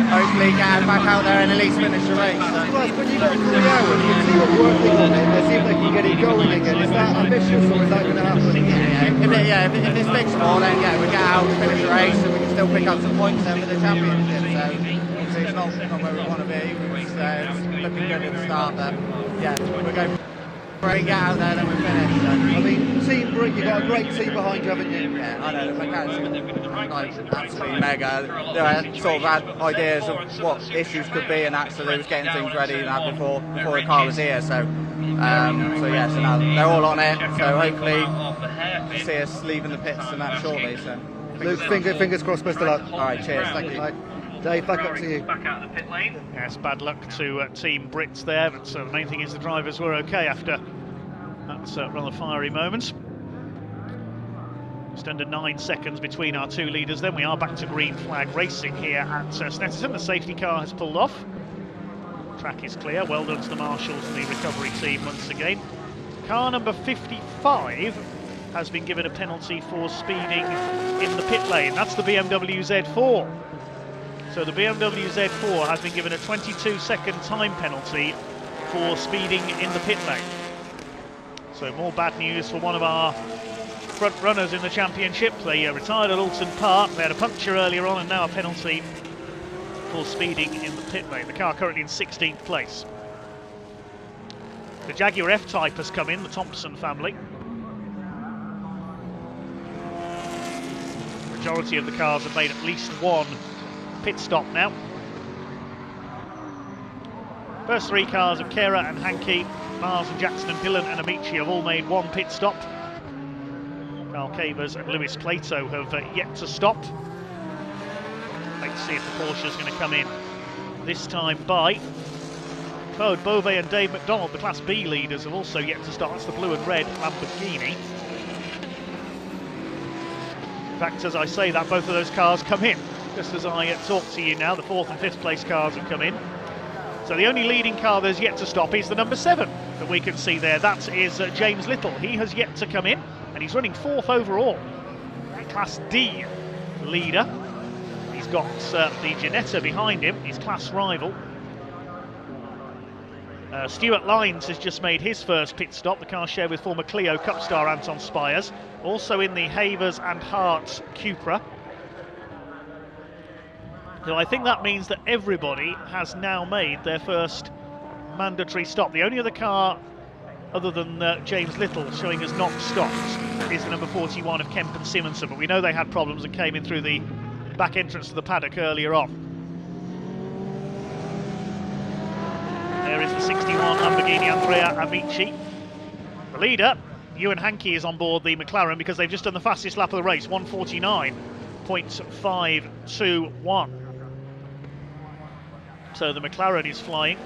hopefully get back out there and at least finish the race. So. When you got 3 hours, you see you're working on it, they see if they can get it going again. Is that ambitious or is that going to happen? If it's fixable, then yeah, we get out, finish the race, and we can still pick up some points then for the championship. So obviously it's not where we want to be. It's looking good at the start, but yeah, we're going. If we get out there, then we finish. So. I mean, Team BRIT, you've got a great team behind you, haven't you? Yeah, I know. The mechanics are like, absolutely mega. They sort of had ideas of what issues could be, and that, so they was getting things ready and that before the car was here. So yeah, so now they're all on it. So hopefully, see us leaving the pits and that shortly. So Luke, fingers crossed. Best of luck. All right, cheers. Thank you. Right. Dave, back up to you. Back out of the pit lane. Yes, bad luck to Team BRIT there, but the main thing is the drivers were okay after that rather fiery moment. Just under 9 seconds between our 2 leaders, then we are back to green flag racing here at Snetterton. The safety car has pulled off. Track is clear. Well done to the marshals and the recovery team once again. Car number 55 has been given a penalty for speeding in the pit lane. That's the BMW Z4. So the BMW Z4 has been given a 22-second time penalty for speeding in the pit lane. So more bad news for one of our front runners in the championship. They retired at Alton Park. They had a puncture earlier on and now a penalty for speeding in the pit lane. The car currently in 16th place. The Jaguar F-Type has come in, the Thompson family. majority of the cars have made at least one pit stop now. First 3 cars of Kera and Hankey, Mars and Jackson and Dillon and Amici have all made one pit stop. Carl Cavers and Lewis Plato have yet to stop. Let's see if the Porsche's going to come in this time by. Claude Beauvais and Dave McDonald, the Class B leaders, have also yet to start. That's the blue and red Lamborghini. In fact, as I say that, both of those cars come in. Just as I talk to you now, the 4th and 5th place cars have come in. So the only leading car there's yet to stop is the number 7 that we can see there. That is James Little. He has yet to come in, and he's running 4th overall. Class D leader. He's got the Ginetta behind him, his class rival. Stuart Lines has just made his first pit stop, the car shared with former Clio Cup star Anton Spires. Also in the Havers and Hart Cupra. So I think that means that everybody has now made their first mandatory stop. The only other car other than James Little showing has not stopped is the number 41 of Kemp and Simonson, but we know they had problems and came in through the back entrance to the paddock earlier on. There is the 61 Lamborghini Andrea Amici. The leader, Ewan Hankey, is on board the McLaren because they've just done the fastest lap of the race, 1:49.521. So the McLaren is flying.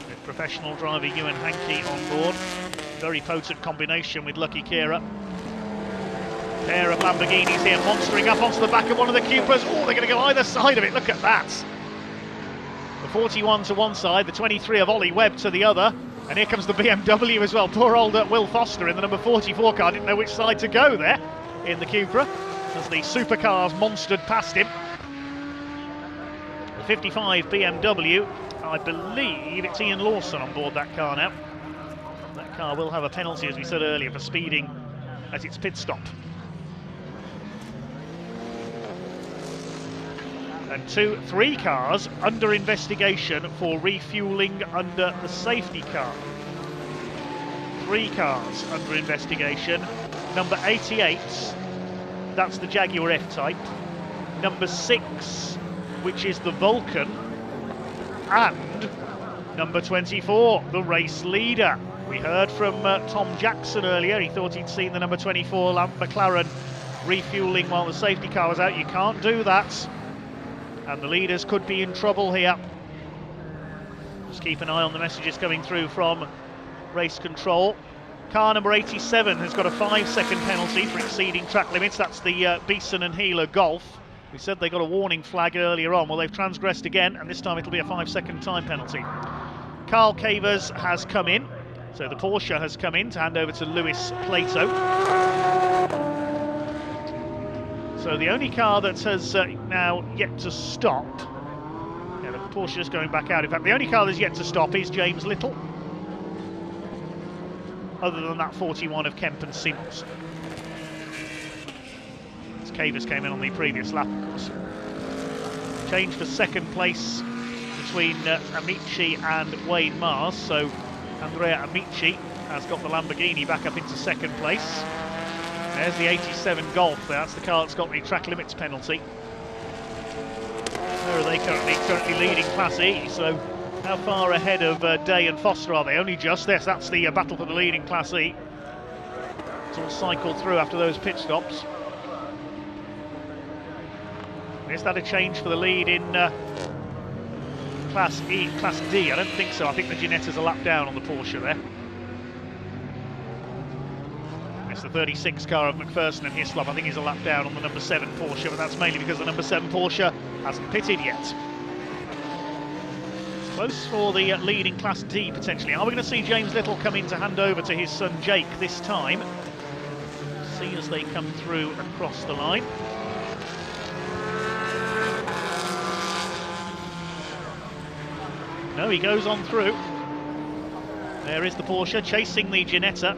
With professional driver Ewan Hankey on board. Very potent combination with Lucky Kera. Pair of Lamborghinis here, monstering up onto the back of one of the Cupras. Oh, they're going to go either side of it, look at that. The 41 to one side, the 23 of Ollie Webb to the other. And here comes the BMW as well. Poor old Will Foster in the number 44 car, didn't know which side to go there in the Cupra, as the supercars monstered past him. The 55 BMW, I believe it's Ian Lawson on board that car now. That car will have a penalty, as we said earlier, for speeding at its pit stop. And 3 cars under investigation for refuelling under the safety car. 3 cars under investigation. Number 88, that's the Jaguar F-Type. Number 6, which is the Vulcan. And number 24, the race leader. We heard from Tom Jackson earlier. He thought he'd seen the number 24 McLaren refuelling while the safety car was out. You can't do that. And the leaders could be in trouble here. Just keep an eye on the messages coming through from race control. Car number 87 has got a 5-second penalty for exceeding track limits. That's the Beeson and Healer Golf. We said they got a warning flag earlier on. Well, they've transgressed again, and this time it'll be a 5-second time penalty. Carl Cavers has come in. So the Porsche has come in to hand over to Lewis Plato. So the only car that has now yet to stop, yeah, the Porsche is going back out. In fact, the only car that's yet to stop is James Little. Other than that 41 of Kemp and Sims. As Cavers came in on the previous lap, of course. Change for second place between Amici and Wayne Mars. So Andrea Amici has got the Lamborghini back up into second place. There's the 87 Golf. That's the car that's got the track limits penalty. Where are they currently leading Class E? So how far ahead of Day and Foster are they? Only just. Yes, that's the battle for the lead in Class E. It's all cycled through after those pit stops. Is that a change for the lead in Class E, Class D? I don't think so. I think the Ginetta's a lap down on the Porsche there. It's the 36 car of McPherson and Hislop. I think he's a lap down on the number 7 Porsche, but that's mainly because the number 7 Porsche hasn't pitted yet. It's close for the lead in Class D, potentially. Are we going to see James Little come in to hand over to his son Jake this time? See as they come through across the line. No, he goes on through. There is the Porsche chasing the Ginetta.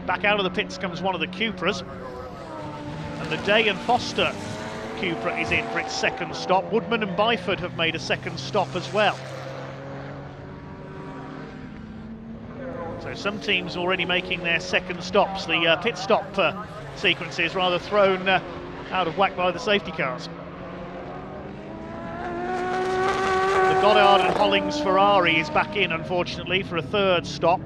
Back out of the pits comes one of the Cupras. And the Day and Foster Cupra is in for its second stop. Woodman and Byford have made a second stop as well. So some teams already making their second stops. The pit stop sequences rather thrown out of whack by the safety cars. The Goddard and Hollings Ferrari is back in, unfortunately, for a third stop.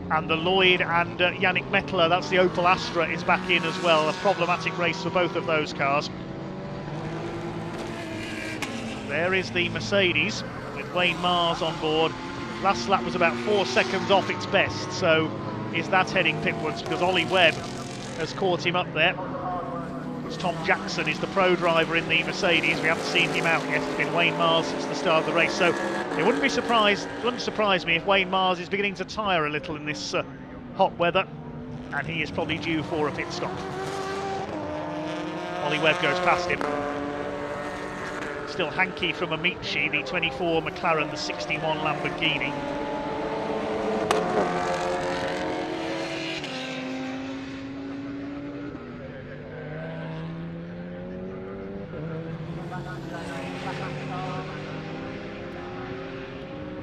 And the Lloyd and Yannick Mettler, that's the Opel Astra, is back in as well. A problematic race for both of those cars. There is the Mercedes with Wayne Mars on board. Last lap was about 4 seconds off its best, so is that heading pitwards? Because Ollie Webb has caught him up there. Tom Jackson is the pro driver in the Mercedes. We haven't seen him out yet. It's been Wayne Mars since the start of the race, so it wouldn't surprise me if Wayne Mars is beginning to tire a little in this hot weather, and he is probably due for a pit stop. Ollie Webb goes past him. Still Hankey from Amici, the 24 McLaren, the 61 Lamborghini.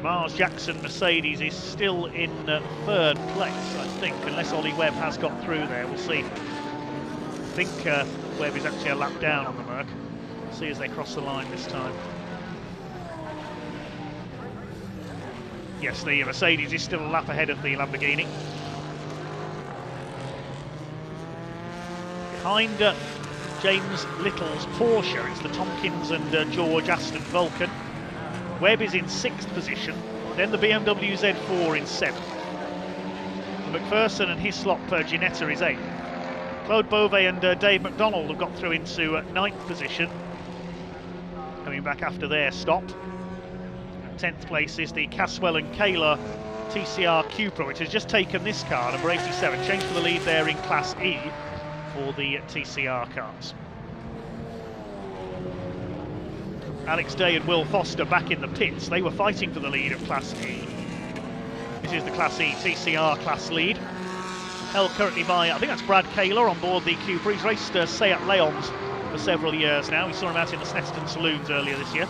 Mars, Jackson, Mercedes is still in third place, I think, unless Ollie Webb has got through there. We'll see. I think Webb is actually a lap down on the Merc. We'll see as they cross the line this time. Yes, the Mercedes is still a lap ahead of the Lamborghini. Behind James Little's Porsche, it's the Tompkins and George Aston Vulcan. Webb is in 6th position, then the BMW Z4 in 7th. McPherson and Hislop Ginetta is 8th. Claude Beauvais and Dave McDonald have got through into 9th position, coming back after their stop. 10th place is the Caswell and Kaler TCR Cupra, which has just taken this car, number 87, changed for the lead there in Class E for the TCR cars. Alex Day and Will Foster back in the pits. They were fighting for the lead of Class E. This is the Class E TCR class lead, held currently by, I think that's Brad Kaler on board the Cupra. He's raced Seat Leons for several years now. We saw him out in the Snetterton saloons earlier this year.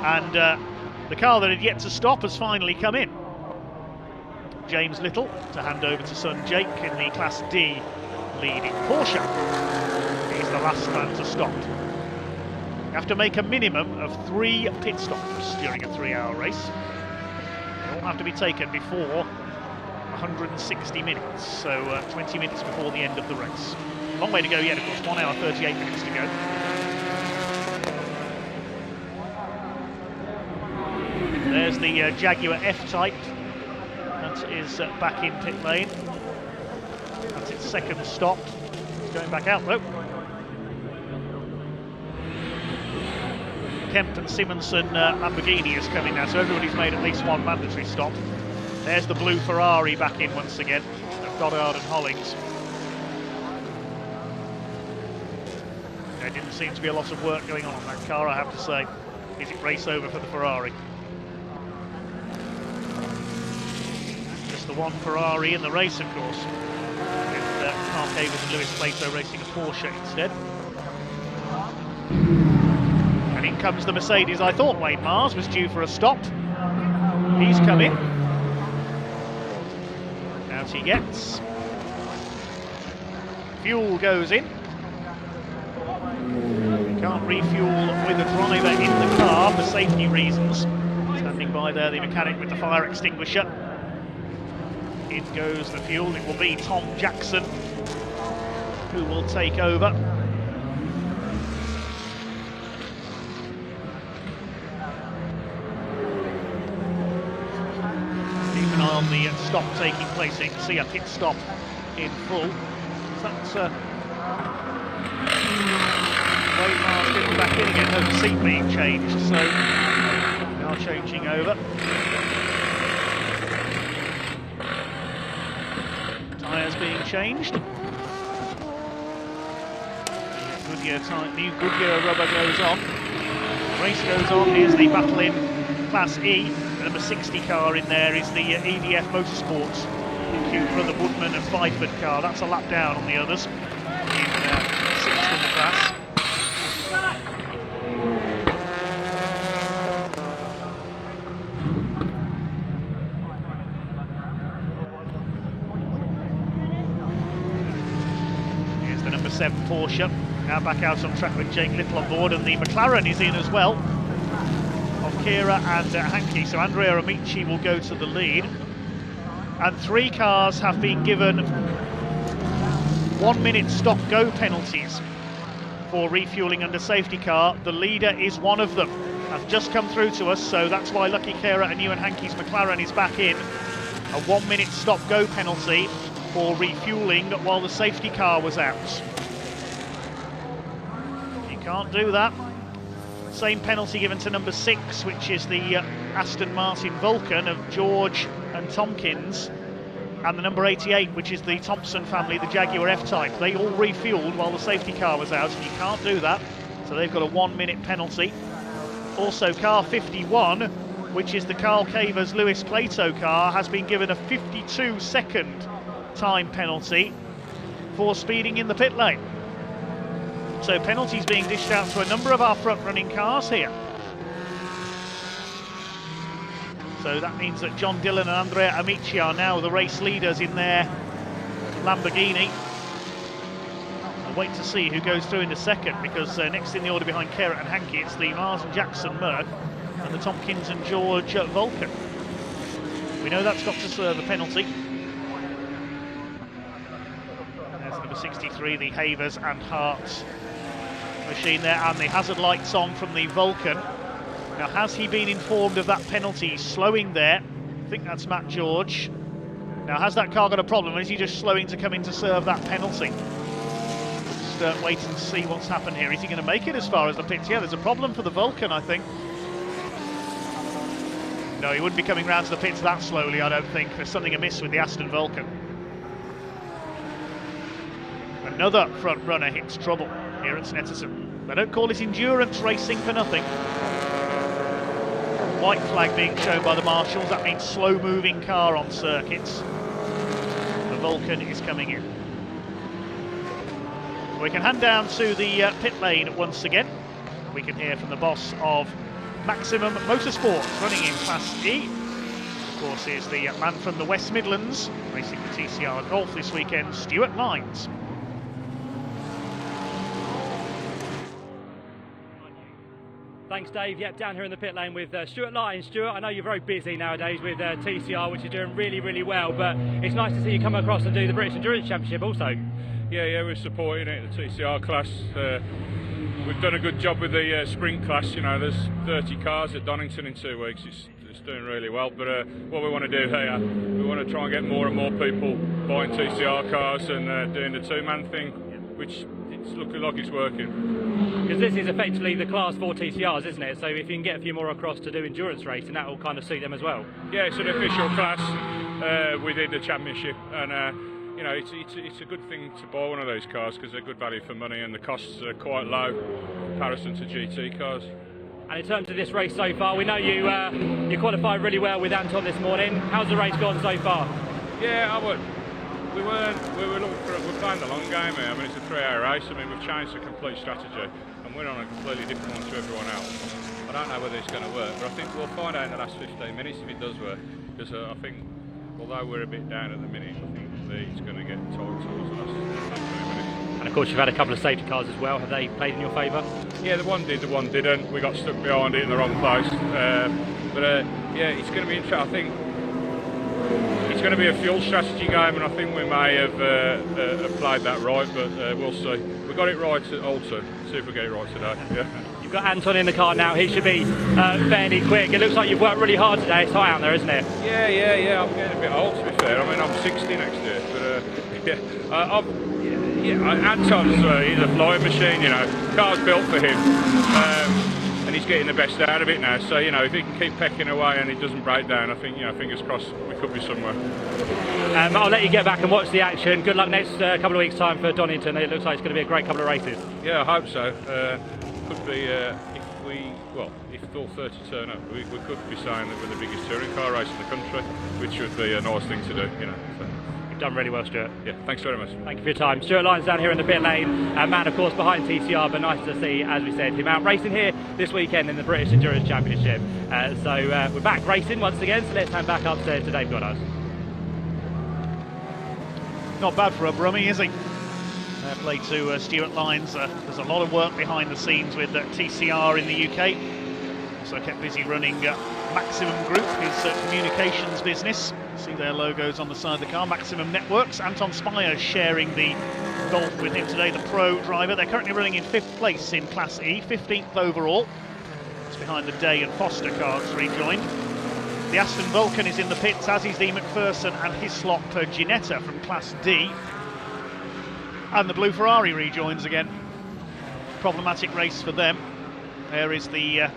And the car that had yet to stop has finally come in. James Little to hand over to son Jake in the Class D leading Porsche. He's the last man to stop. You have to make a minimum of 3 pit stops during a 3-hour race. They all have to be taken before 160 minutes, so 20 minutes before the end of the race. Long way to go yet, of course, 1 hour 38 minutes to go. There's the Jaguar F-Type. That is back in pit lane. That's its 2nd stop. It's going back out though. Kemp and Simonson Lamborghini is coming now, so everybody's made at least 1 mandatory stop. There's the blue Ferrari back in once again, of Goddard and Hollings. There didn't seem to be a lot of work going on that car, I have to say. Is it race over for the Ferrari? Just the 1 Ferrari in the race, of course, with Mark Havers and Lewis Plato racing a Porsche instead. And in comes the Mercedes. I thought Wayne Mars was due for a stop. He's come in. Out he gets. Fuel goes in. We can't refuel with a driver in the car for safety reasons. Standing by there, the mechanic with the fire extinguisher. In goes the fuel. It will be Tom Jackson who will take over. On the stop taking place, so you can see a pit stop in full. So that's Wayne Mars getting back in again. There's the seat being changed, so now changing over. Tyres being changed. New Goodyear rubber goes on. Race goes on. Here's the battle in Class E. The number 60 car in there is the EDF Motorsports Cupra, the Woodman and Byford car. That's a lap down on the others in 6th in the class. 7 Porsche. Now back out on track with Jake Little on board, and the McLaren is in as well, of Kira and Hankey. So Andrea Amici will go to the lead. And 3 cars have been given 1 minute stop-go penalties for refuelling under safety car. The leader is one of them. Has just come through to us, so that's why Lucky Kira and Ewan Hankey's McLaren is back in. A 1 minute stop-go penalty for refuelling while the safety car was out. You can't do that. Same penalty given to number 6, which is the Aston Martin Vulcan of George and Tompkins, and the number 88, which is the Thompson family, the Jaguar F-Type. They all refueled while the safety car was out, and you can't do that, so they've got a 1 minute penalty. Also, car 51, which is the Carl Cavers Lewis Plato car, has been given a 52-second time penalty for speeding in the pit lane. So penalties being dished out to a number of our front-running cars here. So that means that John Dillon and Andrea Amici are now the race leaders in their Lamborghini. I'll wait to see who goes through in a second, because next in the order behind Kera and Hankey, it's the Mars and Jackson Merc and the Tompkins and George Vulcan. We know that's got to serve a penalty. There's number 63, the Havers and Harts machine there, and the hazard lights on from the Vulcan. Now, has he been informed of that penalty? He's slowing there. I think that's Matt George. Now, has that car got a problem, or is he just slowing to come in to serve that penalty? Just wait and see what's happened here. Is he going to make it as far as the pits? Yeah, there's a problem for the Vulcan, I think. No, he wouldn't be coming round to the pits that slowly, I don't think. There's something amiss with the Aston Vulcan. Another front runner hits trouble here at Snetterton. They don't call it endurance racing for nothing. White flag being shown by the marshals, that means slow moving car on circuits. The Vulcan is coming in. We can hand down to the pit lane once again. We can hear from the boss of Maximum Motorsports, running in Class E. Of course, is the man from the West Midlands, racing the TCR Golf this weekend, Stuart Lyons. Thanks, Dave. Yep, down here in the pit lane with Stuart Lyons. Stuart, I know you're very busy nowadays with TCR, which is doing really, really well, but it's nice to see you come across and do the British Endurance Championship also. Yeah, we're supporting it, the TCR class. We've done a good job with the sprint class. You know, there's 30 cars at Donington in 2 weeks. It's doing really well, but what we want to do here, we want to try and get more and more people buying TCR cars and doing the two-man thing, which it's looking like it's working. Because this is effectively the Class 4 TCRs, isn't it? So if you can get a few more across to do endurance racing, that will kind of suit them as well. Yeah, it's an official class within the championship, and you know, it's a good thing to buy one of those cars because they're good value for money and the costs are quite low in comparison to GT cars. And in terms of this race so far, we know you qualified really well with Anton this morning. How's the race gone so far? Yeah, we were looking for we're playing the long game here. I mean, it's a 3-hour race. I mean, we've changed the complete strategy and we're on a completely different one to everyone else. I don't know whether it's going to work, but I think we'll find out in the last 15 minutes if it does work. Because I think, although we're a bit down at the minute, I think it's going to get tight towards the last 15 minutes. And of course, you've had a couple of safety cars as well. Have they played in your favour? Yeah, the one did, the one didn't. We got stuck behind it in the wrong place. Yeah, it's going to be interesting. I think it's going to be a fuel strategy game, and I think we may have played that right, but we'll see. We got it right at Alton. See if we get it right today. Yeah. You've got Anton in the car now. He should be fairly quick. It looks like you've worked really hard today. It's hot out there, isn't it? Yeah. I'm getting a bit old, to be fair. I mean, I'm 60 next year, but Anton's he's a flying machine. You know, car's built for him, and he's getting the best out of it now. So you know, if he can keep pecking away and it doesn't break down, I think fingers crossed we could be somewhere. I'll let you get back and watch the action. Good luck next couple of weeks' time for Donington. It looks like it's going to be a great couple of races. Yeah, I hope so. Could be if all 30 turn up, we could be saying that we're the biggest touring car race in the country, which would be a nice thing to do. You know. So. You've done really well, Stuart. Yeah, thanks very much. Thank you for your time. Stuart Lyons down here in the pit lane, man, of course, behind TCR, but nice to see, as we said, him out racing here this weekend in the British Endurance Championship. So we're back racing once again, so let's hand back upstairs to Dave Goddard. Not bad for a Brummie, is he? Fair play to Stuart Lyons. There's a lot of work behind the scenes with TCR in the UK. Also kept busy running Maximum Group, his communications business. See their logos on the side of the car. Maximum Networks. Anton Spires sharing the Golf with him today, the pro driver. They're currently running in 5th place in Class E, 15th overall. It's behind the Day and Foster cars rejoined. The Aston Vulcan is in the pits, as is the McPherson and Hislop Ginetta from Class D. And the Blue Ferrari rejoins again. Problematic race for them. There is the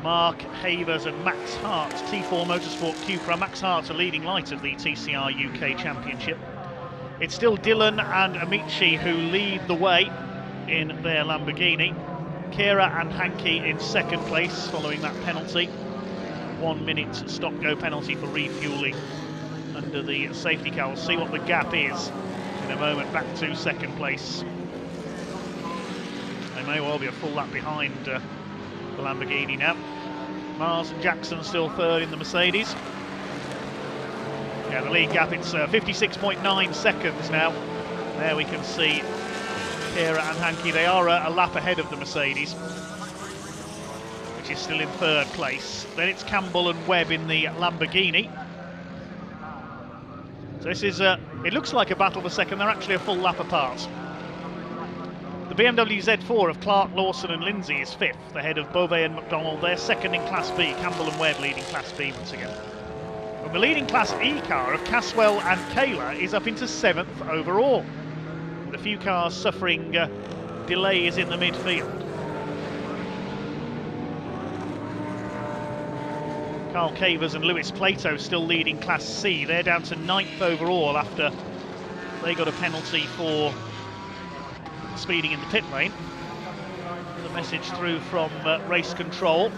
Mark Havers and Max Hart T4 Motorsport Cupra. Max Hart a leading light of the TCR UK Championship. It's still Dylan and Amici who lead the way in their Lamborghini. Kira and Hankey in 2nd place following that penalty. 1 minute stop-go penalty for refuelling under the safety car. We'll see what the gap is in a moment. Back to 2nd place. They may well be a full lap behind the Lamborghini now. Mars and Jackson still 3rd in the Mercedes. Yeah, the lead gap, it's 56.9 seconds now. There we can see Kira and Hankey. They are a lap ahead of the Mercedes, which is still in 3rd place. Then it's Campbell and Webb in the Lamborghini. So this is, it looks like a battle for 2nd. They're actually a full lap apart. The BMW Z4 of Clark, Lawson and Lindsay is 5th, ahead of Beauvais and McDonald. They're 2nd in Class B. Campbell and Webb leading Class B once again. And the leading Class E car of Caswell and Kayla is up into 7th overall, with a few cars suffering delays in the midfield. Carl Cavers and Lewis Plato still leading Class C. They're down to 9th overall after they got a penalty for speeding in the pit lane. The message through from race control.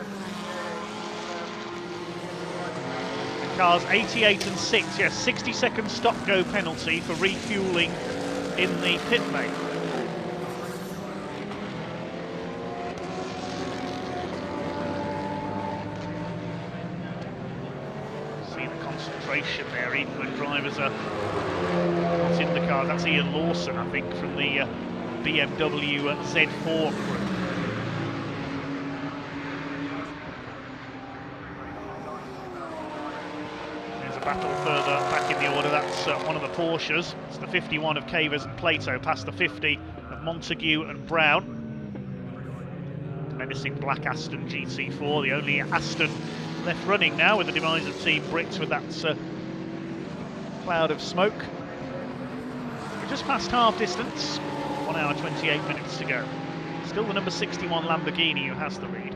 Cars 88 and 6, yes, 60-second stop-go penalty for refuelling in the pit lane. See the concentration there, even when drivers are not in the car. That's Ian Lawson, I think, from the BMW Z4 crew. There's a battle further back in the order. That's one of the Porsches. It's the 51 of Cavers and Plato, past the 50 of Montague and Brown. Menacing black Aston GT4, the only Aston left running now with the demise of Team Brits with that cloud of smoke. We're just past half distance. 1 hour 28 minutes to go. Still the number 61 Lamborghini who has the lead.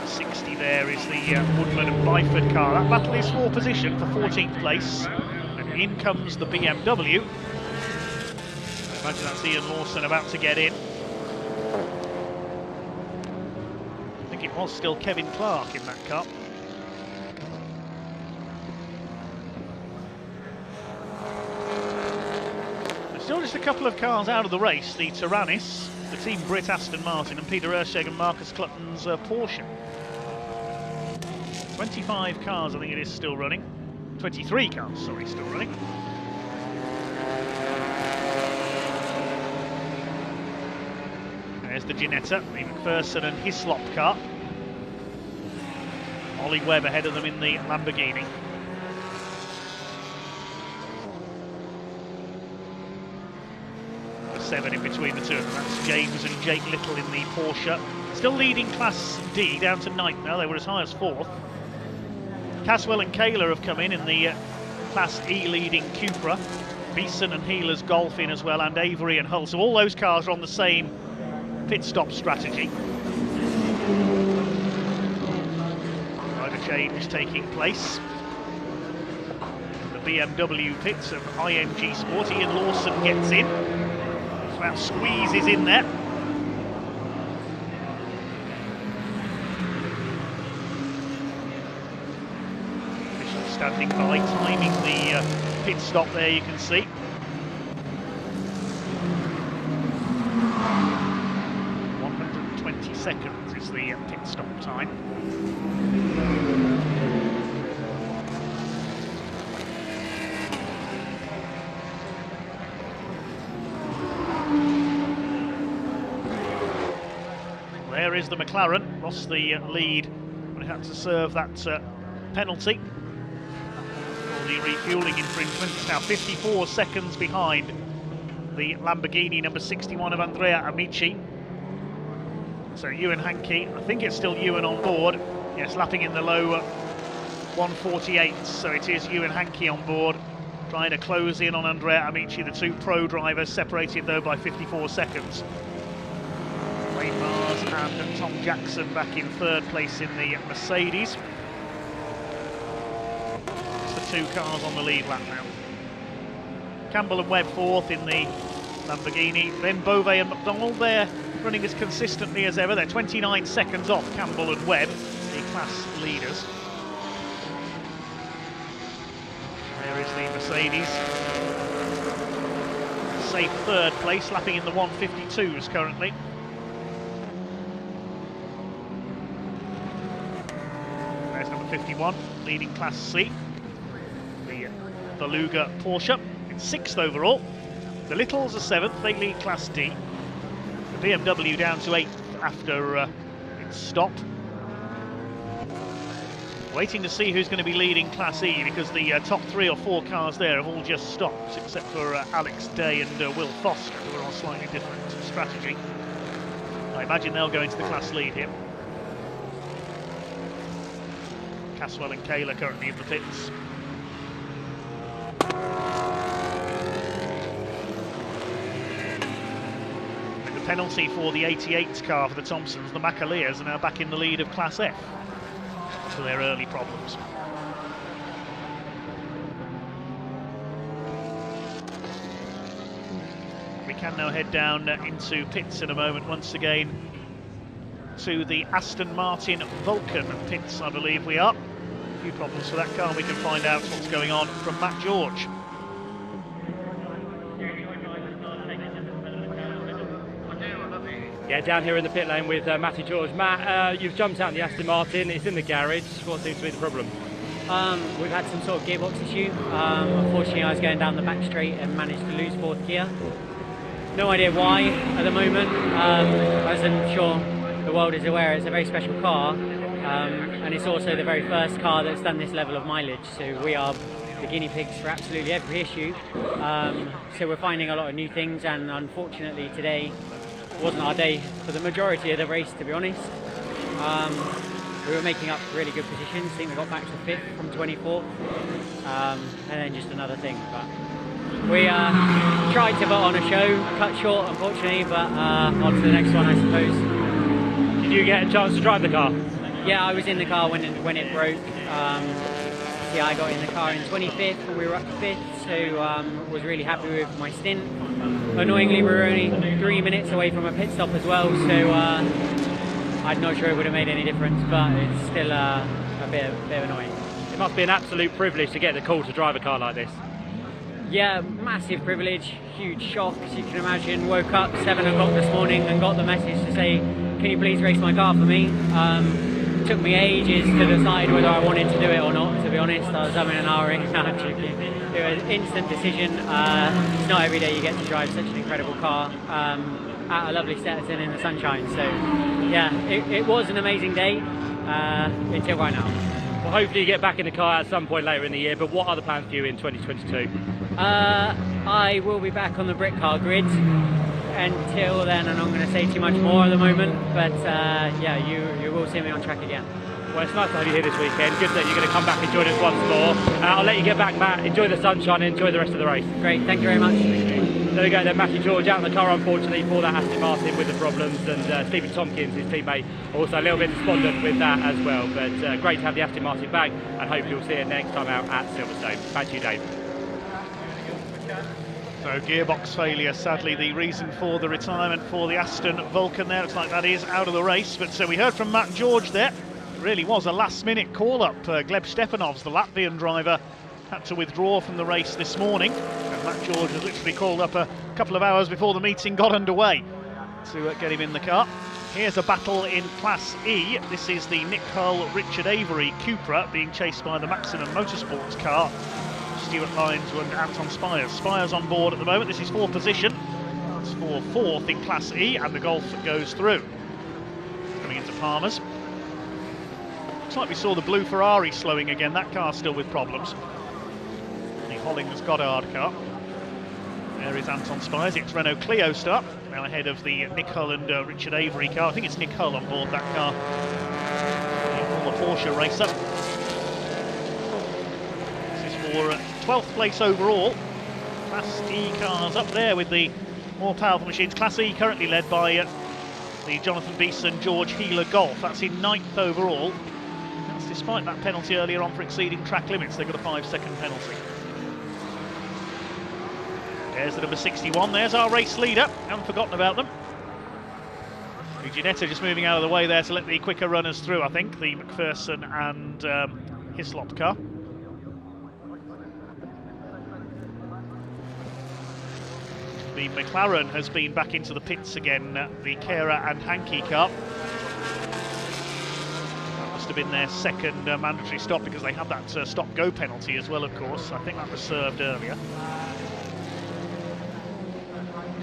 60 there is the Woodman and Byford car. That battle is for position for 14th place. And in comes the BMW. I imagine that's Ian Lawson about to get in. I think it was still Kevin Clark in that car. Still just a couple of cars out of the race, the Tyrannus, the Team Brit Aston Martin and Peter Erscheg and Marcus Clutton's Porsche. 25 cars I think it is still running. 23 cars, sorry, still running. There's the Ginetta, the McPherson and Hislop car. Ollie Webb ahead of them in the Lamborghini. 7 in between the two of them. That's James and Jake Little in the Porsche. Still leading Class D, down to 9th now. They were as high as 4th. Caswell and Kayla have come in the Class E leading Cupra. Beeson and Healer's Golf in as well, and Avery and Hull. So all those cars are on the same pit stop strategy. Rider change taking place. The BMW pits of IMG Sport. Ian Lawson gets in. That squeezes in there. Official standing by, timing the pit stop there, you can see. .120 seconds is the pit stop time. there is the McLaren, lost the lead when it had to serve that penalty for the refuelling infringement. It's now 54 seconds behind the Lamborghini number 61 of Andrea Amici. So Ewan Hankey, I think it's still Ewan on board. Yes, lapping in the low 148, so it is Ewan Hankey on board, trying to close in on Andrea Amici, the two pro drivers, separated though by 54 seconds. Wayne Mars and Tom Jackson back in third place in the Mercedes. It's the two cars on the lead lap now. Campbell and Webb fourth in the Lamborghini, then Beauvais and McDonald there running as consistently as ever. They're 29 seconds off Campbell and Webb, the class leaders. There is the Mercedes. Safe third place, lapping in the 152s currently. There's number 51, leading Class C. The Beluga Porsche, it's 6th overall. The Littles are 7th, they lead Class D. The BMW down to 8th after its stop. Waiting to see who's going to be leading Class E, because the top 3 or 4 cars there have all just stopped, except for Alex Day and Will Foster, who are on a slightly different strategy. I imagine they'll go into the class lead here. Caswell and Kayla currently in the pits. With the penalty for the 88 car for the Thompsons, the Macaleers are now back in the lead of Class F for their early problems. We can now head down into pits in a moment once again to the Aston Martin Vulcan pits, I believe we are. A few problems for that car, we can find out what's going on from Matt George. Yeah, down here in the pit lane with Matty George. Matt, you've jumped out in the Aston Martin, it's in the garage. What seems to be the problem? We've had some sort of gearbox issue. Unfortunately, I was going down the back straight and managed to lose fourth gear. No idea why at the moment. As I'm sure the world is aware, it's a very special car, and it's also the very first car that's done this level of mileage. So we are the guinea pigs for absolutely every issue. So we're finding a lot of new things, and unfortunately today wasn't our day for the majority of the race, to be honest. We were making up really good positions. I think we got back to 5th from 24th, and then just another thing. But we tried to put on a show, cut short unfortunately, but on to the next one, I suppose. Did you get a chance to drive the car? Yeah, I was in the car when it broke. Yeah, I got in the car in 25th and we were up to 5th, so was really happy with my stint. Annoyingly, we were only 3 minutes away from a pit stop as well, so I'm not sure it would have made any difference, but it's still a bit annoying. It must be an absolute privilege to get the call to drive a car like this. Yeah, massive privilege, huge shock, as you can imagine. Woke up 7 o'clock this morning and got the message to say, can you please race my car for me? It took me ages to decide whether I wanted to do it or not, to be honest. I was having an ahhing. It was an instant decision. It's not every day you get to drive such an incredible car at a lovely Snetterton in the sunshine. So yeah, it was an amazing day until right now. Well, hopefully you get back in the car at some point later in the year, but what are the plans for you in 2022? I will be back on the Brit car grid. Until then, I'm not going to say too much more at the moment, but yeah, you will see me on track again. Well, it's nice to have you here this weekend. Good that you're going to come back and join us once more. I'll let you get back, Matt. Enjoy the sunshine and enjoy the rest of the race. Great, thank you very much. There we go then, Matthew George out in the car unfortunately for that Aston Martin with the problems, and Stephen Tompkins, his teammate, also a little bit despondent with that as well. But great to have the Aston Martin back, and hopefully you'll see it next time out at Silverstone. Back to you, Dave. So gearbox failure, sadly the reason for the retirement for the Aston Vulcan there. Looks like that is out of the race, but we heard from Matt George there. It really was a last minute call up. Gleb Stepanovs, the Latvian driver, had to withdraw from the race this morning, and Matt George was literally called up a couple of hours before the meeting got underway to get him in the car. Here's a battle in Class E. This is the Nick Hull, Richard Avery Cupra being chased by the Maximum Motorsports car. Stuart Lyons and Anton Spires. Spires on board at the moment. This is for position. It's for 4th in Class E, and the Golf goes through. The Palmer's. Looks like we saw the blue Ferrari slowing again. That car still with problems. The Hollings Goddard car. There is Anton Spires. It's Renault Clio start. Now ahead of the Nick Hull and Richard Avery car. I think it's Nick Hull on board that car. The Porsche racer. This is for 12th place overall. Class E cars up there with the more powerful machines. Class E currently led by the Jonathan Beeson George Healer Golf. That's in 9th overall. That's despite that penalty earlier on for exceeding track limits. They got a 5-second penalty. There's the number 61. There's our race leader. Haven't forgotten about them. Ginetta just moving out of the way there to let the quicker runners through, I think. The McPherson and Hislop car. The McLaren has been back into the pits again, the Kera and Hankey car. That must have been their second mandatory stop because they had that stop-go penalty as well, of course. I think that was served earlier.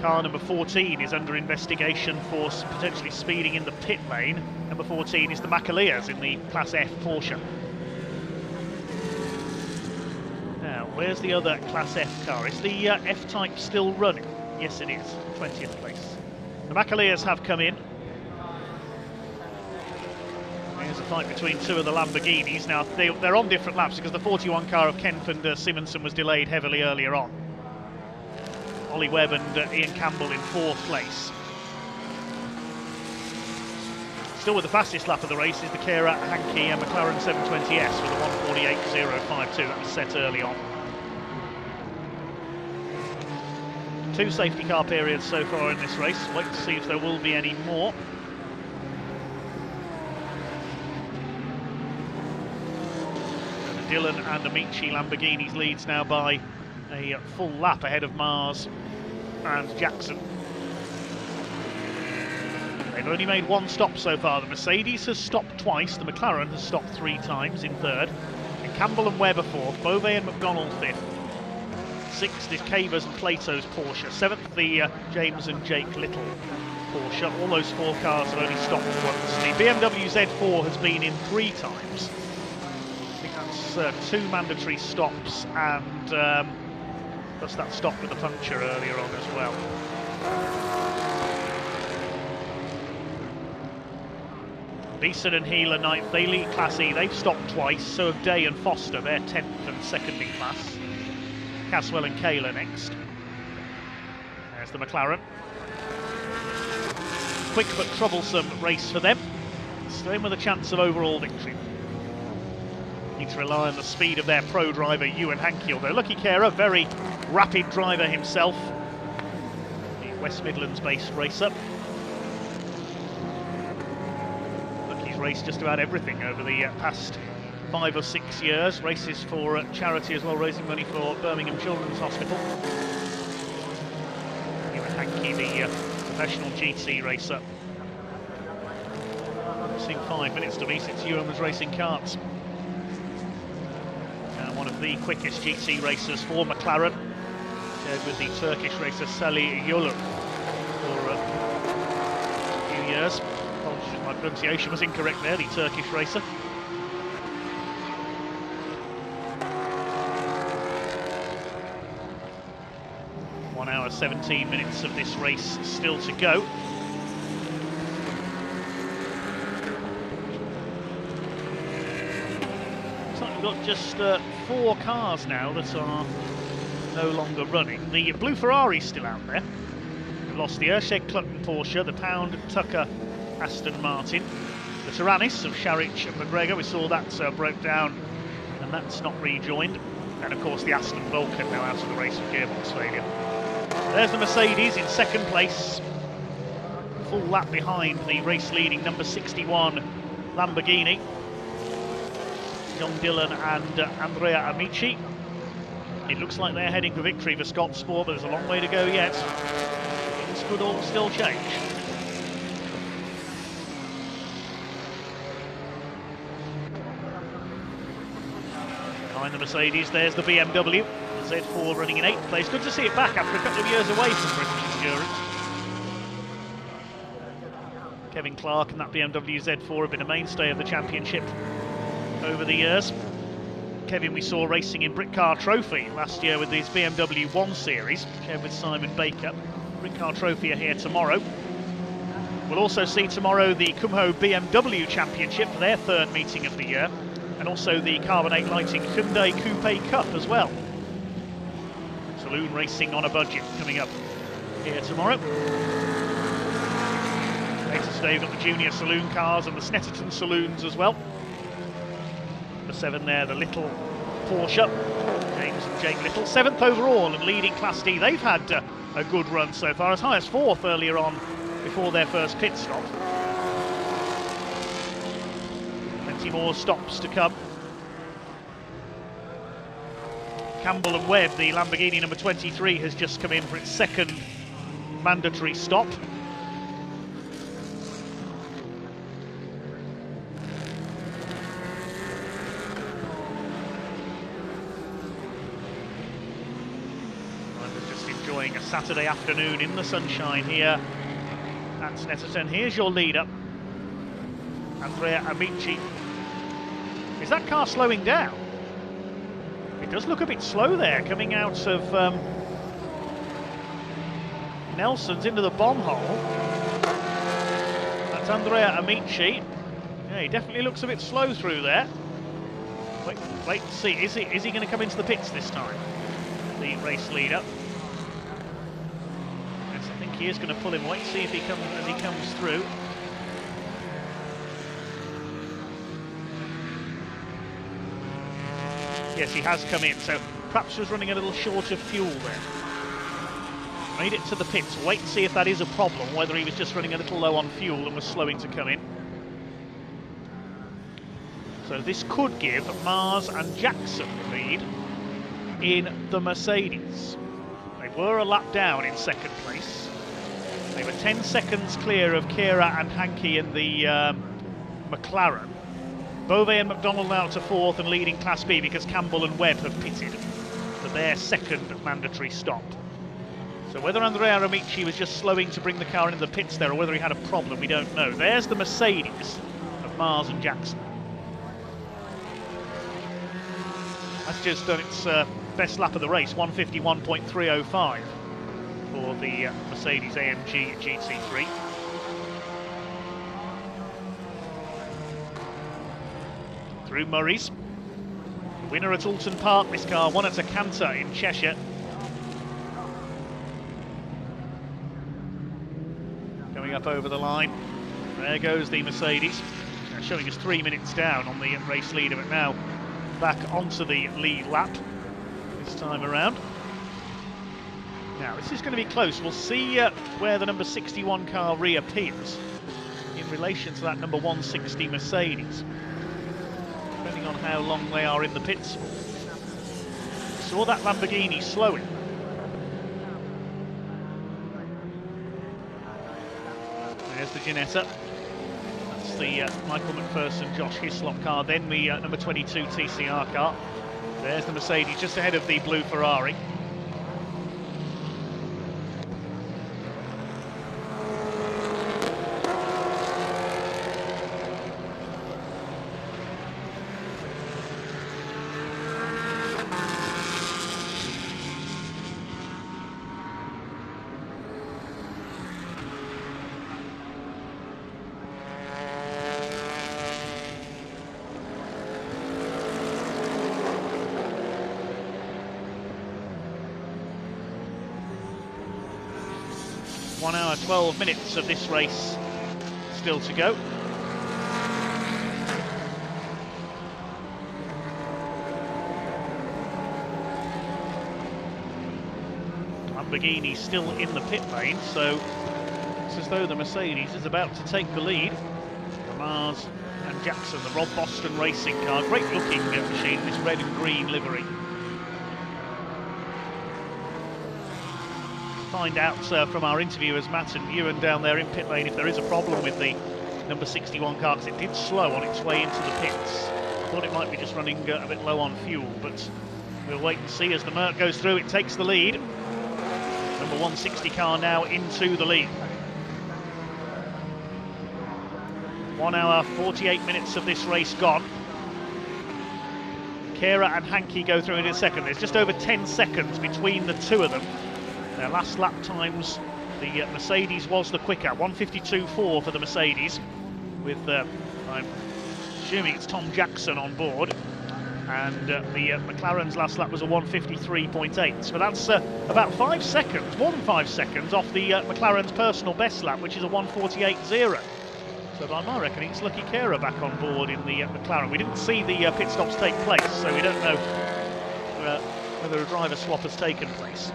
Car number 14 is under investigation for potentially speeding in the pit lane. Number 14 is the Macaleers in the Class F Porsche. Now, where's the other Class F car? Is the F-Type still running? Yes, it is. 20th place. The Macaleers have come in. There's a fight between two of the Lamborghinis. Now, they're on different laps because the 41 car of Kemp and Simonson was delayed heavily earlier on. Ollie Webb and Ian Campbell in 4th place. Still with the fastest lap of the race is the Kera Hankey and McLaren 720S with a 1:48.052. That was set early on. 2 safety car periods so far in this race. Wait to see if there will be any more. Dillon and Amici Lamborghinis leads now by a full lap ahead of Mars and Jackson. They've only made 1 stop so far. The Mercedes has stopped twice, the McLaren has stopped 3 times in 3rd, and Campbell and Webb are 4th, Beauvais and McDonald 5th. 6th is Cavers and Plato's Porsche. 7th, the James and Jake Little Porsche. All those 4 cars have only stopped once. The BMW Z4 has been in 3 times. I think that's 2 mandatory stops and plus that stop with the puncture earlier on as well. Beeson and Healer 9th, they lead Class E. They've stopped twice, so have Day and Foster. They're 10th and 2nd in class. Caswell and Kayla next. There's the McLaren. Quick but troublesome race for them. Staying with a chance of overall victory. Need to rely on the speed of their pro driver, Ewan Hankey, although Lucky Kera, very rapid driver himself. The West Midlands-based racer. Lucky's raced just about everything over the past 5 or 6 years. Races for charity as well, raising money for Birmingham Children's Hospital. Ewan Hankey, the professional GT racer. It's been 5 minutes to me since Ewan was racing karts. One of the quickest GT racers for McLaren, shared with the Turkish racer Salih Yolu for a few years. Apologies if my pronunciation was incorrect there, the Turkish racer. One hour 17 minutes of this race still to go. We've got just 4 cars now that are no longer running. The blue Ferrari's still out there. We've lost the Ersheg Clutton Porsche, the Pound Tucker Aston Martin, the Tyrannus of Sharich and McGregor. We saw that broke down and that's not rejoined. And of course the Aston Vulcan now out of the race with gearbox failure. There's the Mercedes in 2nd place. Full lap behind the race leading number 61 Lamborghini. John Dillon and Andrea Amici. It looks like they're heading for victory for Scott Sport, but there's a long way to go yet. Things could all still change. Behind the Mercedes, there's the BMW. The Z4 running in 8th place. Good to see it back after a couple of years away from British Endurance. Kevin Clark and that BMW Z4 have been a mainstay of the championship over the years. Kevin we saw racing in Brit Car Trophy last year with his BMW 1 Series, shared with Simon Baker. Brit Car Trophy are here tomorrow. We'll also see tomorrow the Kumho BMW Championship for their third meeting of the year, and also the Carbonate Lighting Hyundai Coupe Cup as well. Saloon racing on a budget coming up here tomorrow. Later today we've got the junior saloon cars and the Snetterton saloons as well. The 7 there, the Little Porsche, James and Jake Little, 7th overall and leading Class D. They've had a good run so far, as high as 4th earlier on before their first pit stop. Plenty more stops to come. Campbell and Webb, the Lamborghini number 23, has just come in for its second mandatory stop. Enjoying a Saturday afternoon in the sunshine here at Snetterton. Here's your leader, Andrea Amici. Is that car slowing down? It does look a bit slow there, coming out of Nelson's into the bomb hole. That's Andrea Amici. Yeah, he definitely looks a bit slow through there. Wait and see. Is he going to come into the pits this time? The race leader. He is going to pull him. Wait, see if he comes through. Yes, he has come in, so perhaps was running a little short of fuel there. Made it to the pits. Wait and see if that is a problem, whether he was just running a little low on fuel and was slowing to come in. So this could give Mars and Jackson the lead in the Mercedes. They were a lap down in second place. They were 10 seconds clear of Kira and Hankey in the McLaren. Beauvais and McDonald now to 4th and leading Class B because Campbell and Webb have pitted for their second mandatory stop. So whether Andrea Amici was just slowing to bring the car into the pits there or whether he had a problem, we don't know. There's the Mercedes of Mars and Jackson. That's just done its best lap of the race, 151.305. For the Mercedes AMG GT3. Through Murray's. Winner at Alton Park, this car won at a canter in Cheshire. Coming up over the line. There goes the Mercedes. Now showing us 3 minutes down on the race leader, but now back onto the lead lap this time around. Now, this is going to be close. We'll see where the number 61 car reappears in relation to that number 160 Mercedes, depending on how long they are in the pits. Saw that Lamborghini slowing. There's the Ginetta. That's the Michael McPherson, Josh Hislop car. Then the number 22 TCR car. There's the Mercedes just ahead of the blue Ferrari. Hour 12 minutes of this race still to go. Lamborghini still in the pit lane, so it's as though the Mercedes is about to take the lead. Mars and Jackson, the Rob Boston racing car, great looking machine, this red and green livery. Find out from our interviewers, Matt and Ewan down there in pit lane, if there is a problem with the number 61 car, because it did slow on its way into the pits. I thought it might be just running a bit low on fuel, but we'll wait and see as the Merc goes through. It takes the lead. Number 160 car now into the lead. 1 hour, 48 minutes of this race gone. Kera and Hankey go through in a second. There's just over 10 seconds between the two of them. Their last lap times, the Mercedes was the quicker, 1:52.4 for the Mercedes, with, I'm assuming it's Tom Jackson on board, and the McLaren's last lap was a 1:53.8. So that's about 5 seconds, more than 5 seconds, off the McLaren's personal best lap, which is a 1:48.0. So by my reckoning, it's Lucky Kera back on board in the McLaren. We didn't see the pit stops take place, so we don't know whether a driver swap has taken place.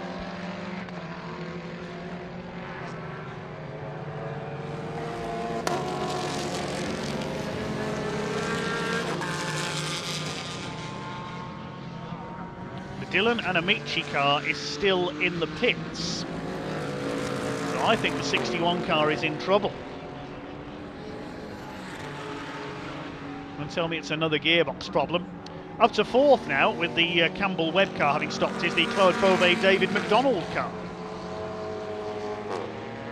The Dillon and Amici car is still in the pits. So I think the 61 car is in trouble. And tell me it's another gearbox problem. Up to fourth now, with the Campbell Webb car having stopped, is the Claude Beauvais David McDonald car.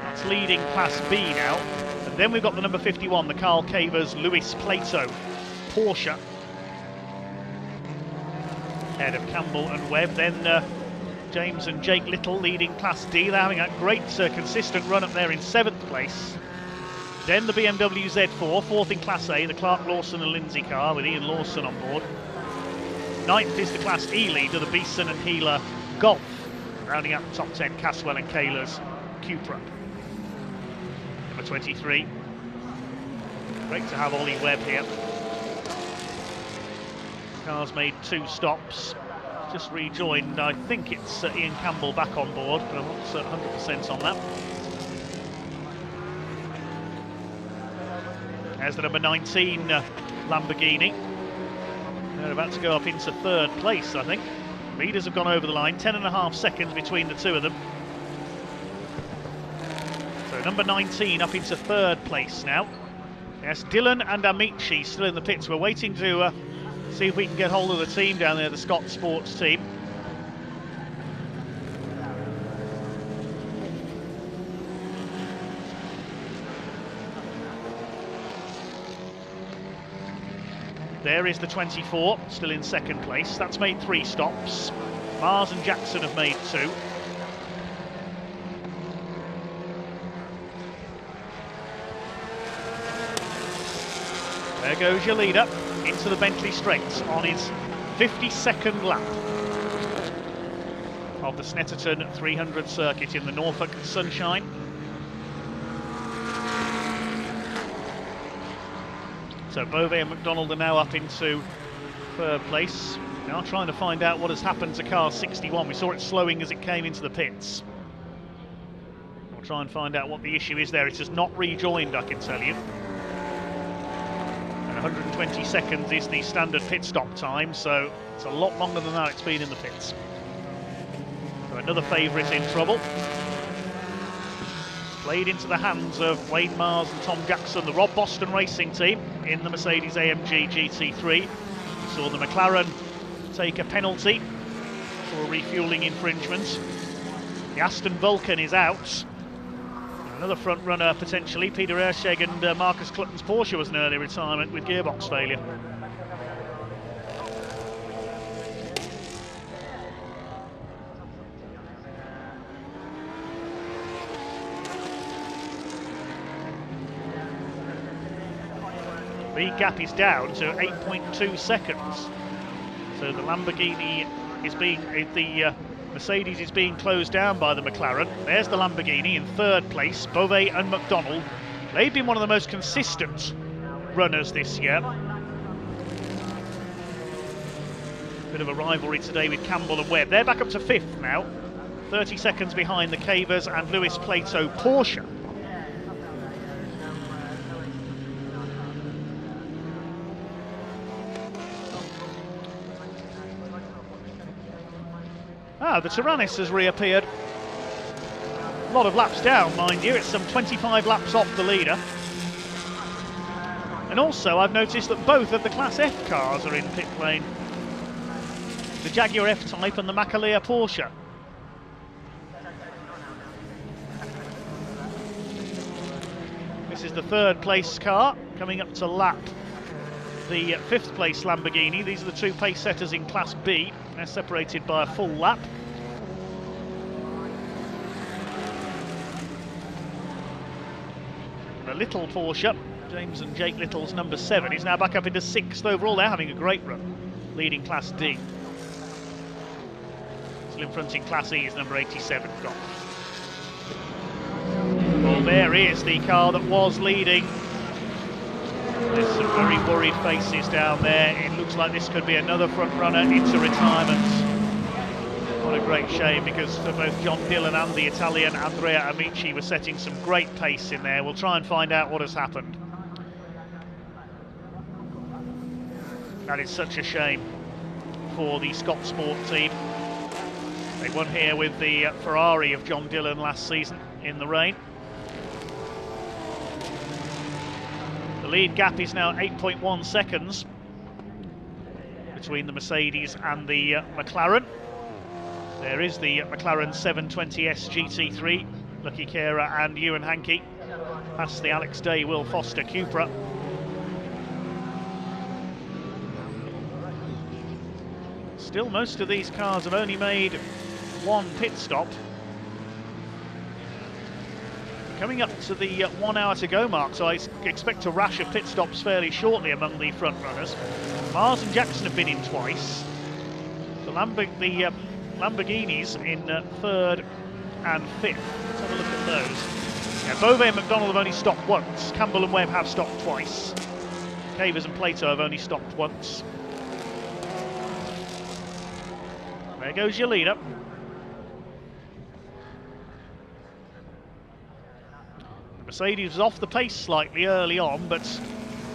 That's leading Class B now. And then we've got the number 51, the Carl Cavers Lewis Plato Porsche. Ahead of Campbell and Webb. Then James and Jake Little leading Class D. They're having a great consistent run up there in 7th place. Then the BMW Z4, 4th in Class A, the Clark Lawson and Lindsay car with Ian Lawson on board. 9th is the Class E leader, the Beeson and Healer Golf. Rounding out the top 10, Caswell and Kaler's Cupra. Number 23. Great to have Ollie Webb here. Car's made 2 stops. Just rejoined, I think it's Ian Campbell back on board, but I'm not 100% on that. There's the number 19 Lamborghini. They're about to go up into 3rd place, I think. Leaders have gone over the line, 10.5 seconds between the two of them. So number 19 up into 3rd place now. Yes, Dillon and Amici still in the pits. We're waiting to see if we can get hold of the team down there, the Scott Sports team. There is the 24, still in 2nd place. That's made 3 stops. Mars and Jackson have made 2. There goes your leader into the Bentley Straights on his 52nd lap of the Snetterton 300 circuit in the Norfolk sunshine. So Beauvais and McDonald are now up into 3rd place. Now trying to find out what has happened to car 61. We saw it slowing as it came into the pits. We'll try and find out what the issue is there. It has not rejoined, I can tell you. And 120 seconds is the standard pit stop time, so it's a lot longer than that it's been in the pits. So another favourite in trouble. Played into the hands of Wayne Mars and Tom Jackson, the Rob Boston Racing team in the Mercedes AMG GT3. We saw the McLaren take a penalty for a refuelling infringement. The Aston Vulcan is out. Another front runner potentially, Peter Erscheg and Marcus Clutton's Porsche was an early retirement with gearbox failure. Lead gap is down to 8.2 seconds. So the Lamborghini is being, the Mercedes is being closed down by the McLaren. There's the Lamborghini in 3rd place, Beauvais and McDonald. They've been one of the most consistent runners this year. Bit of a rivalry today with Campbell and Webb. They're back up to 5th now, 30 seconds behind the Cavers and Lewis Plato Porsche. The Tyrannus has reappeared. A lot of laps down, mind you. It's some 25 laps off the leader. And also, I've noticed that both of the Class F cars are in pit lane. The Jaguar F-Type and the Makalia Porsche. This is the 3rd place car, coming up to lap the 5th place Lamborghini. These are the 2 pace setters in Class B. They're separated by a full lap. The little Porsche, James and Jake Little's number 7, is now back up into 6th overall. They're having a great run, leading Class D. Still in front in Class E is number 87, Goff. Well, there is the car that was leading. There's some very worried faces down there. It looks like this could be another front runner into retirement. What a great shame, because for both John Dillon and the Italian Andrea Amici were setting some great pace in there. We'll try and find out what has happened. That is such a shame for the Scott Sport team. They won here with the Ferrari of John Dillon last season in the rain. The lead gap is now 8.1 seconds between the Mercedes and the McLaren. There is the McLaren 720S GT3, Lucky Kera and Ewan Hankey, past the Alex Day, Will Foster Cupra. Still, most of these cars have only made 1 pit stop. Coming up to the 1 hour to go mark, so I expect a rash of pit stops fairly shortly among the front runners. Mars and Jackson have been in twice. The Lamborghinis in 3rd and 5th. Let's have a look at those. Yeah, Beauvais and McDonald have only stopped once. Campbell and Webb have stopped twice. Cavers and Plato have only stopped once. There goes your leader. The Mercedes was off the pace slightly early on, but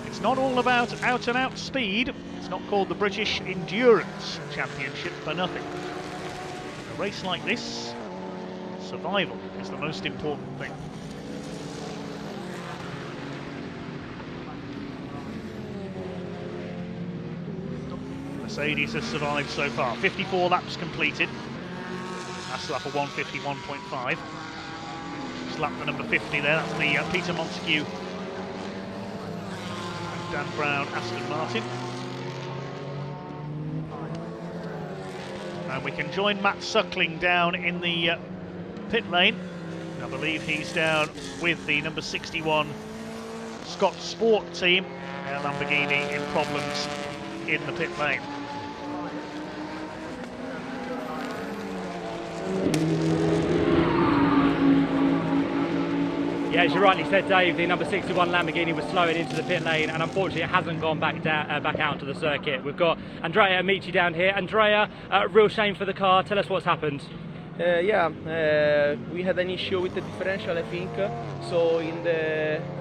it's not all about out-and-out speed. It's not called the British Endurance Championship for nothing. In a race like this, survival is the most important thing. Mercedes has survived so far. 54 laps completed. That's lap of 151.5. Just lap the number 50 there. That's the Peter Montague and Dan Brown Aston Martin. And we can join Matt Suckling down in the pit lane. I believe he's down with the number 61 Scott Sport team. Lamborghini in problems in the pit lane. Yeah, as you rightly said, Dave, the number 61 Lamborghini was slowing into the pit lane, and unfortunately it hasn't gone back out to the circuit. We've got Andrea Amici down here. Andrea, real shame for the car. Tell us what's happened. We had an issue with the differential, I think. So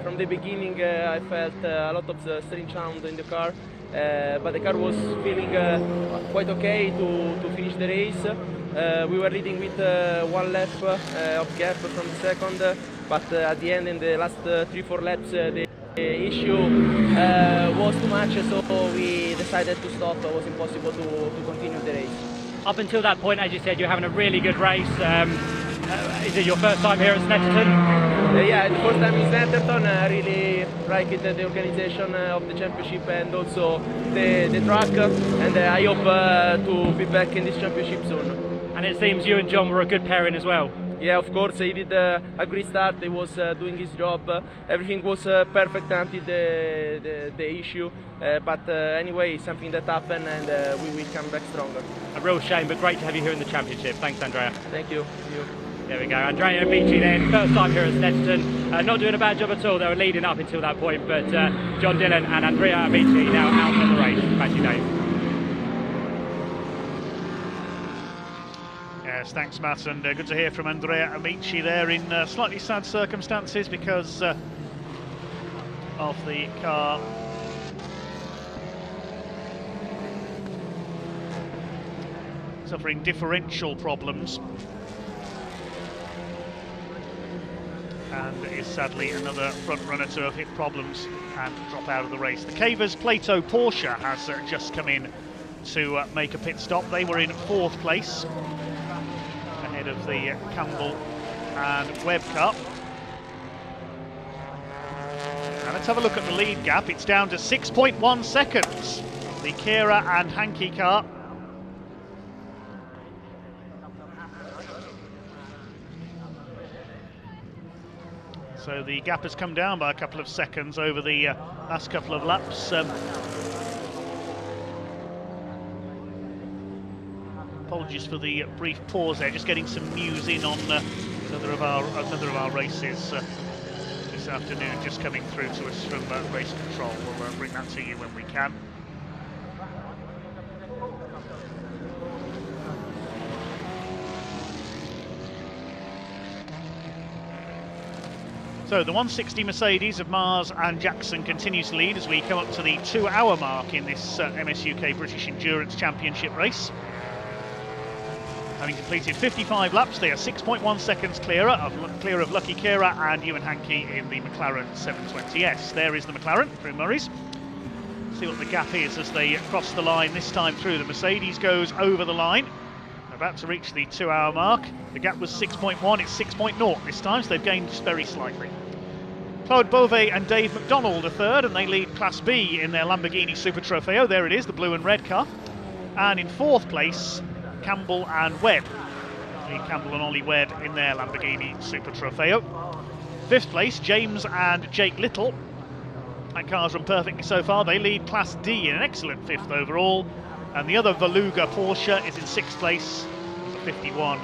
from the beginning, I felt a lot of the steering sound in the car, but the car was feeling quite okay to finish the race. We were leading with 1 lap of gap from the second, but at the end, in the last 3-4 laps, the issue was too much, so we decided to stop. It was impossible to continue the race. Up until that point, as you said, you're having a really good race. Is it your first time here at Snetterton? Yeah, the first time in Snetterton. I really like it, the organization of the championship and also the track, and I hope to be back in this championship soon. And it seems you and John were a good pairing as well. Yeah, of course, he did a great start. He was doing his job. Everything was perfect until the issue. But anyway, something that happened, and we will come back stronger. A real shame, but great to have you here in the championship. Thanks, Andrea. Thank you. There we go. Andrea Amici then, first time here at Snetterton. Not doing a bad job at all. They were leading up until that point, but John Dillon and Andrea Amici now out of the race. Back to you, Dave. Yes, thanks, Matt, and good to hear from Andrea Amici there in slightly sad circumstances because of the car suffering differential problems, and is sadly another front runner to have hit problems and drop out of the race. The Cavers Plato Porsche has just come in to make a pit stop. They were in 4th place ahead of the Campbell and Webb car. And Let's have a look at the lead gap. It's down to 6.1 seconds. The Kira and Hankey car. So the gap has come down by a couple of seconds over the last couple of laps. Apologies for the brief pause there, just getting some news in on another of our races this afternoon, just coming through to us from race control. We'll bring that to you when we can. So the 160 Mercedes of Mars and Jackson continues to lead as we come up to the 2-hour mark in this MSUK British Endurance Championship race. Having completed 55 laps, they are 6.1 seconds clear of Lucky Kira and Ewan Hankey in the McLaren 720S. There is the McLaren through Murray's. See what the gap is as they cross the line this time through. The Mercedes goes over the line. About to reach the 2-hour mark. The gap was 6.1, it's 6.0 this time, so they've gained just very slightly. Claude Beauvais and Dave McDonald are third, and they lead Class B in their Lamborghini Super Trofeo. There it is, the blue and red car. And in fourth place, Campbell and Webb. Lead Campbell and Ollie Webb in their Lamborghini Super Trofeo. Fifth place, James and Jake Little. That car's run perfectly so far. They lead Class D in an excellent fifth overall. And the other Valuga Porsche is in sixth place, the 51,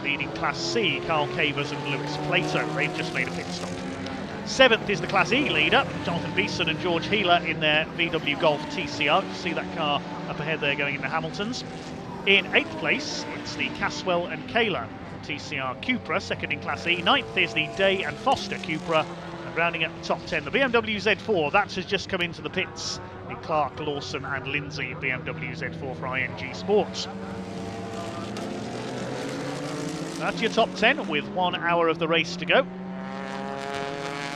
leading Class C, Carl Cavers and Lewis Plato. They've just made a pit stop. Seventh is the Class E leader, Jonathan Beeson and George Healer in their VW Golf TCR. You see that car up ahead there going into Hamilton's. In eighth place, it's the Caswell and Kayla TCR Cupra, second in Class E. Ninth is the Day and Foster Cupra. And rounding up the top 10, the BMW Z4, that has just come into the pits. The Clark, Lawson and Lindsay BMW Z4 for ING Sports. That's your top 10 with 1 hour of the race to go.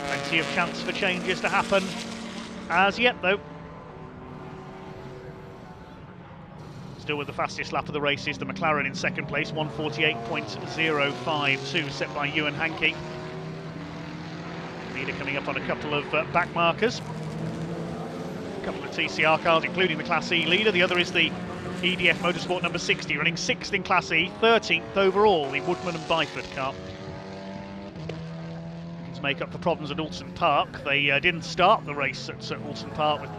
Plenty of chance for changes to happen as yet though. Still with the fastest lap of the race is the McLaren in second place, 1:48.052 set by Ewan Hankey. Leader coming up on a couple of back markers. A couple of TCR cars, including the Class E leader. The other is the EDF Motorsport number 60, running 6th in Class E, 13th overall, the Woodman and Byford car. To make up for problems at Alton Park. They didn't start the race at Alton Park with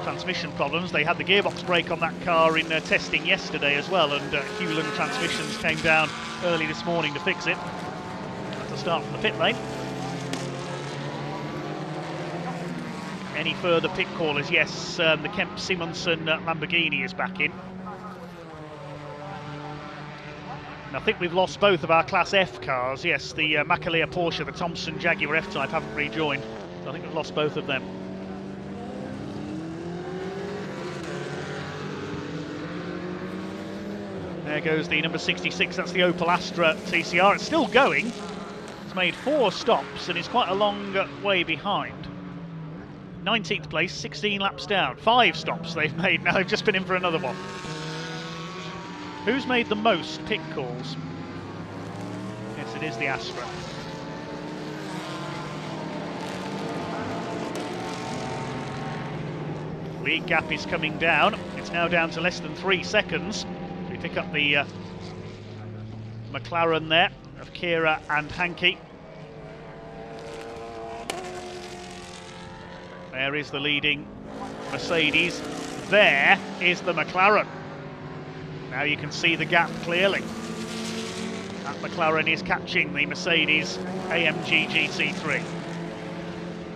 transmission problems. They had the gearbox brake on that car in testing yesterday as well, and Hewland Transmissions came down early this morning to fix it. Had to start from the pit lane. Any further pit callers? Yes, the Kemp Simonsen Lamborghini is back in. And I think we've lost both of our Class F cars. Yes, the Makalia Porsche, the Thompson Jaguar F-Type haven't rejoined. So I think we've lost both of them. There goes the number 66, that's the Opel Astra TCR. It's still going. It's made 4 stops and is quite a long way behind. 19th place, 16 laps down. 5 stops they've made. Now they've just been in for another one. Who's made the most pit calls? Yes, it is the Astra. Lead gap is coming down. It's now down to less than 3 seconds. We pick up the McLaren there of Kira and Hankey. There is the leading Mercedes. There is the McLaren. Now you can see the gap clearly. That McLaren is catching the Mercedes AMG GT3.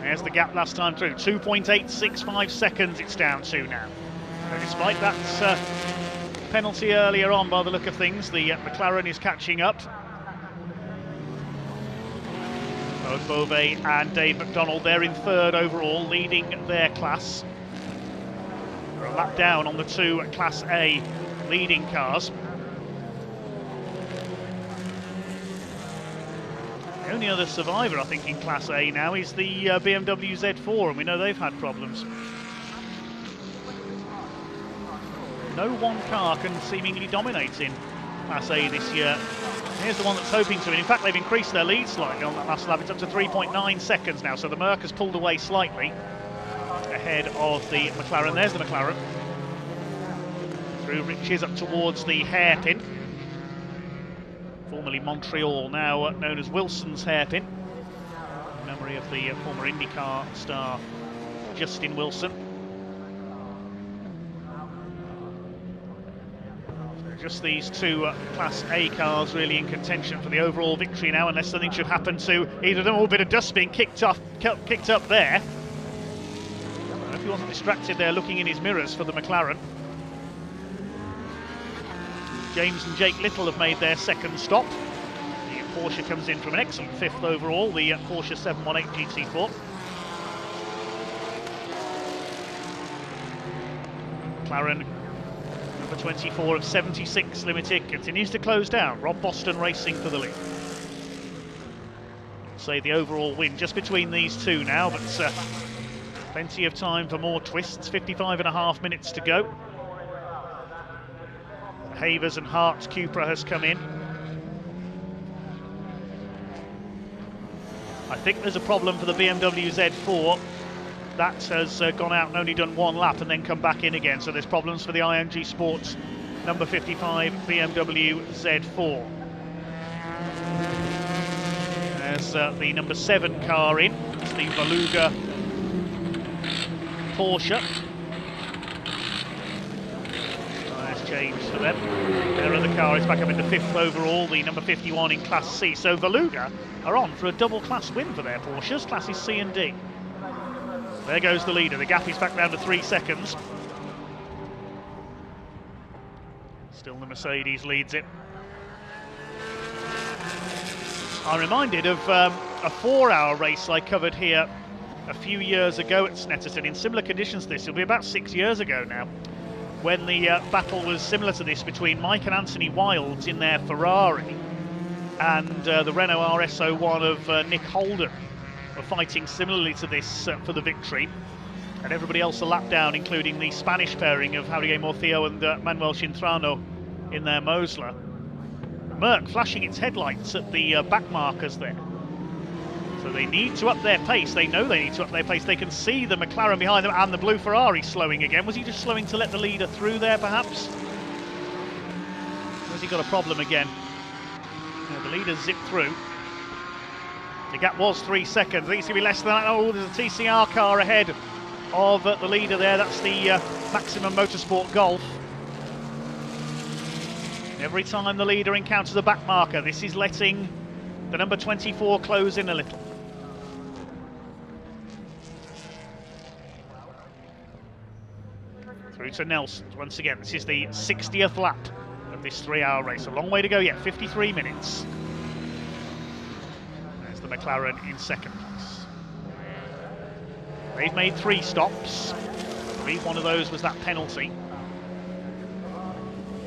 There's the gap last time through, 2.865 seconds it's down to now. So despite that penalty earlier on, by the look of things, the McLaren is catching up. Both Beauvais and Dave McDonald, they're in third overall, leading their class. They're a lap down on the 2 Class A leading cars. The only other survivor, I think, in Class A now is the BMW Z4, and we know they've had problems. No one car can seemingly dominate in Class A this year. Here's the one that's hoping to, and in fact they've increased their lead slightly on that last lap. It's up to 3.9 seconds now, so the Merc has pulled away slightly ahead of the McLaren. There's the McLaren. Through Riches up towards the hairpin. Formerly Montreal, now known as Wilson's hairpin. In memory of the former IndyCar star Justin Wilson. Just these two Class A cars really in contention for the overall victory now, unless something should happen to either of them. A bit of dust being kicked up there. I hope he wasn't distracted there looking in his mirrors for the McLaren. James and Jake Little have made their second stop. The Porsche comes in from an excellent 5th overall, the Porsche 718 GT4. McLaren, number 24 of 76 Limited, continues to close down. Rob Boston racing for the lead. Say the overall win just between these two now, but plenty of time for more twists. 55.5 minutes to go. Havers and Hart's Cupra has come in. I think there's a problem for the BMW Z4. That has gone out and only done one lap and then come back in again. So there's problems for the IMG Sports number 55 BMW Z4. There's the number 7 car in. It's the Beluga Porsche. Nice change for them. Their other car is back up into 5th overall, the number 51 in Class C. So Beluga are on for a double class win for their Porsches, classes C and D. There goes the leader. The gap is back down to 3 seconds. Still the Mercedes leads it. I'm reminded of a 4-hour race I covered here a few years ago at Snetterton in similar conditions to this. It'll be about 6 years ago now, when the battle was similar to this between Mike and Anthony Wilds in their Ferrari and the Renault RS01 of Nick Holden. Were fighting similarly to this for the victory, and everybody else a lap down, including the Spanish pairing of Javier Morcillo and Manuel Cintrano in their Mosler. Merc flashing its headlights at the back markers there. So they need to up their pace. They know they need to up their pace. They can see the McLaren behind them and the blue Ferrari slowing again. Was he just slowing to let the leader through there, perhaps? Or has he got a problem again? No, the leader zipped through. The gap was 3 seconds. I think it's going to be less than that. Oh, there's a TCR car ahead of the leader there. That's the Maximum Motorsport Golf. Every time the leader encounters a back marker, this is letting the number 24 close in a little. Through to Nelson once again. This is the 60th lap of this 3-hour race. A long way to go yet, 53 minutes. The McLaren in second place. They've made 3 stops. I believe one of those was that penalty.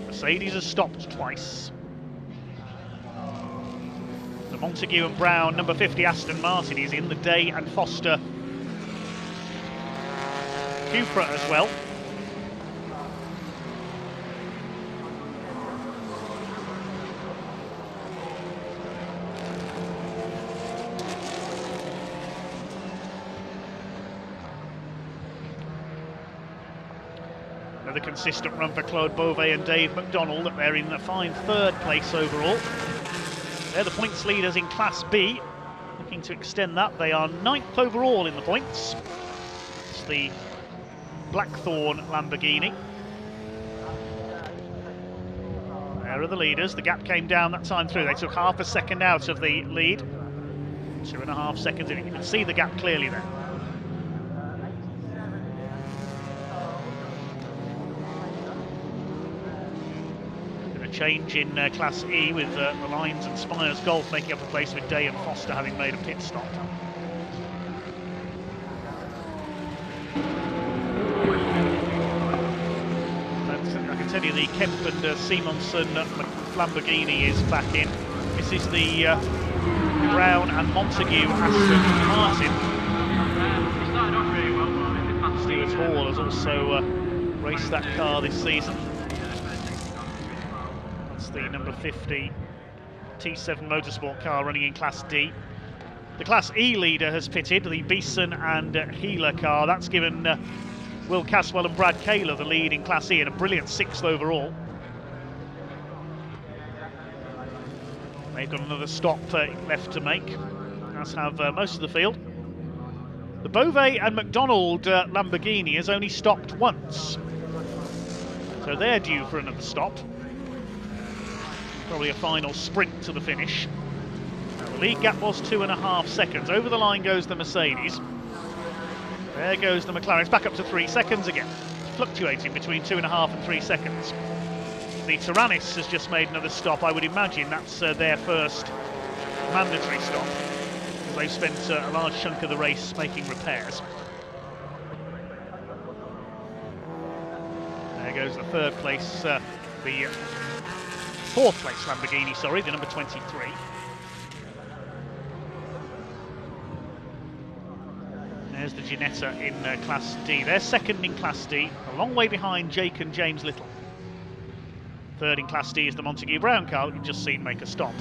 Mercedes has stopped twice. The Montague and Brown number 50 Aston Martin is in, the Day and Foster Cupra as well. Another consistent run for Claude Beauvais and Dave McDonald. They're in a fine 3rd place overall. They're the points leaders in Class B. Looking to extend that. They are 9th overall in the points. It's the Blackthorn Lamborghini. There are the leaders. The gap came down that time through. They took half a second out of the lead. 2.5 seconds in. You can see the gap clearly there. Change in Class E with the Lions and Spires Golf making up a place with Day and Foster having made a pit stop. I can tell you the Kemp and Simonson Lamborghini is back in. This is the Brown and Montague Aston Martin. Stuart Hall has also raced that car this season. That's the number 50 T7 Motorsport car running in Class D. The Class E leader has pitted, the Beeson and Healer car. That's given Will Caswell and Brad Kaler the lead in Class E and a brilliant 6th overall. They've got another stop left to make, as have most of the field. The Beauvais and McDonald Lamborghini has only stopped once, so they're due for another stop. Probably a final sprint to the finish. Now, the lead gap was 2.5 seconds. Over the line goes the Mercedes. There goes the McLaren. It's back up to 3 seconds again, fluctuating between 2.5 and 3 seconds. The Tyrannus has just made another stop. I would imagine that's their first mandatory stop, because they've spent a large chunk of the race making repairs. There goes the third place, the fourth place Lamborghini, sorry, the number 23. There's the Ginetta in Class D. They're second in Class D, a long way behind Jake and James Little. Third in Class D is the Montague Brown car that we've just seen make a stop.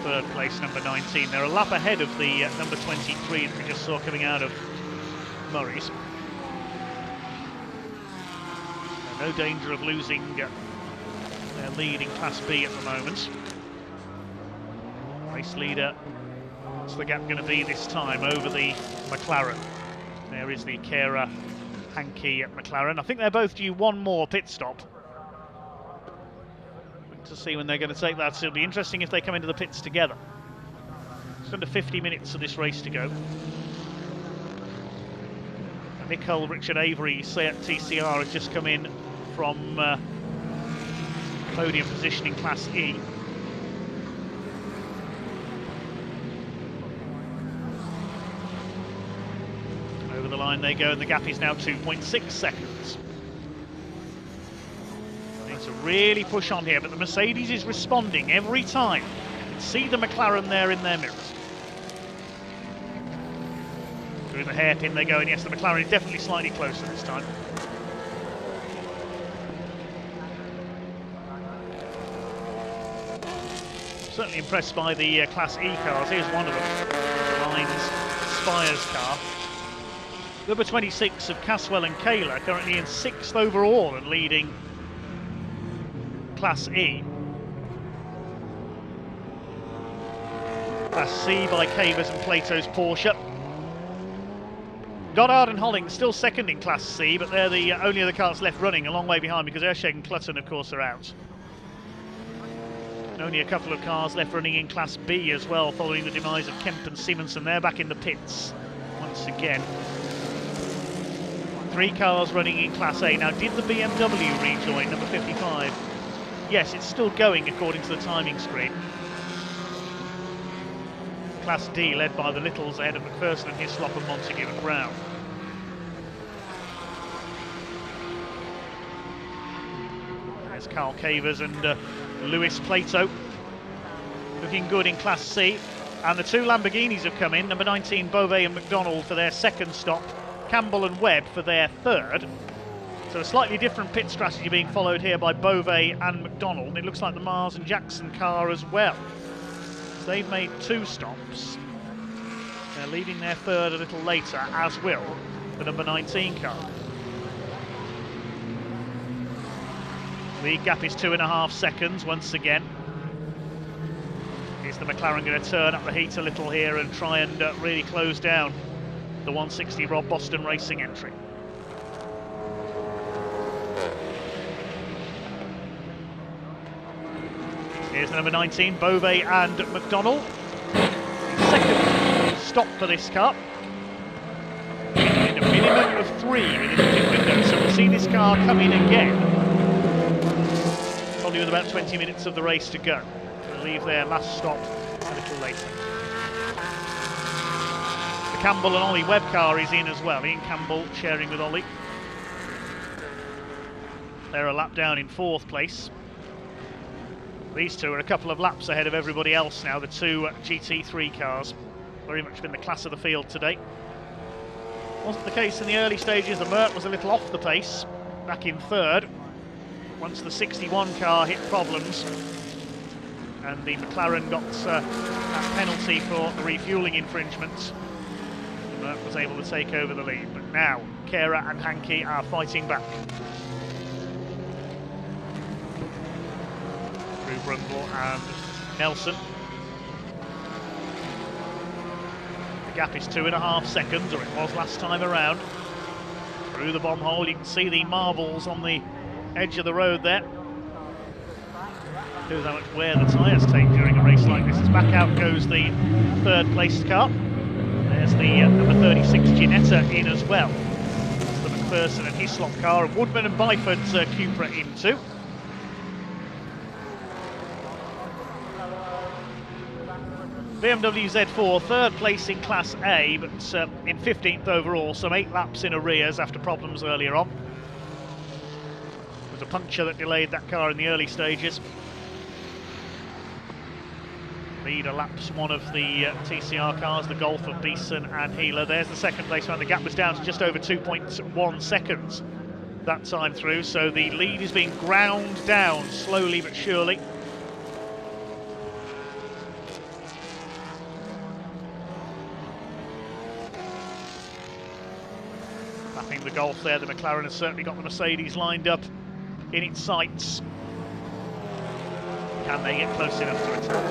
Third place, number 19. They're a lap ahead of the number 23 that we just saw coming out of Murray's. No danger of losing their lead in Class B at the moment. Race leader, what's the gap going to be this time over the McLaren? There is the Kara Hankey at McLaren. I think they're both due one more pit stop. To see when they're going to take that. So it'll be interesting if they come into the pits together. It's under 50 minutes of this race to go. And Nicole Richard Avery, Seat TCR, has just come in from podium position in Class E. Over the line they go, and the gap is now 2.6 seconds. To really push on here, but the Mercedes is responding every time. You can see the McLaren there in their mirrors. Through the hairpin they go, and yes, the McLaren is definitely slightly closer this time. Certainly impressed by the Class E cars. Here's one of them, Line's Spires car. Number 26 of Caswell and Kaler, currently in 6th overall and leading Class E. Class C by Cavers and Plato's Porsche. Goddard and Holling still second in Class C, but they're the only other cars left running, a long way behind because Ersheg and Clutton, of course, are out. And only a couple of cars left running in Class B as well, following the demise of Kemp and Simonson. They're back in the pits once again. 3 cars running in Class A. Now, did the BMW rejoin, number 55? Yes, it's still going according to the timing screen. Class D led by the Littles ahead of McPherson and Hislop and Montague and Brown. There's Carl Cavers and Lewis Plato. Looking good in Class C. And the 2 Lamborghinis have come in, number 19 Beauvais and McDonald for their second stop, Campbell and Webb for their third. So a slightly different pit strategy being followed here by Beauvais and McDonald. And it looks like the Mars and Jackson car as well. So they've made 2 stops. They're leaving their third a little later, as will the number 19 car. Lead gap is 2.5 seconds once again. Is the McLaren going to turn up the heat a little here and try and really close down the 160 Rob Boston Racing entry? Here's the number 19, Beauvais and McDonald. Second stop for this car. In a minimum of 3 within the pit window, so we'll see this car come in again. Probably with about 20 minutes of the race to go. They'll leave their last stop a little later. The Campbell and Ollie Webcar is in as well. Ian Campbell sharing with Ollie. They're a lap down in 4th place. These two are a couple of laps ahead of everybody else now, the two GT3 cars. Very much been the class of the field today. Wasn't the case in the early stages. The Merc was a little off the pace, back in 3rd. Once the 61 car hit problems, and the McLaren got that penalty for the refuelling infringements, the Merc was able to take over the lead. But now, Kera and Hankey are fighting back. Brundle and Nelson. The gap is 2.5 seconds, or it was last time around. Through the bomb hole, you can see the marbles on the edge of the road there. Shows how much wear the tyres take during a race like this. As back out goes the 3rd placed car. There's the number 36 Ginetta in as well. That's the McPherson and Hislop car, and Woodman and Byford's Cupra in too. BMW Z4, 3rd place in Class A, but in 15th overall, some 8 laps in arrears after problems earlier on. There was a puncture that delayed that car in the early stages. Leader laps one of the TCR cars, the Golf of Beeson and Healer. There's the 2nd place round. The gap was down to just over 2.1 seconds that time through, so the lead is being ground down slowly but surely. The Golf there, the McLaren has certainly got the Mercedes lined up in its sights. Can they get close enough to attack?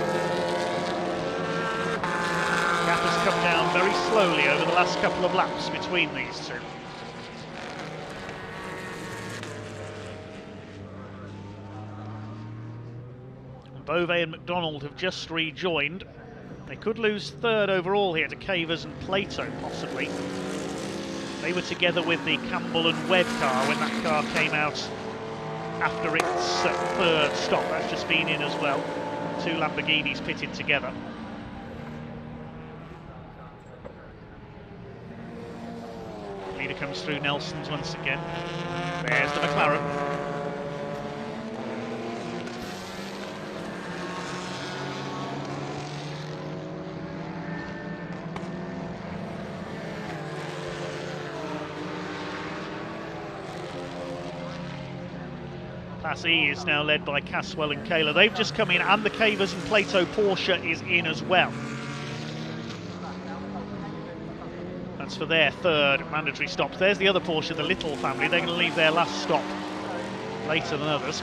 Gap has come down very slowly over the last couple of laps between these two. Beauvais and McDonald have just rejoined. They could lose 3rd overall here to Cavers and Plato, possibly. They were together with the Campbell and Webb car when that car came out after its 3rd stop. That's just been in as well. 2 Lamborghinis pitted together. Leader comes through Nelson's once again. There's the McLaren. Class E is now led by Caswell and Kayla. They've just come in, and the Cavers and Plato Porsche is in as well. That's for their 3rd mandatory stop. There's the other Porsche, the Little family. They're going to leave their last stop later than others.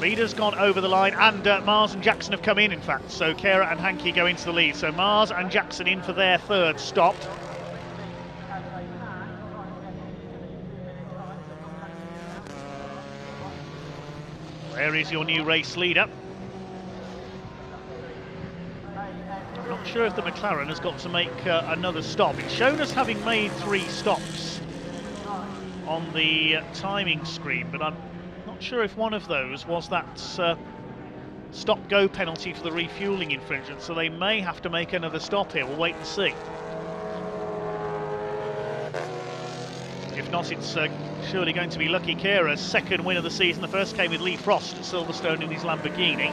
Leader's gone over the line, and Mars and Jackson have come in fact. So Kera and Hankey go into the lead. So Mars and Jackson in for their 3rd stop. There is your new race leader. I'm not sure if the McLaren has got to make another stop. It's shown as having made 3 stops on the timing screen, but I'm not sure if one of those was that stop-go penalty for the refuelling infringement, so they may have to make another stop here. We'll wait and see. If not, it's surely going to be Lucky Kera's 2nd win of the season. The first came with Lee Frost at Silverstone in his Lamborghini.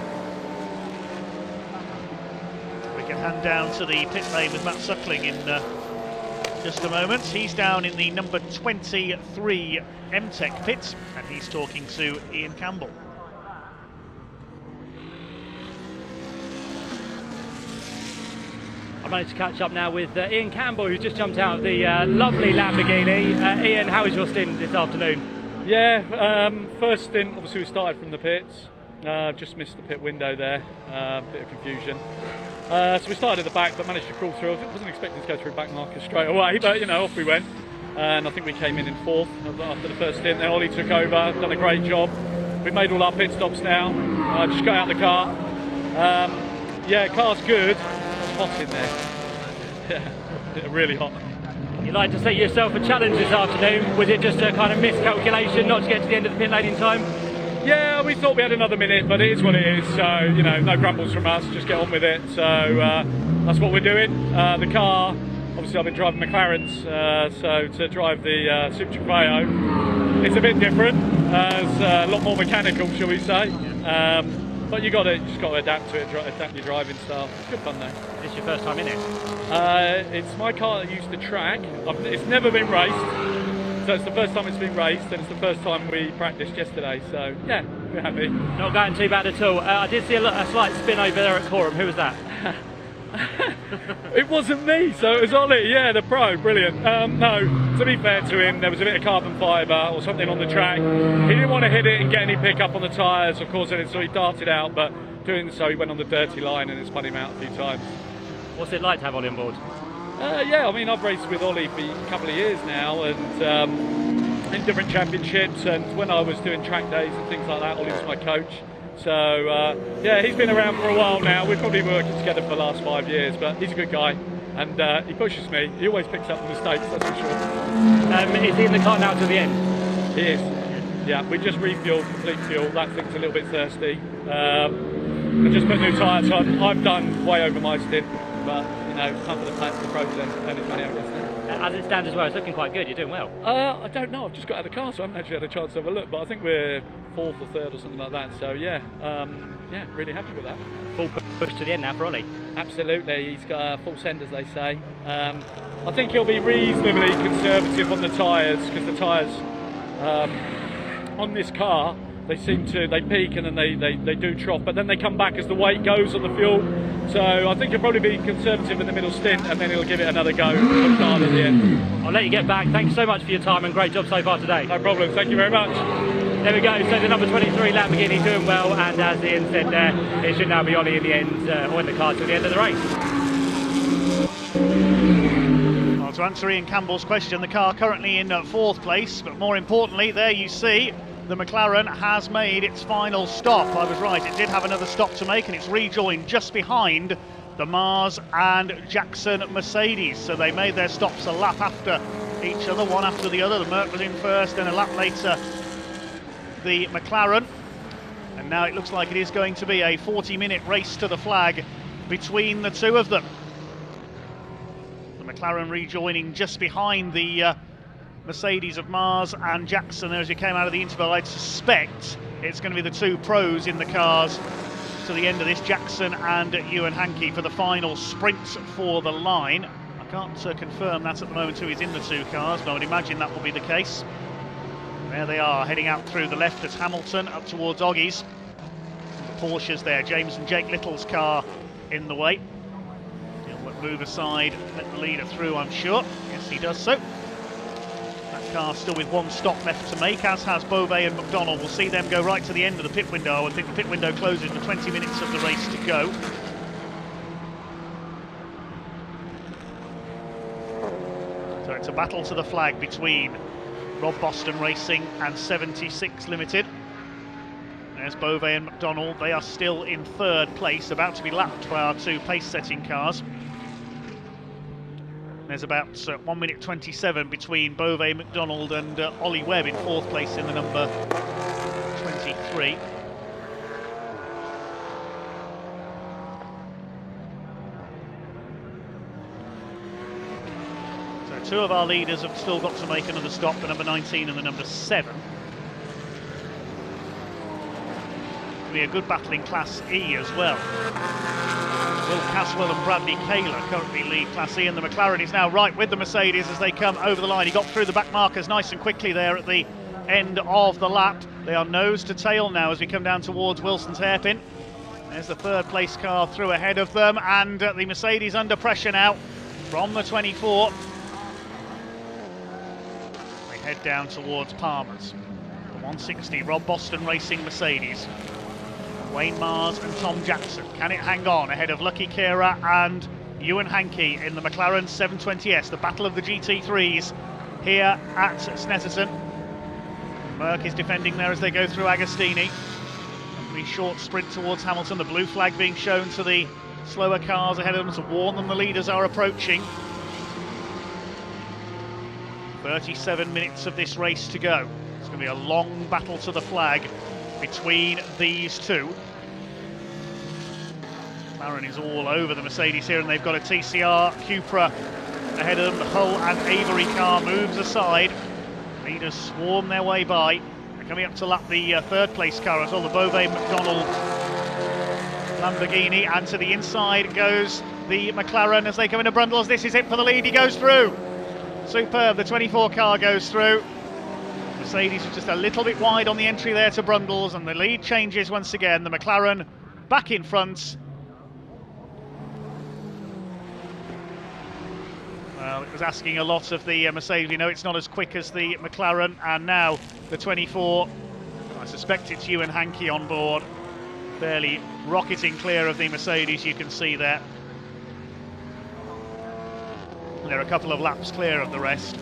We can hand down to the pit lane with Matt Suckling in just a moment. He's down in the number 23 M-Tech pit, and he's talking to Ian Campbell. I managed to catch up now with Ian Campbell, who's just jumped out of the lovely Lamborghini. Ian, how was your stint this afternoon? Yeah, first stint, obviously we started from the pits. Just missed the pit window there, bit of confusion. So we started at the back, but managed to crawl through. I wasn't expecting to go through back markers straight away, but you know, off we went. And I think we came in 4th after the first stint. Then Ollie took over, done a great job. We've made all our pit stops now. Just got out of the car. Yeah, car's good. Hot in there. Yeah, really hot. You'd like to set yourself a challenge this afternoon. Was it just a kind of miscalculation not to get to the end of the pit lane in time? Yeah, we thought we had another minute, but it is what it is. So, you know, no grumbles from us, just get on with it. So that's what we're doing. The car obviously I've been driving McLarens, so to drive the Super Trofeo, it's a bit different. It's a lot more mechanical, shall we say. But you just got to adapt to it, adapt your driving style. It's good fun though. Is this your first time in it? It's my car that used the track. It's never been raced, so it's the first time it's been raced, and it's the first time we practiced yesterday. So yeah, we're happy. Not going too bad at all. I did see a slight spin over there at Coram. Who was that? It wasn't me, so it was Ollie, yeah, the pro, brilliant. No, to be fair to him, there was a bit of carbon fibre or something on the track. He didn't want to hit it and get any pickup on the tyres, of course, so he darted out, but doing so he went on the dirty line and it spun him out a few times. What's it like to have Ollie on board? Yeah, I mean, I've raced with Ollie for a couple of years now, and in different championships, and when I was doing track days and things like that, Ollie was my coach. So yeah, he's been around for a while now. We've probably been working together for the last 5 years, but he's a good guy, and he pushes me. He always picks up the mistakes, that's for sure. Is he in the car now to the end? He is. Yeah, we just refueled, complete fuel. That thing's a little bit thirsty. I just put new tyres on. I've done way over my stint, but you know, time for the pros then to turn his money out yesterday. As it stands as well, it's looking quite good. You're doing well. I don't know. I've just got out of the car, so I haven't actually had a chance to have a look. But I think we're 4th or 3rd or something like that. So yeah, yeah, really happy with that. Full push to the end now for Ollie. Absolutely. He's got a full send, as they say. I think he'll be reasonably conservative on the tyres, because the tyres on this car, they peak and then they do trough, but then they come back as the weight goes on the fuel. So I think he'll probably be conservative in the middle stint, and then he'll give it another go at the end. I'll let you get back. Thanks so much for your time and great job so far today. No problem. Thank you very much. There we go. So the number 23 Lamborghini doing well, and as Ian said there, it should now be Ollie in the end, or in the car till the end of the race. Well, to answer Ian Campbell's question, the car currently in 4th place, but more importantly, there you see the McLaren has made its final stop. I was right, it did have another stop to make, and it's rejoined just behind the Mars and Jackson Mercedes. So they made their stops a lap after each other, one after the other. The Merc was in first, then a lap later the McLaren. And now it looks like it is going to be a 40-minute race to the flag between the two of them. The McLaren rejoining just behind the Mercedes of Mars and Jackson there as you came out of the interval. I'd suspect it's going to be the two pros in the cars to the end of this, Jackson and Ewan Hankey, for the final sprint for the line. I can't confirm that at the moment who is in the two cars, but I would imagine that will be the case. There they are, heading out through the left as Hamilton up towards Oggies. The Porsches there, James and Jake Little's car in the way. He'll move aside, let the leader through, I'm sure. Yes, he does so. Car still with one stop left to make, as has Beauvais and McDonald. We'll see them go right to the end of the pit window. I think the pit window closes with 20 minutes of the race to go. So it's a battle to the flag between Rob Boston Racing and 76 Limited. There's Beauvais and McDonald. They are still in 3rd place, about to be lapped by our two pace-setting cars. There's about 1 minute 27 between Beauvais, McDonald and Ollie Webb in 4th place in the number 23. So two of our leaders have still got to make another stop, the number 19 and the number 7. It'll be a good battle in Class E as well. Will Caswell and Bradley Kaler currently lead Class E, and the McLaren is now right with the Mercedes as they come over the line. He got through the back markers nice and quickly there at the end of the lap. They are nose to tail now as we come down towards Wilson's hairpin. There's the 3rd place car through ahead of them, and the Mercedes under pressure now from the 24. They head down towards Palmer's. The 160 Rob Boston Racing Mercedes. Wayne Mars and Tom Jackson. Can it hang on ahead of Lucky Kira and Ewan Hankey in the McLaren 720S? The battle of the GT3s here at Snetterton. Merc is defending there as they go through Agostini. A short sprint towards Hamilton. The blue flag being shown to the slower cars ahead of them to warn them the leaders are approaching. 37 minutes of this race to go. It's going to be a long battle to the flag between these two. McLaren is all over the Mercedes here, and they've got a TCR Cupra ahead of them. The Hull and Avery car moves aside. Leaders swarm their way by. They're coming up to lap the third place car as well, the Beauvais McDonald Lamborghini, and to the inside goes the McLaren as they come into Brundles. This is it for the lead. He goes through. Superb. The 24 car goes through. Mercedes was just a little bit wide on the entry there to Brundles, and the lead changes once again. The McLaren back in front. Well, it was asking a lot of the Mercedes. You know, it's not as quick as the McLaren, and now the 24. I suspect it's Ewan Hankey on board, barely rocketing clear of the Mercedes. You can see there. They're a couple of laps clear of the rest.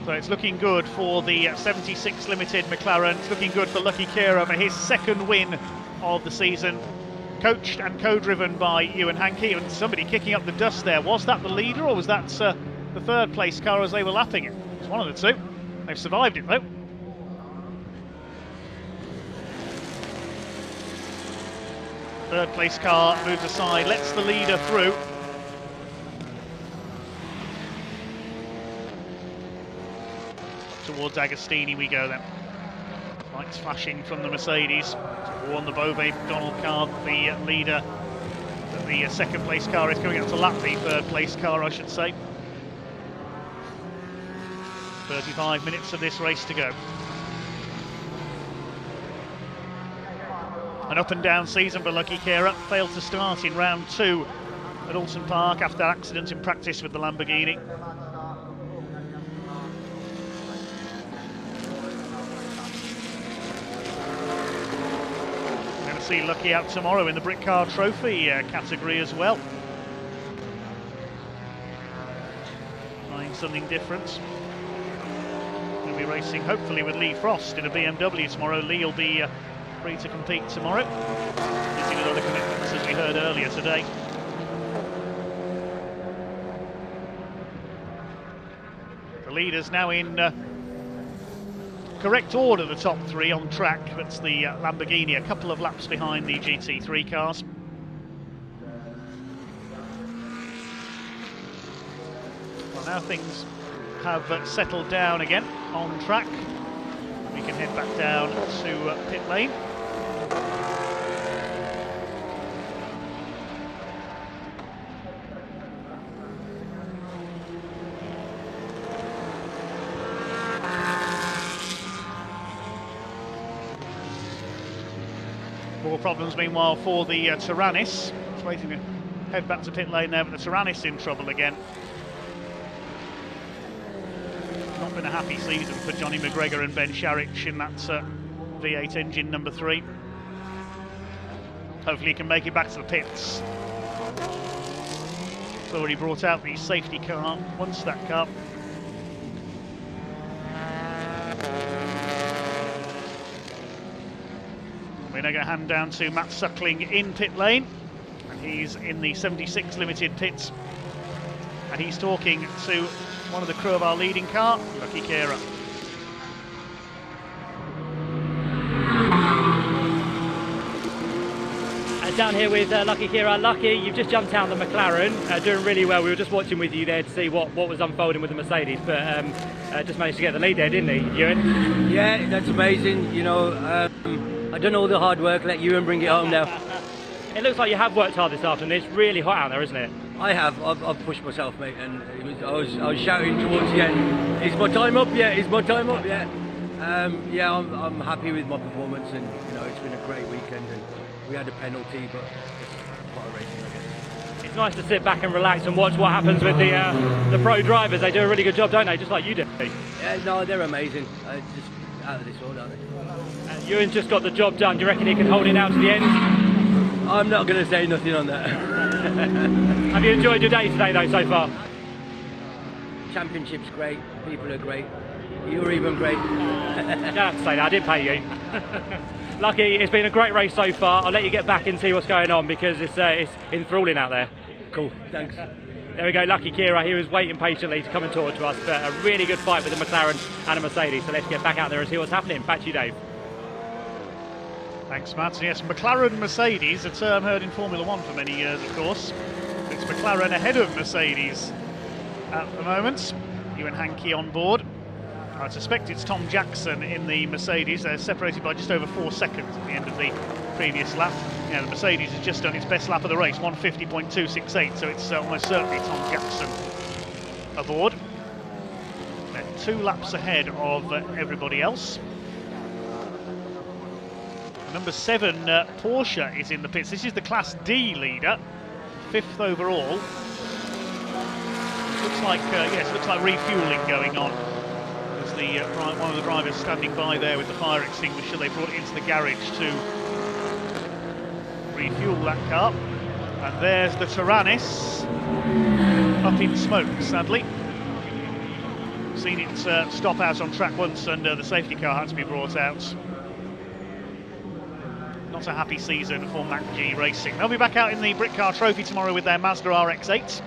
So it's looking good for the 76 Limited McLaren. It's looking good for Lucky Khera for his second win of the season. Coached and co-driven by Ewan Hankey, and somebody kicking up the dust there. Was that the leader, or was that the third place car as they were lapping it? It was one of the two. They've survived it though. Third place car moves aside, lets the leader through. Towards Agostini we go then. Lights flashing from the Mercedes to warn the Beauvais McDonald car, the leader. The second place car is coming up to lap the third place car, I should say. 35 minutes of this race to go. An up and down season for Lucky Khera. Failed to start in round 2 at Alton Park after accident in practice with the Lamborghini. See Lucky out tomorrow in the Brick Car Trophy category as well. Trying something different. We'll be racing hopefully with Lee Frost in a BMW tomorrow. Lee will be free to compete tomorrow. Busy with other commitments as we heard earlier today. The leaders now in correct order, the top 3 on track. That's the Lamborghini, a couple of laps behind the GT3 cars. Well, now things have settled down again on track. We can head back down to pit lane. More problems meanwhile for the Tyrannus. It's waiting to head back to pit lane there, but the Tyrannus in trouble again. Not been a happy season for Johnny McGregor and Ben Sharich in that V8 engine number 3. Hopefully he can make it back to the pits. It's already brought out the safety car, one stack car. We're now going to hand down to Matt Suckling in pit lane, and he's in the 76 Limited pits, and he's talking to one of the crew of our leading car, Lucky Khera. Down here with Lucky Khera. Lucky, you've just jumped out of the McLaren, doing really well. We were just watching with you there to see what was unfolding with the Mercedes, but just managed to get the lead there, didn't he, Ewan? Yeah, that's amazing. You know, I've done all the hard work, let Ewan bring it home now. It looks like you have worked hard this afternoon. It's really hot out there, isn't it? I have. I've pushed myself, mate, and I was shouting towards the end. Is my time up yet? Is my time up yet? Yeah, I'm happy with my performance, and you know, it's been a great weekend. And we had a penalty, but it's part of racing, I guess. It's nice to sit back and relax and watch what happens with the pro drivers. They do a really good job, don't they? Just like you did. Yeah, no, they're amazing. Just out of this world, aren't they? Ewan's just got the job done. Do you reckon he can hold it out to the end? I'm not going to say nothing on that. Have you enjoyed your day today, though, so far? Championship's great. People are great. You're even great. You don't have to say that. I did pay you. Lucky, it's been a great race so far. I'll let you get back and see what's going on because it's enthralling out there. Cool, thanks. There we go, Lucky Khera. He was waiting patiently to come and talk to us, but a really good fight with the McLaren and a Mercedes. So let's get back out there and see what's happening. Back to you, Dave. Thanks, Matt. Yes, McLaren Mercedes, a term heard in Formula One for many years, of course. It's McLaren ahead of Mercedes at the moment. Ewan Hankey on board. I suspect it's Tom Jackson in the Mercedes. They're separated by just over 4 seconds at the end of the previous lap. Yeah, the Mercedes has just done its best lap of the race, 1:50.268, so it's almost certainly Tom Jackson aboard. They're 2 laps ahead of everybody else. Number 7 Porsche is in the pits. This is the Class D leader, 5th overall. Looks like yes, looks like refuelling going on. There's the one of the drivers standing by there with the fire extinguisher. They brought it into the garage to refuel that car. And there's the Tyrannus up in smoke, sadly. Seen it stop out on track once, and the safety car had to be brought out. Not a happy season for MacG Racing. They'll be back out in the Brit Car Trophy tomorrow with their Mazda RX-8.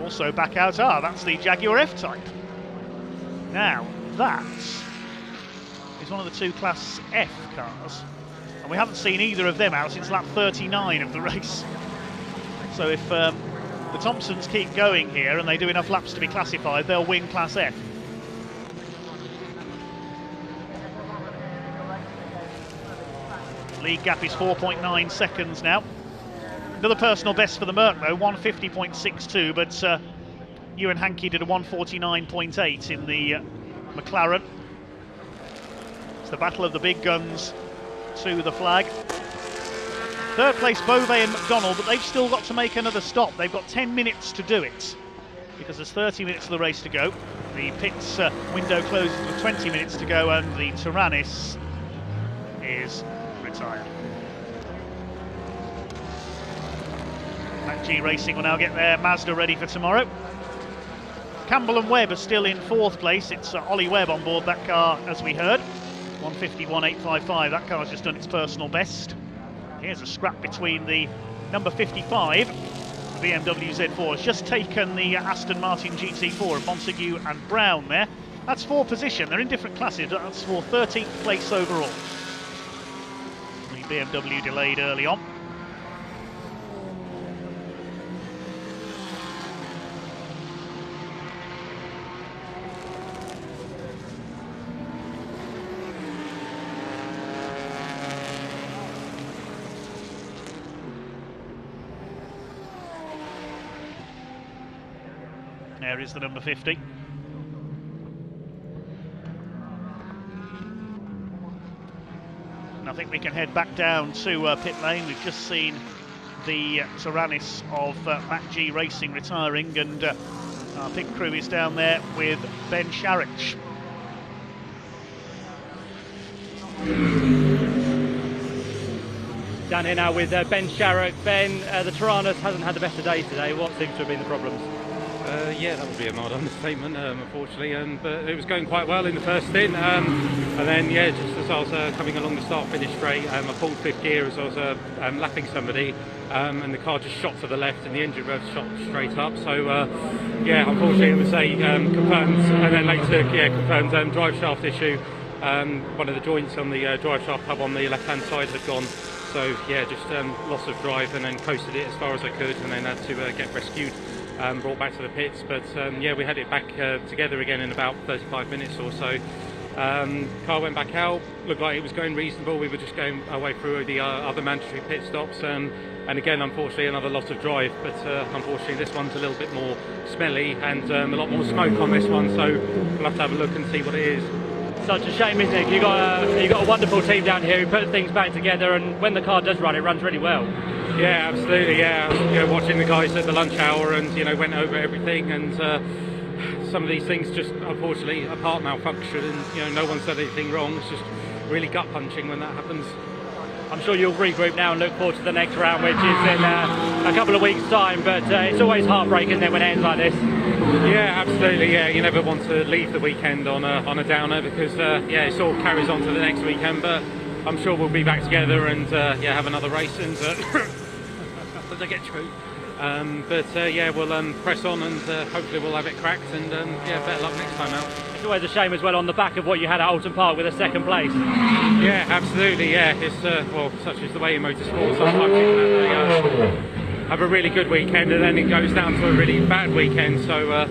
Also back out, that's the Jaguar F-Type. Now, that is one of the 2 Class F cars, and we haven't seen either of them out since lap 39 of the race. So if the Thompsons keep going here and they do enough laps to be classified, they'll win Class F. League gap is 4.9 seconds now. Another personal best for the Merc though, 1:50.62, but Ewan Hankey did a 1:49.8 in the McLaren. It's the battle of the big guns to the flag. 3rd place Beauvais and McDonald, but they've still got to make another stop. They've got 10 minutes to do it, because there's 30 minutes of the race to go. The pits window closes with 20 minutes to go, and the Tyrannus is retired. MacG Racing will now get their Mazda ready for tomorrow. Campbell and Webb are still in 4th place. It's Ollie Webb on board that car, as we heard. 1:51.855. That car's just done its personal best. Here's a scrap between the number 55, the BMW Z4. It's just taken the Aston Martin GT4 of Montague and Brown there. That's 4 position. They're in different classes. That's for 13th place overall. The BMW delayed early on. There is the number 50. And I think we can head back down to pit lane. We've just seen the Tyrannus of MacG Racing retiring, and our pit crew is down there with Ben Sharich. Down here now with Ben Sharrock. Ben, the Tyrannus hasn't had the best of day today. What seems to have been the problems? Yeah, that would be a mild understatement, unfortunately. But it was going quite well in the first stint, and then yeah, just as I was coming along the start-finish straight, I pulled 5th gear as I was lapping somebody, and the car just shot to the left, and the engine rev shot straight up. So yeah, unfortunately, it was a confirmed, and then later confirmed drive shaft issue. One of the joints on the drive shaft hub on the left-hand side had gone. So yeah, just loss of drive, and then coasted it as far as I could, and then had to get rescued. Brought back to the pits, but yeah, we had it back together again in about 35 minutes or so. Car went back out, looked like it was going reasonable. We were just going our way through the other mandatory pit stops, and again, unfortunately, another loss of drive. But unfortunately, this one's a little bit more smelly and a lot more smoke on this one. So we'll have to have a look and see what it is. Such a shame, isn't it? You got a wonderful team down here who put things back together, and when the car does run, it runs really well. Yeah, absolutely. Yeah, I was, watching the guys at the lunch hour, and went over everything, and some of these things just, unfortunately, a part malfunction, and no one said anything wrong. It's just really gut punching when that happens. I'm sure you'll regroup now and look forward to the next round, which is in a couple of weeks' time. But it's always heartbreaking, isn't it, when it ends like this? Yeah, absolutely. Yeah, you never want to leave the weekend on a downer, because yeah, it sort of carries on to the next weekend. But I'm sure we'll be back together and yeah, have another race and as I get through. Yeah, we'll press on and hopefully we'll have it cracked and yeah, better luck next time out. It's always a shame as well on the back of what you had at Alton Park with a second place. Yeah, absolutely. Yeah, it's well, such is the way in motorsport. Sometimes you can have a really good weekend and then it goes down to a really bad weekend. So,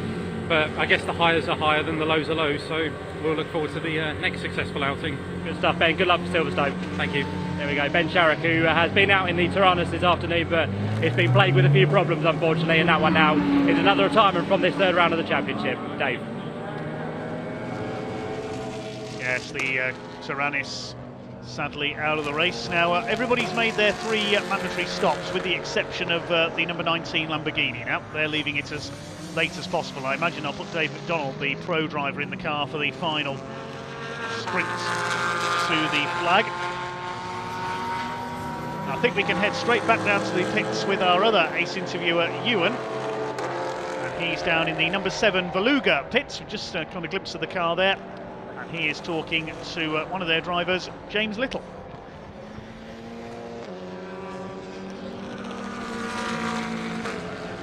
but I guess the highs are higher than the lows are lows. So we'll look forward to the next successful outing. Good stuff, Ben. Good luck for Silverstone. Thank you. There we go, Ben Sharrock, who has been out in the Tyrannus this afternoon, but it's been plagued with a few problems, unfortunately, and that one now is another retirement from this third round of the championship. Dave. Yes, the Tyrannus sadly out of the race. Now, everybody's made their 3 mandatory stops, with the exception of the number 19 Lamborghini. Now, they're leaving it as late as possible. I imagine I'll put Dave McDonald, the pro driver, in the car for the final sprint to the flag. I think we can head straight back down to the pits with our other ace interviewer, Ewan. And he's down in the number 7 Beluga pits. We've just got a glimpse of the car there. And he is talking to one of their drivers, James Little.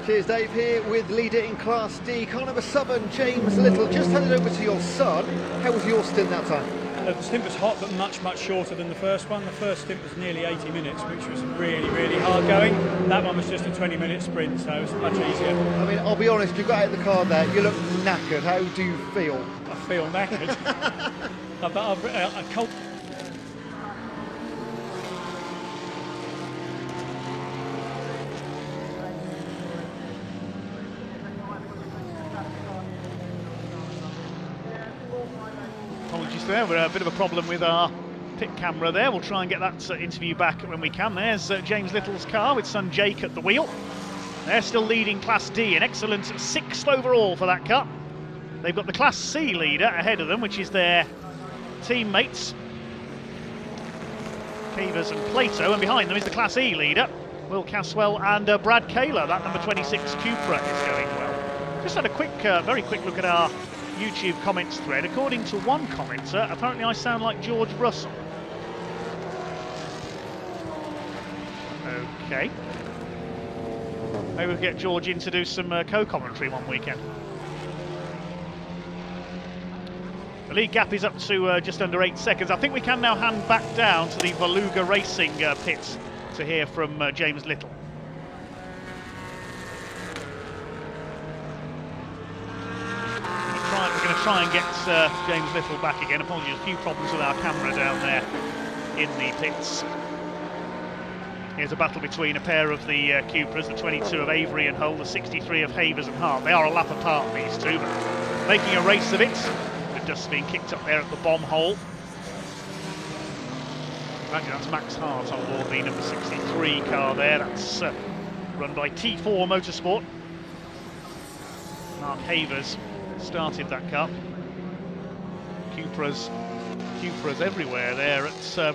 Cheers, Dave, here with leader in Class D, car number 7, James Little. Just handed over to your son. How was your stint that time? The stint was hot, but much shorter than the first one. The first stint was nearly 80 minutes, which was really hard going. That one was just a 20-minute sprint, so it was much easier. I mean, I'll be honest, you got out of the car there, you look knackered. How do you feel? I feel knackered. I can't. Apologies there, we're a bit of a problem with our pit camera there. We'll try and get that interview back when we can. There's James Little's car with son Jake at the wheel. They're still leading Class D, an excellent 6th overall for that car. They've got the Class C leader ahead of them, which is their teammates, Cavers and Plato, and behind them is the Class E leader, Will Caswell and Brad Kaler. That number 26 Cupra is going well. Just had a very quick look at our YouTube comments thread. According to one commenter, apparently I sound like George Russell. Okay. Maybe we'll get George in to do some co-commentary one weekend. The lead gap is up to just under 8 seconds. I think we can now hand back down to the Beluga Racing pits to hear from James Little. We're going to try and get James Little back again. Apologies, a few problems with our camera down there in the pits. Here's a battle between a pair of the Cupras, the 22 of Avery and Hull, the 63 of Havers and Hart. They are a lap apart, these two, but making a race of it. The dust being kicked up there at the bomb hole. Imagine that's Max Hart on board the number 63 car there. That's run by T4 Motorsport. Mark Havers started that car. Cupras everywhere there at the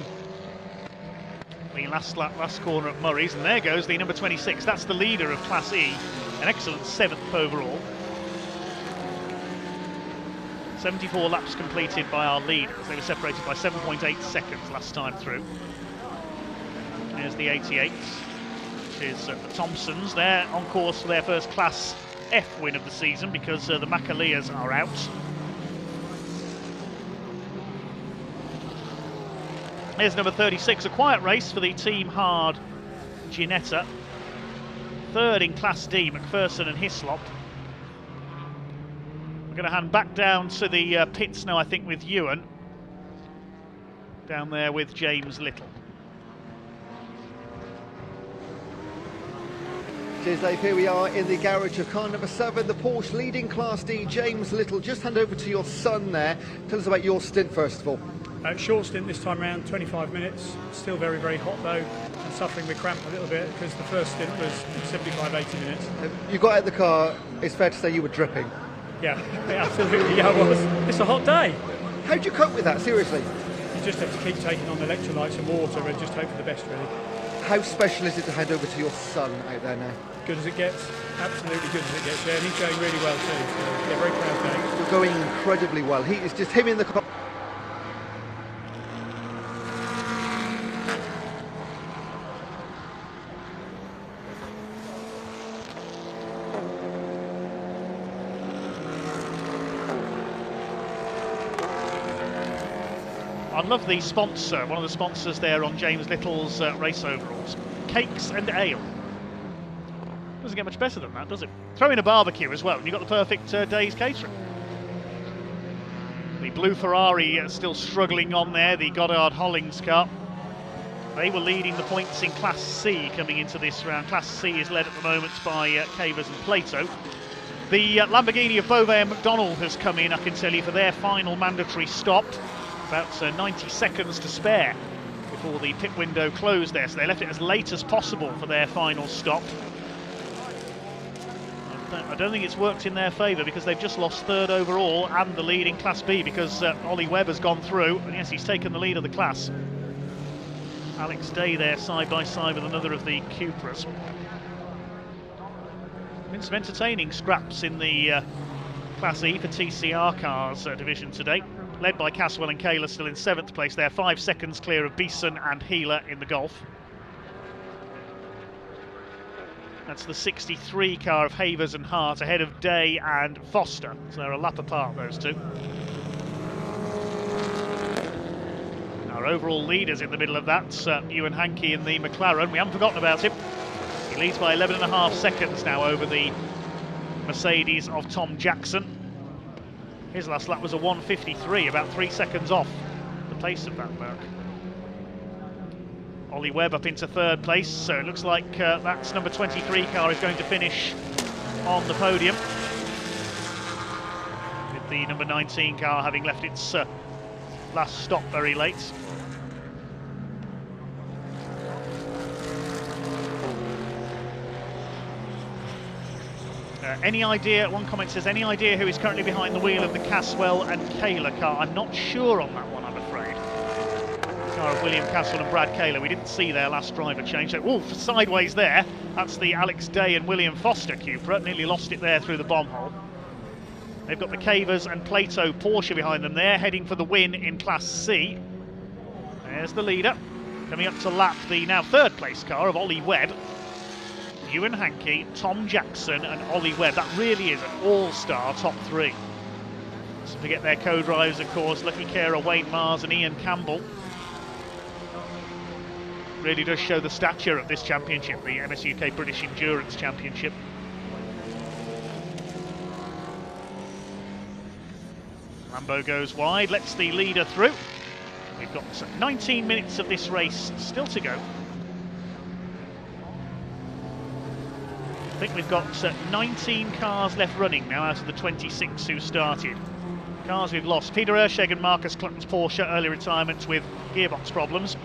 last corner at Murray's, and there goes the number 26. That's the leader of Class E, an excellent 7th overall. 74 laps completed by our leaders. They were separated by 7.8 seconds last time through. There's the 88, which is the Thompsons. They're on course for their first Class F win of the season because the Macaleas are out. Here's number 36, a quiet race for the Team Hard Ginetta. 3rd in Class D, McPherson and Hislop. We're going to hand back down to the pits now, I think, with Ewan. Down there with James Little. Cheers, Dave. Here we are in the garage of car number 7, the Porsche leading Class D, James Little. Just hand over to your son there. Tell us about your stint first of all. Short stint this time around, 25 minutes. Still very hot though, and suffering with cramp a little bit because the first stint was 75-80 minutes. You got out of the car, it's fair to say you were dripping. Yeah, absolutely, yeah, I was. It's a hot day. How'd you cope with that, seriously? You just have to keep taking on electrolytes and water and just hope for the best, really. How special is it to hand over to your son out there now? Good as it gets, absolutely good as it gets, yeah, and he's going really well too, so yeah, very proud of him. You're going incredibly well. He is just him in the car. I love the sponsor, one of the sponsors there on James Little's race overalls. Cakes and ale. Doesn't get much better than that, does it? Throw in a barbecue as well, and you've got the perfect day's catering. The blue Ferrari still struggling on there, the Goddard Hollings car. They were leading the points in Class C coming into this round. Class C is led at the moment by Cavers and Plato. The Lamborghini of Beauvais and McDonald has come in, I can tell you, for their final mandatory stop. About 90 seconds to spare before the pit window closed there, so they left it as late as possible for their final stop. I don't think it's worked in their favour because they've just lost third overall and the lead in Class B because Ollie Webb has gone through, and yes, he's taken the lead of the class. Alex Day there side by side with another of the Cupras. Been some entertaining scraps in the Class E for TCR cars division today. Led by Caswell and Kayla, still in 7th place there, 5 seconds clear of Beeson and Healer in the Golf. That's the 63 car of Havers and Hart ahead of Day and Foster, so they're a lap apart, those two. Our overall leaders in the middle of that, Ewan Hankey in the McLaren, we haven't forgotten about him. He leads by 11.5 seconds now over the Mercedes of Tom Jackson. His last lap was a 1:53, about 3 seconds off the pace of that BARC. Ollie Webb up into 3rd place, so it looks like that's number 23 car is going to finish on the podium, with the number 19 car having left its last stop very late. Any idea, one comment says, any idea who is currently behind the wheel of the Caswell and Kayla car? I'm not sure on that one, I'm afraid. The car of William Caswell and Brad Kayla, we didn't see their last driver change. So, ooh, sideways there, that's the Alex Day and William Foster Cupra, nearly lost it there through the bomb hole. They've got the Cavers and Plato Porsche behind them there, heading for the win in Class C. There's the leader, coming up to lap the now 3rd place car of Ollie Webb. Ewan Hankey, Tom Jackson and Ollie Webb. That really is an all-star top 3. Don't forget their co-drivers, of course, Lucky Kera, Wayne Mars and Ian Campbell. Really does show the stature of this championship, the MSUK British Endurance Championship. Lambo goes wide, lets the leader through. We've got 19 minutes of this race still to go. I think we've got 19 cars left running now out of the 26 who started. Cars we've lost: Peter Ersheg and Marcus Clutton's Porsche, early retirements with gearbox problems.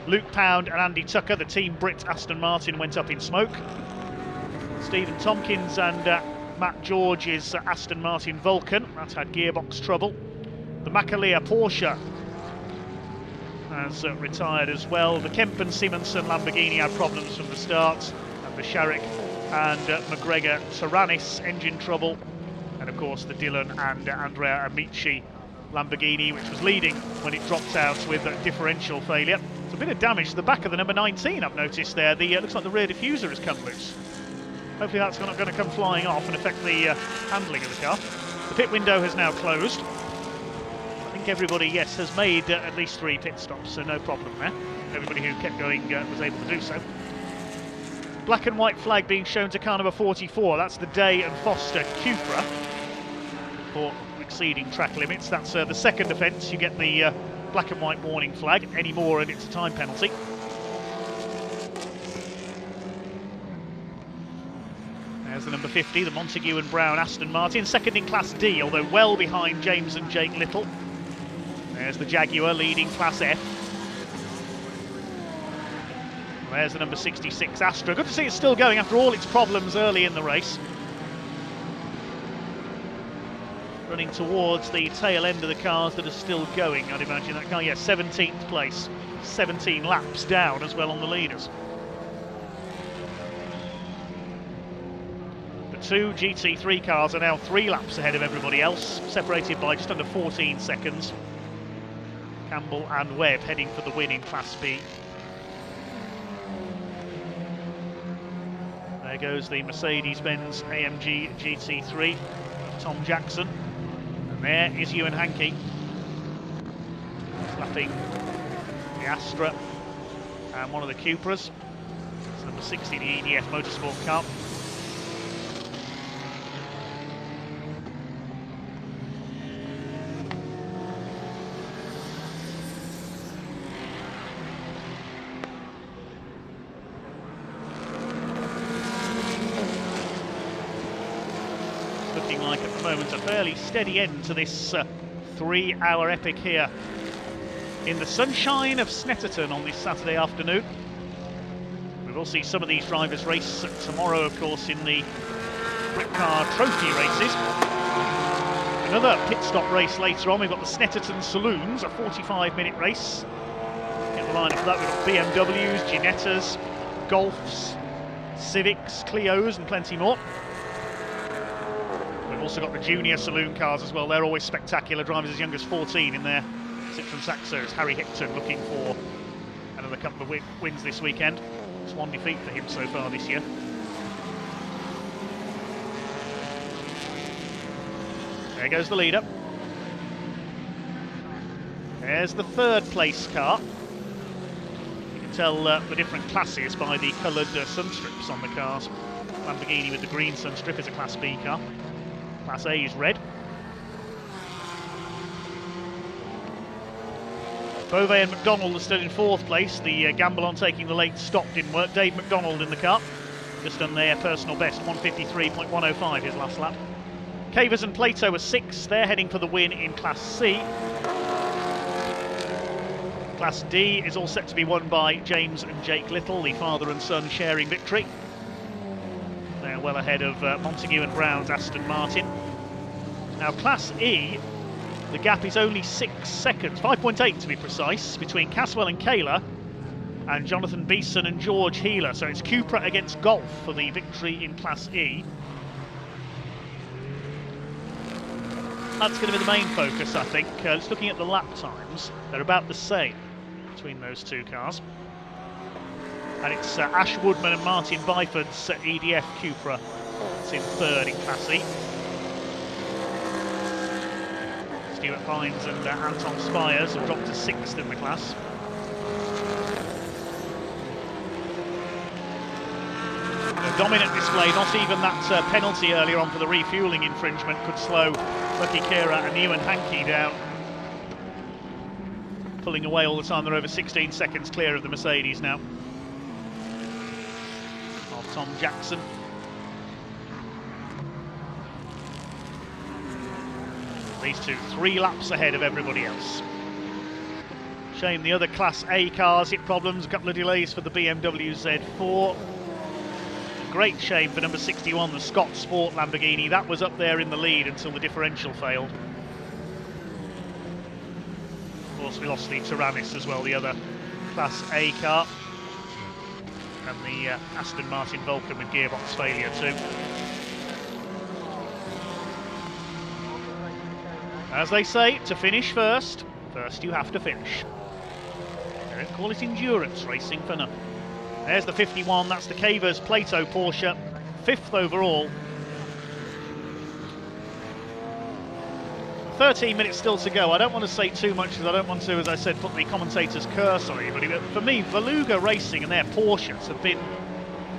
Luke Pound and Andy Tucker, the Team Brit Aston Martin, went up in smoke. Stephen Tompkins and Matt George's Aston Martin Vulcan, that had gearbox trouble. The Makalia Porsche has retired as well. The Kempen Simonsen Lamborghini had problems from the start, and the Sharrock and McGregor Taranis engine trouble, and of course the Dillon and Andrea Amici Lamborghini, which was leading when it dropped out with a differential failure. It's a bit of damage to the back of the number 19, I've noticed there. The looks like the rear diffuser has come loose. Hopefully that's not going to come flying off and affect the handling of the car. The pit window has now closed. I think everybody, yes, has made at least 3 pit stops, so no problem there. Everybody who kept going was able to do so. Black and white flag being shown to car number 44. That's the Day and Foster Cupra for exceeding track limits. That's the second offence. You get the black and white warning flag. Any more and it's a time penalty. There's the number 50, the Montague and Brown Aston Martin. Second in Class D, although well behind James and Jake Little. There's the Jaguar leading Class F. There's the number 66 Astra. Good to see it's still going after all its problems early in the race. Running towards the tail end of the cars that are still going, I'd imagine. That car, yeah, 17th place. 17 laps down as well on the leaders. The 2 GT3 cars are now 3 laps ahead of everybody else, separated by just under 14 seconds. Campbell and Webb heading for the win in Class B. There goes the Mercedes-Benz AMG GT3 of Tom Jackson. And there is Ewan Hankey. Lap lapping the Astra and one of the Cupras. It's number 60, the EDF Motorsport car. Looking like at the moment a fairly steady end to this 3-hour epic here in the sunshine of Snetterton on this Saturday afternoon. We will see some of these drivers race tomorrow, of course, in the Car Trophy races. Another pit stop race later on. We've got the Snetterton Saloons, a 45-minute race. In the lineup for that, we've got BMWs, Ginettas, Golfs, Civics, Clios, and plenty more. We've also got the junior saloon cars as well. They're always spectacular. Drivers as young as 14 in their Citroen Saxos. Harry Hickton looking for another couple of wins this weekend. It's one defeat for him so far this year. There goes the leader. There's the third place car. You can tell the different classes by the coloured sun strips on the cars. Lamborghini with the green sun strip is a Class B car. Class A is red. Beauvais and McDonald are still in fourth place. The gamble on taking the late stop didn't work. Dave McDonald in the car. Just done their personal best, 1:53.105 his last lap. Cavers and Plato are sixth. They're heading for the win in Class C. Class D is all set to be won by James and Jake Little, the father and son sharing victory. They're well ahead of Montague and Brown's Aston Martin. Now Class E, the gap is only 6 seconds, 5.8 to be precise, between Caswell and Kayla and Jonathan Beeson and George Healer. So it's Cupra against Golf for the victory in Class E. That's going to be the main focus, I think. Just looking at the lap times, they're about the same between those two cars. And it's Ash Woodman and Martin Byford's EDF Cupra. It's in third in Class E. Stuart Hines and Anton Spires have dropped to sixth in the class. A dominant display, not even that penalty earlier on for the refuelling infringement could slow Lucky Kira and Ewan Hankey down. Pulling away all the time, they're over 16 seconds clear of the Mercedes now. Of Tom Jackson. These two 3 laps ahead of everybody else. Shame the other Class A cars hit problems, a couple of delays for the BMW Z4. Great shame for number 61, the Scott Sport Lamborghini. That was up there in the lead until the differential failed. Of course, we lost the Tyrannus as well, the other Class A car. And the Aston Martin Vulcan with gearbox failure too. As they say, to finish first you have to finish. They don't call it endurance racing for nothing. There's the 51, that's the Cavers Plato Porsche, 5th overall. 13 minutes still to go. I don't want to say too much because I don't want to, as I said, put the commentator's curse on anybody. But for me, Beluga Racing and their Porsches have been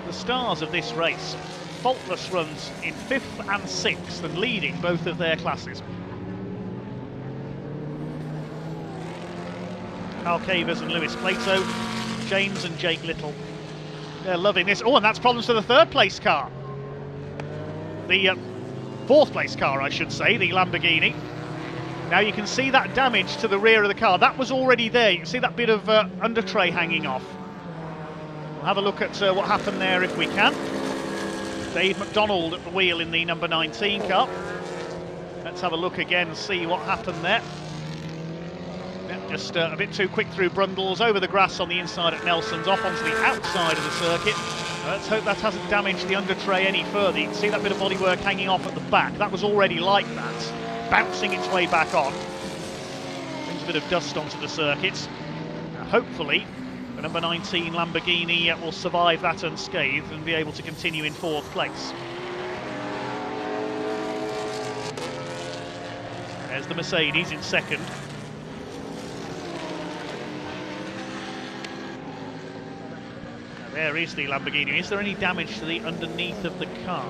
the stars of this race. Faultless runs in 5th and 6th and leading both of their classes. Carl Cavers and Lewis Plato, James and Jake Little. They're loving this. Oh, and that's problems for the 3rd place car. The 4th place car, I should say, the Lamborghini. Now you can see that damage to the rear of the car. That was already there. You can see that bit of under tray hanging off. We'll have a look at what happened there if we can. Dave McDonald at the wheel in the number 19 car. Let's have a look again and see what happened there. Just a bit too quick through Brundles, over the grass on the inside at Nelson's, off onto the outside of the circuit. Let's hope that hasn't damaged the under tray any further. You can see that bit of bodywork hanging off at the back. That was already like that, bouncing its way back on. Brings a bit of dust onto the circuit. Now, hopefully, the number 19 Lamborghini will survive that unscathed and be able to continue in 4th place. There's the Mercedes in 2nd. There is the Lamborghini. Is there any damage to the underneath of the car?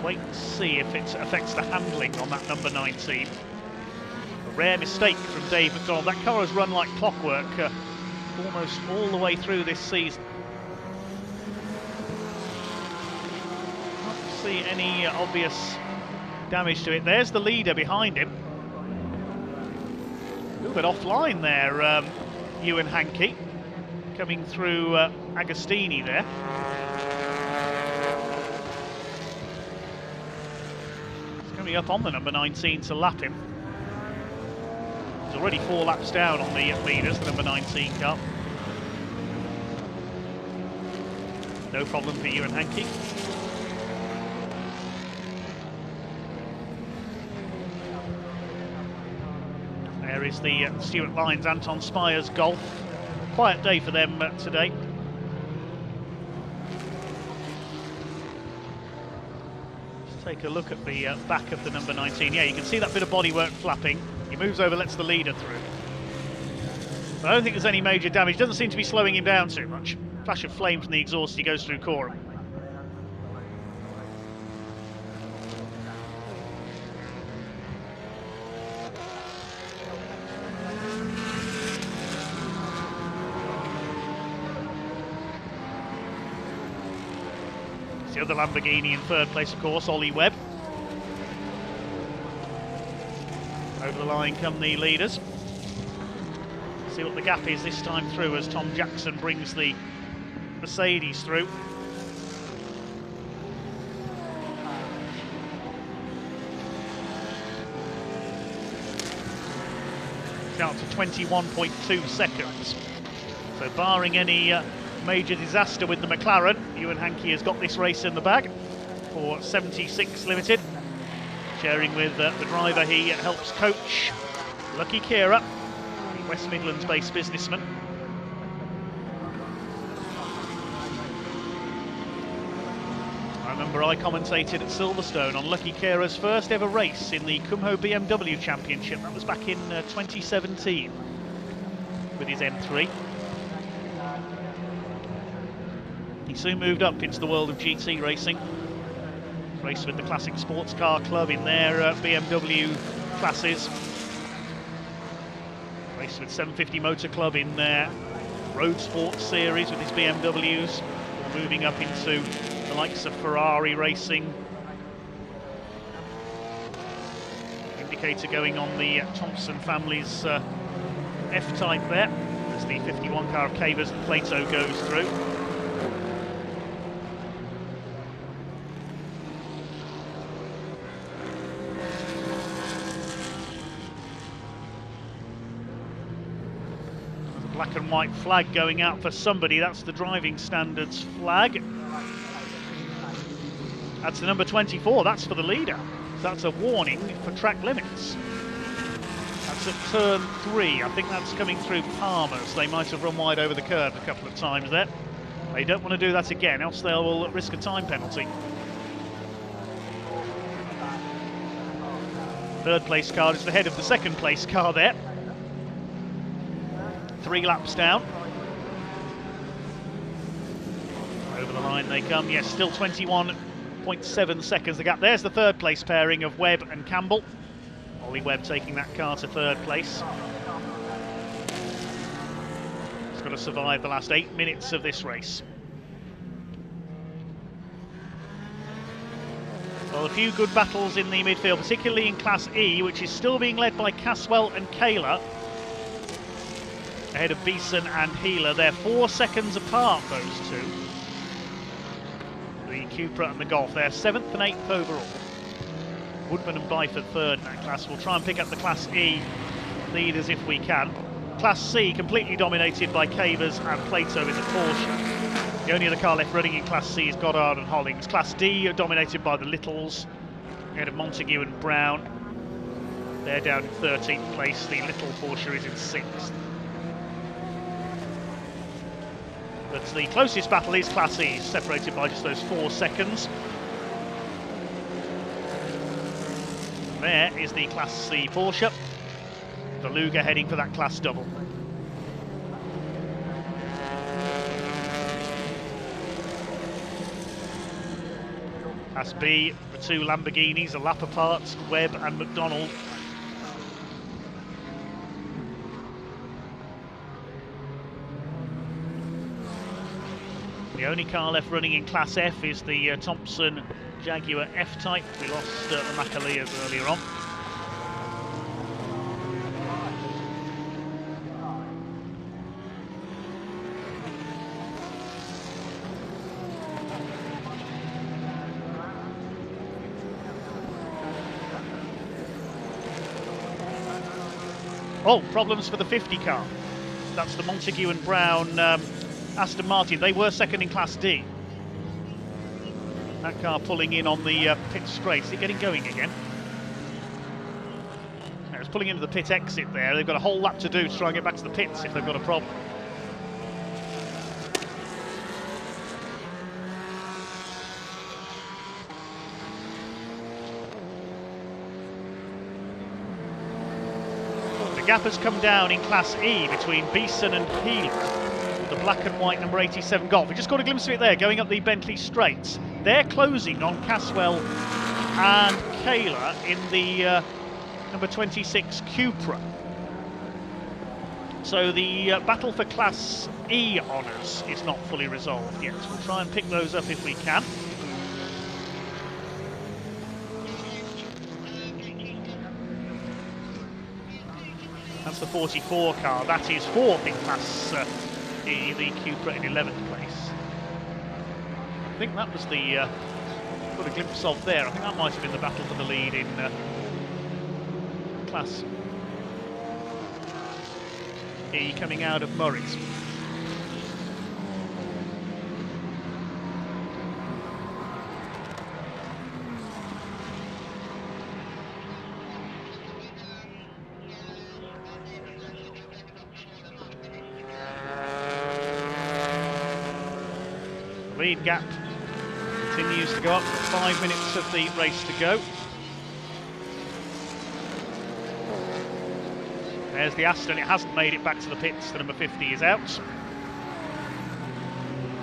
Wait and see if it affects the handling on that number 19. A rare mistake from Dave McDonald. That car has run like clockwork almost all the way through this season. Not see any obvious damage to it. There's the leader behind him. A little bit offline there, Ewan Hankey, coming through Agostini there. He's coming up on the number 19 to lap him. He's already 4 laps down on the leaders, the number 19 car. No problem for Ewan Hankey. There is the Stuart Lyons Anton Spires Golf. Quiet day for them today. Let's take a look at the back of the number 19. Yeah, you can see that bit of bodywork flapping. He moves over, lets the leader through. But I don't think there's any major damage. Doesn't seem to be slowing him down too much. Flash of flame from the exhaust as he goes through Coram. It's the other Lamborghini in third place, of course, Ollie Webb. Over the line come the leaders. See what the gap is this time through as Tom Jackson brings the Mercedes through. Down to 21.2 seconds. So barring any major disaster with the McLaren, Ewan Hankey has got this race in the bag for 76 Limited. Sharing with the driver he helps coach, Lucky Kira, the West Midlands-based businessman. I remember I commentated at Silverstone on Lucky Kira's first ever race in the Kumho BMW Championship. That was back in 2017 with his M3. He soon moved up into the world of GT racing. Raced with the Classic Sports Car Club in their BMW classes. Raced with 750 Motor Club in their Road Sports series with his BMWs. Moving up into the likes of Ferrari racing. Indicator going on the Thompson family's F-Type there as the 51 car of Cavers and Plato goes through. Black and white flag going out for somebody. That's the driving standards flag. That's the number 24. That's for the leader. That's a warning for track limits. That's at turn 3. I think that's coming through Palmer's. They might have run wide over the curve a couple of times there. They don't want to do that again, else they will risk a time penalty. Third place car is the head of the second place car there. 3 laps down. Over the line they come. Yes, still 21.7 seconds the gap. There's the third place pairing of Webb and Campbell. Ollie Webb taking that car to third place. He's got to survive the last 8 minutes of this race. Well, a few good battles in the midfield, particularly in Class E, which is still being led by Caswell and Kayla. Ahead of Beeson and Healer. They're 4 seconds apart, those two. The Cupra and the Golf. They're 7th and 8th overall. Woodman and Byford third in that class. We'll try and pick up the Class E leaders if we can. Class C completely dominated by Cavers and Plato in the Porsche. The only other car left running in Class C is Goddard and Hollings. Class D are dominated by the Littles. Ahead of Montague and Brown. They're down in 13th place. The Little Porsche is in 6th. But the closest battle is Class E, separated by just those 4 seconds. There is the Class C Porsche. The Luger heading for that Class double. Class B, the two Lamborghinis, a lap apart, Webb and McDonald. The only car left running in Class F is the Thompson Jaguar F-Type. We lost the Macaleas earlier on. Oh, problems for the 50 car. That's the Montague and Brown Aston Martin. They were second in Class D. That car pulling in on the pit straight. Is it getting going again? No, it's pulling into the pit exit there. They've got a whole lap to do to try and get back to the pits if they've got a problem. The gap has come down in Class E between Beeson and Healy, the black and white number 87 Golf. We just got a glimpse of it there, going up the Bentley straights. They're closing on Caswell and Kayla in the number 26 Cupra. So the battle for Class E honours is not fully resolved yet. We'll try and pick those up if we can. That's the 44 car. That is fourth in Class E, the Cupra in 11th place. I think that was the got a glimpse of there. I think that might have been the battle for the lead in Class E coming out of Murray's. Lead gap continues to go up. 5 minutes of the race to go. There's the Aston. It hasn't made it back to the pits. The number 50 is out. So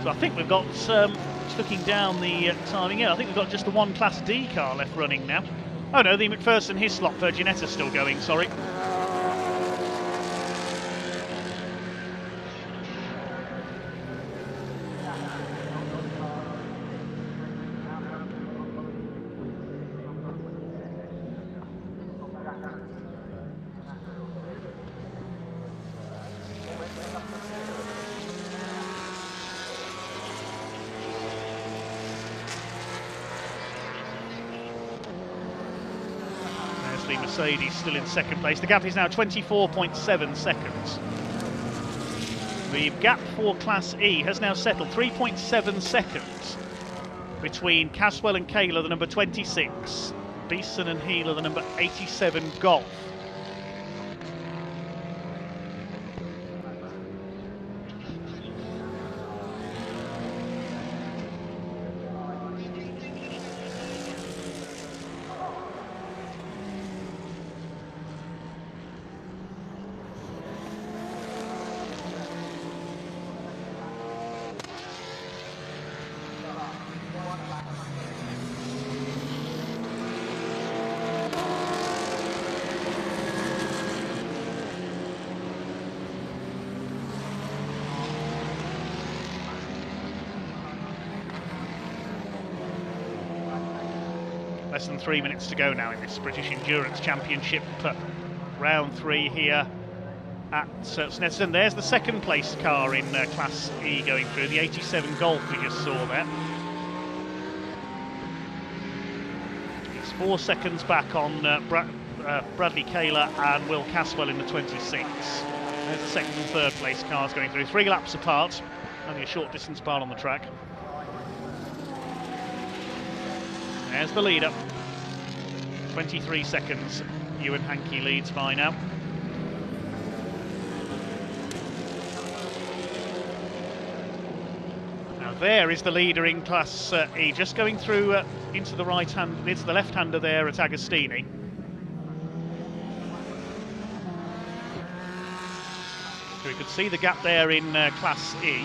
I think we've got, just looking down the timing here, I think we've got just the one Class D car left running now. Oh no, the McPherson Hislop Virginetta's still going, sorry. Mercedes still in second place. The gap is now 24.7 seconds. The gap for Class E has now settled 3.7 seconds between Caswell and Kayla, the number 26, Beeson and Healer, the number 87 Golf. Less than 3 minutes to go now in this British Endurance Championship. Round 3 here at Snetterton. There's the second place car in Class E going through, the 87 Golf we just saw there. It's 4 seconds back on Bradley Kayla and Will Caswell in the 26. There's the second and third place cars going through. 3 laps apart, only a short distance apart on the track. There's the leader. 23 seconds. Ewan Hankey leads by now. Now there is the leader in Class E, just going through into the right hand, it's the left-hander there at Agostini. So we could see the gap there in Class E.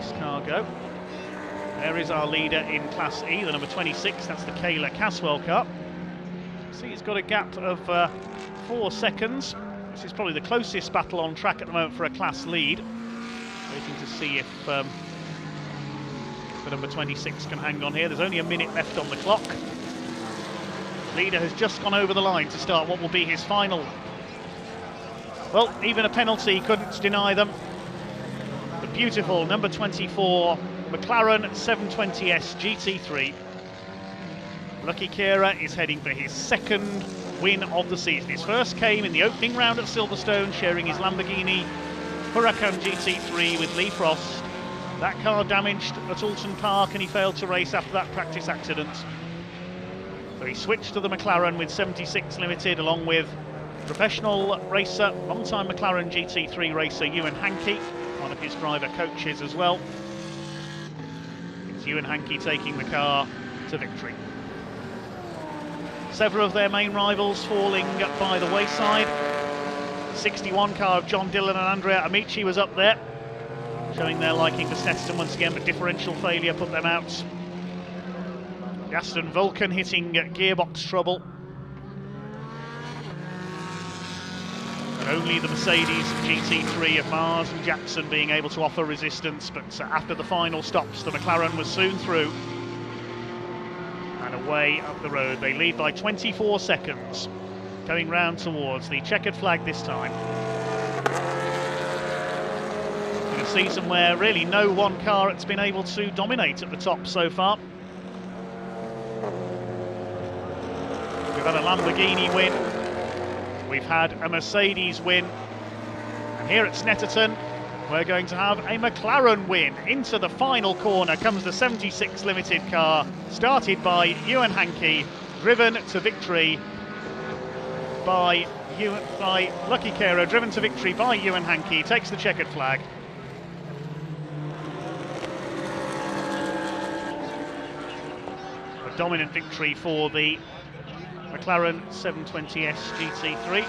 this car go. There is our leader in Class E, the number 26, that's the Kayla Caswell car. See, he's got a gap of 4 seconds. This is probably the closest battle on track at the moment for a class lead. Waiting to see if the number 26 can hang on here. There's only a minute left on the clock. Leader has just gone over the line to start what will be his final. Well, even a penalty couldn't deny them. The beautiful number 24 McLaren 720S GT3. Lucky Kira is heading for his second win of the season. His first came in the opening round at Silverstone, sharing his Lamborghini Huracan GT3 with Lee Frost. That car damaged at Alton Park and he failed to race after that practice accident. So he switched to the McLaren with 76 Limited, along with professional racer, long-time McLaren GT3 racer Ewan Hankey, one of his driver coaches as well. It's Ewan Hankey taking the car to victory. Several of their main rivals falling by the wayside. 61 car of John Dillon and Andrea Amici was up there, showing their liking for Snetterton once again, but differential failure put them out. The Aston Vulcan hitting gearbox trouble. And only the Mercedes GT3 of Mars and Jackson being able to offer resistance, but after the final stops, the McLaren was soon through. And away up the road, they lead by 24 seconds, going round towards the checkered flag this time. In a season where really no one car has been able to dominate at the top so far. We've had a Lamborghini win, we've had a Mercedes win, and here at Snetterton we're going to have a McLaren win. Into the final corner comes the 76 Limited car, started by Ewan Hankey, driven to victory by Lucky Kira, driven to victory by Ewan Hankey, takes the checkered flag. A dominant victory for the McLaren 720S GT3.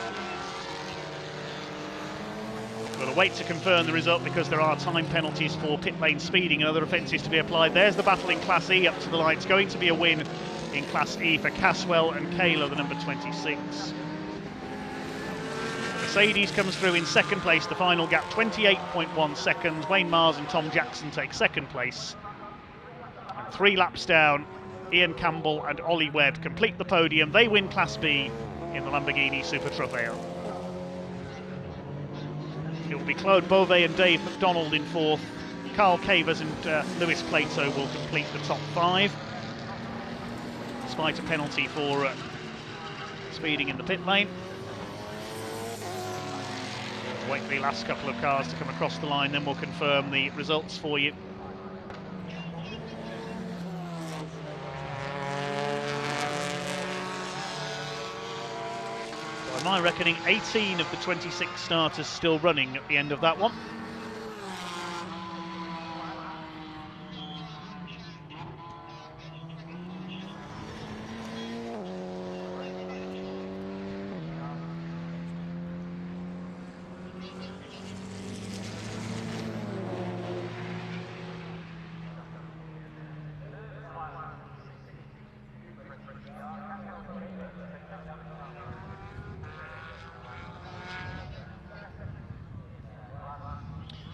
We'll wait to confirm the result because there are time penalties for pit lane speeding and other offences to be applied. There's the battle in Class E up to the line. It's going to be a win in Class E for Caswell and Kayla, the number 26. Mercedes comes through in second place, the final gap 28.1 seconds. Wayne Mars and Tom Jackson take second place. And 3 laps down, Ian Campbell and Ollie Webb complete the podium. They win Class B in the Lamborghini Super Trofeo. It will be Claude Beauvais and Dave McDonald in fourth. Carl Cavers and Lewis Plato will complete the top 5, despite a penalty for speeding in the pit lane. Wait for the last couple of cars to come across the line, then we'll confirm the results for you. By my reckoning, 18 of the 26 starters still running at the end of that one.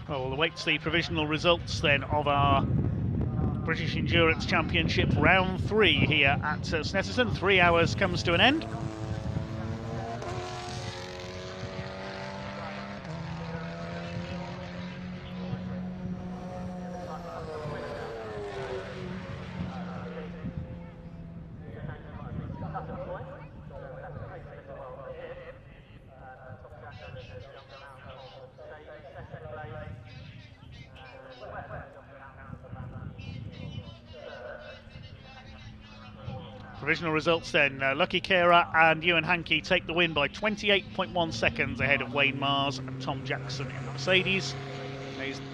Well, we'll await the provisional results then of our British Endurance Championship round 3 here at Snetterton. 3 hours comes to an end. Provisional results then, Lucky Kira and Ewan Hankey take the win by 28.1 seconds ahead of Wayne Mars and Tom Jackson in the Mercedes.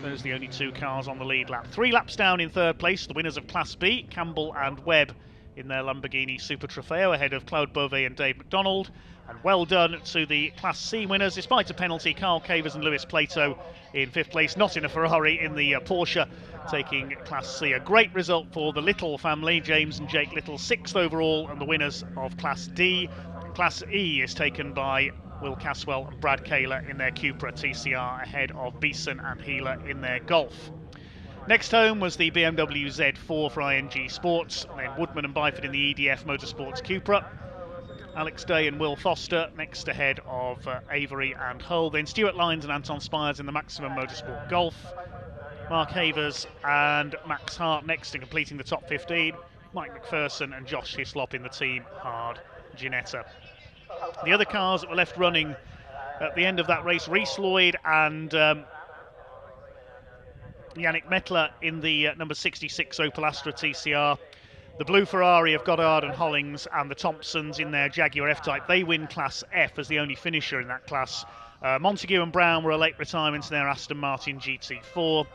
Those are the only 2 cars on the lead lap. 3 laps down in third place, the winners of Class B, Campbell and Webb in their Lamborghini Super Trofeo ahead of Claude Beauvais and Dave McDonald. And well done to the Class C winners, despite a penalty. Carl Cavers and Lewis Plato in 5th place, not in a Ferrari, in the Porsche, taking Class C. A great result for the Little family, James and Jake Little, 6th overall, and the winners of Class D. Class E is taken by Will Caswell and Brad Kaler in their Cupra TCR, ahead of Beeson and Healer in their Golf. Next home was the BMW Z4 for ING Sports, then Woodman and Byford in the EDF Motorsports Cupra. Alex Day and Will Foster next ahead of Avery and Hull. Then Stuart Lyons and Anton Spires in the Maximum Motorsport Golf. Mark Havers and Max Hart next and completing the top 15. Mike McPherson and Josh Hislop in the Team Hard Ginetta. The other cars that were left running at the end of that race, Reece Lloyd and Yannick Mettler in the number 66 Opel Astra TCR. The blue Ferrari of Goddard and Hollings and the Thompsons in their Jaguar F-Type, they win Class F as the only finisher in that class. Montague and Brown were a late retirement in their Aston Martin GT4.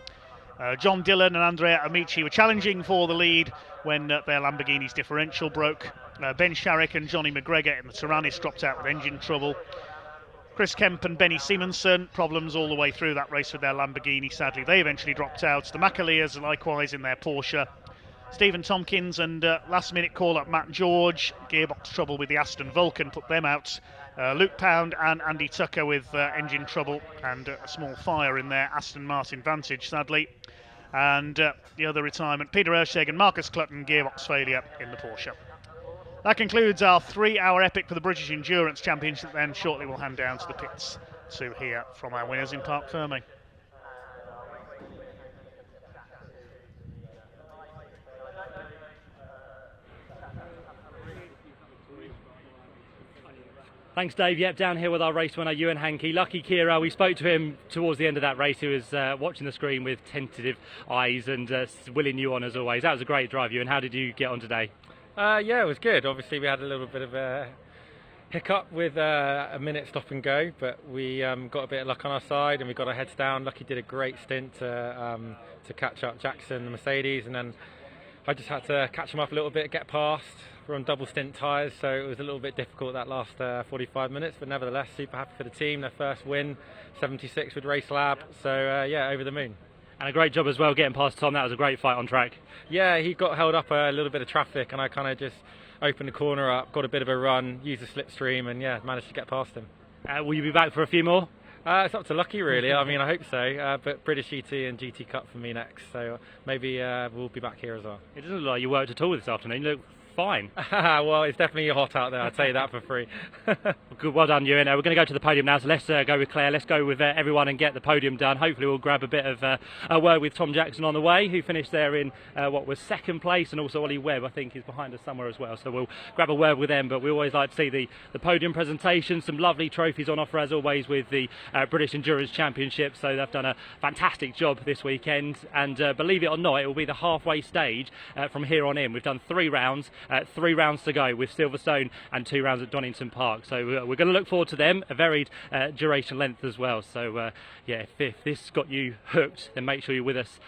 John Dillon and Andrea Amici were challenging for the lead when their Lamborghini's differential broke. Ben Sharrock and Johnny McGregor in the Tyrannus dropped out with engine trouble. Chris Kemp and Benny Simonson, problems all the way through that race with their Lamborghini, sadly. They eventually dropped out. The McAleers likewise in their Porsche. Stephen Tompkins and last-minute call-up Matt George, gearbox trouble with the Aston Vulcan, put them out. Luke Pound and Andy Tucker with engine trouble and a small fire in their Aston Martin Vantage, sadly. And the other retirement, Peter Erscheg and Marcus Clutton, gearbox failure in the Porsche. That concludes our 3-hour epic for the British Endurance Championship. Then shortly we'll hand down to the pits to hear from our winners in Parc Fermé. Thanks, Dave. Yep, down here with our race winner, Ewan Hankey. Lucky Kira, we spoke to him towards the end of that race. He was watching the screen with tentative eyes and willing you on as always. That was a great drive, Ewan. How did you get on today? Yeah, it was good. Obviously, we had a little bit of a hiccup with a minute stop and go, but we got a bit of luck on our side and we got our heads down. Lucky did a great stint to catch up Jackson, the Mercedes, and then I just had to catch him up a little bit, get past. We're on double stint tyres, so it was a little bit difficult that last 45 minutes, but nevertheless, super happy for the team. Their first win, 76 with Race Lab, so yeah, over the moon. And a great job as well getting past Tom. That was a great fight on track. Yeah, he got held up a little bit of traffic, and I kind of just opened the corner up, got a bit of a run, used the slipstream, and yeah, managed to get past him. Will you be back for a few more? It's up to Lucky, really. I mean, I hope so. But British GT and GT Cup for me next, so maybe we'll be back here as well. It doesn't look like you worked at all this afternoon. You look fine. Well, it's definitely hot out there, I'll tell you that for free. Good, well done, Ewan. We're going to go to the podium now, so let's go with Claire. Let's go with everyone and get the podium done. Hopefully we'll grab a bit of a word with Tom Jackson on the way, who finished there in what was second place, and also Ollie Webb, I think, is behind us somewhere as well. So we'll grab a word with them, but we always like to see the podium presentation. Some lovely trophies on offer, as always, with the British Endurance Championship. So they've done a fantastic job this weekend, and believe it or not, it will be the halfway stage from here on in. We've done 3 rounds. 3 rounds to go with Silverstone and 2 rounds at Donington Park. So we're going to look forward to them, a varied duration length as well. So yeah, if this got you hooked, then make sure you're with us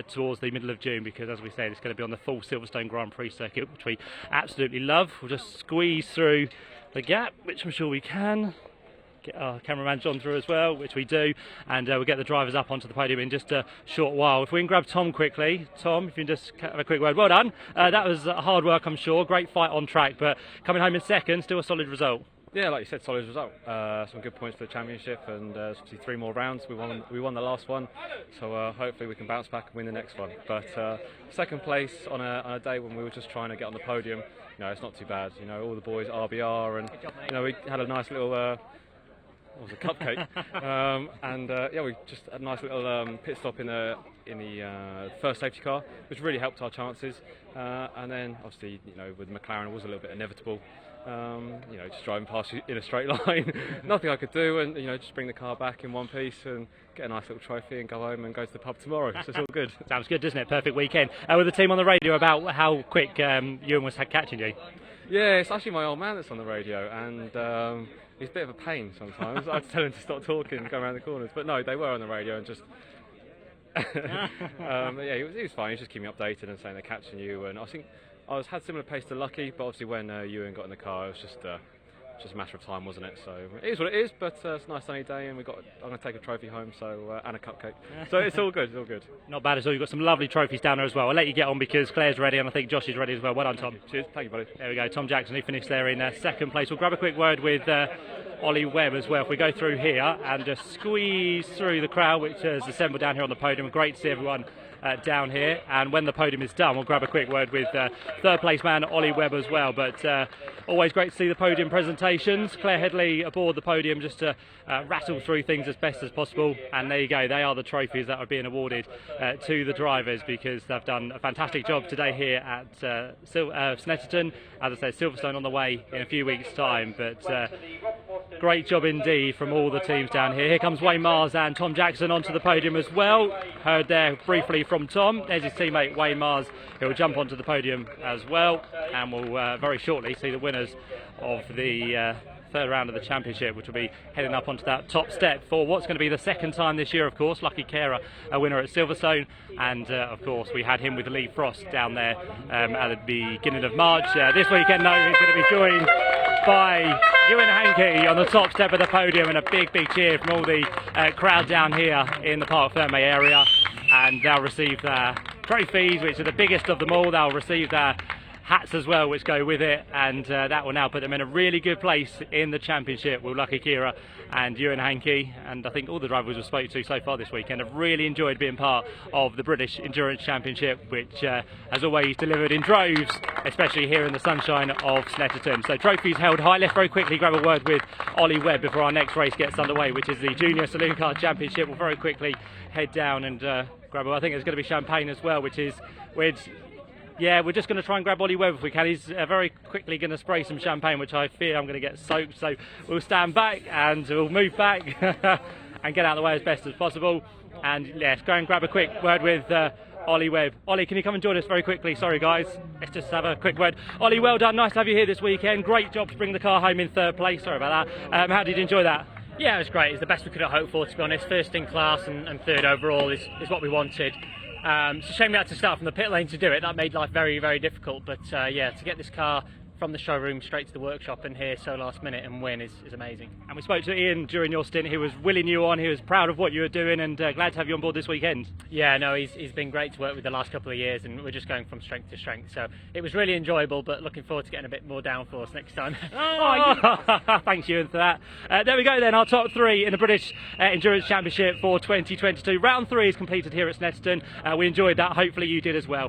towards the middle of June, because as we said, it's going to be on the full Silverstone Grand Prix circuit, which we absolutely love. We'll just squeeze through the gap, which I'm sure we can. Get our cameraman John through as well, which we do, and we'll get the drivers up onto the podium in just a short while. If we can grab Tom quickly. Tom, if you can just have a quick word. Well done. That was hard work, I'm sure. Great fight on track, but coming home in second, still a solid result. Yeah, like you said, solid result. Some good points for the championship, and obviously 3 more rounds. We won the last one, so hopefully we can bounce back and win the next one. But second place on a day when we were just trying to get on the podium, it's not too bad. All the boys RBR, and we had a nice little. It was a cupcake, and yeah, we just had a nice little pit stop in the first safety car, which really helped our chances. And then, obviously, with McLaren, it was a little bit inevitable. Just driving past you in a straight line, nothing I could do, and just bring the car back in one piece and get a nice little trophy and go home and go to the pub tomorrow. So it's all good. Sounds good, doesn't it? Perfect weekend. With the team on the radio about how quick Ewan was catching you. Yeah, it's actually my old man that's on the radio, and he's a bit of a pain sometimes. I had to tell him to stop talking and go around the corners. But no, they were on the radio and just Yeah, he was fine. He was just keeping me updated and saying they're catching you. And I think I had similar pace to Lucky, but obviously when Ewan got in the car, it was just a matter of time, wasn't it? So it is what it is. But it's a nice sunny day, and I'm going to take a trophy home, so and a cupcake. So it's all good. It's all good. Not bad at all. You've got some lovely trophies down there as well. I'll let you get on because Claire's ready, and I think Josh is ready as well. Well done, Tom. Cheers. Thank you, buddy. There we go. Tom Jackson, who finished there in second place. We'll grab a quick word with Ollie Webb as well. If we go through here and just squeeze through the crowd which has assembled down here on the podium. Great to see everyone down here, and when the podium is done we'll grab a quick word with third place man Ollie Webb as well. But always great to see the podium presentations. Claire Headley aboard the podium just to rattle through things as best as possible, and there you go, they are the trophies that are being awarded to the drivers because they've done a fantastic job today here at Snetterton. As I said, Silverstone on the way in a few weeks time, but great job indeed from all the teams down here. Here comes Wayne Mars and Tom Jackson onto the podium as well. Heard there briefly from Tom. There's his teammate Wayne Mars, who will jump onto the podium as well, and we'll very shortly see the winners of the third round of the championship, which will be heading up onto that top step for what's going to be the second time this year, of course. Lucky Carer, a winner at Silverstone, and of course we had him with Lee Frost down there at the beginning of March. This weekend though he's going to be joined by Ewan Hankey on the top step of the podium, and a big cheer from all the crowd down here in the Parc Fermé area, and they'll receive their trophies, which are the biggest of them all. They'll receive their hats as well which go with it, and that will now put them in a really good place in the championship with Lucky Carer and Ewan Hankey. And I think all the drivers we've spoken to so far this weekend have really enjoyed being part of the British Endurance Championship, which has always delivered in droves, especially here in the sunshine of Snetterton. So trophies held high. Let's very quickly grab a word with Ollie Webb before our next race gets underway, which is the Junior Saloon Car Championship. We'll very quickly head down and grab, I think there's going to be champagne as well, yeah, we're just going to try and grab Ollie Webb if we can. He's very quickly going to spray some champagne, which I fear I'm going to get soaked. So we'll stand back and we'll move back and get out of the way as best as possible. And let's go and grab a quick word with Ollie Webb. Ollie, can you come and join us very quickly? Sorry guys, let's just have a quick word. Ollie, well done. Nice to have you here this weekend. Great job to bring the car home in third place. Sorry about that. How did you enjoy that? Yeah, it was great. It's the best we could have hoped for, to be honest. First in class and third overall is what we wanted. It's a shame we had to start from the pit lane to do it. That made life very difficult, but yeah, to get this car from the showroom straight to the workshop and here so last minute and win is amazing. And we spoke to Ian during your stint. He was willing you on, he was proud of what you were doing, and glad to have you on board this weekend. Yeah, no, he's been great to work with the last couple of years, and we're just going from strength to strength, so it was really enjoyable, but looking forward to getting a bit more downforce next time. Thanks Ewan for that. There we go then, our top three in the British Endurance Championship for 2022. Round 3 is completed here at Snetterton. We enjoyed that, hopefully you did as well.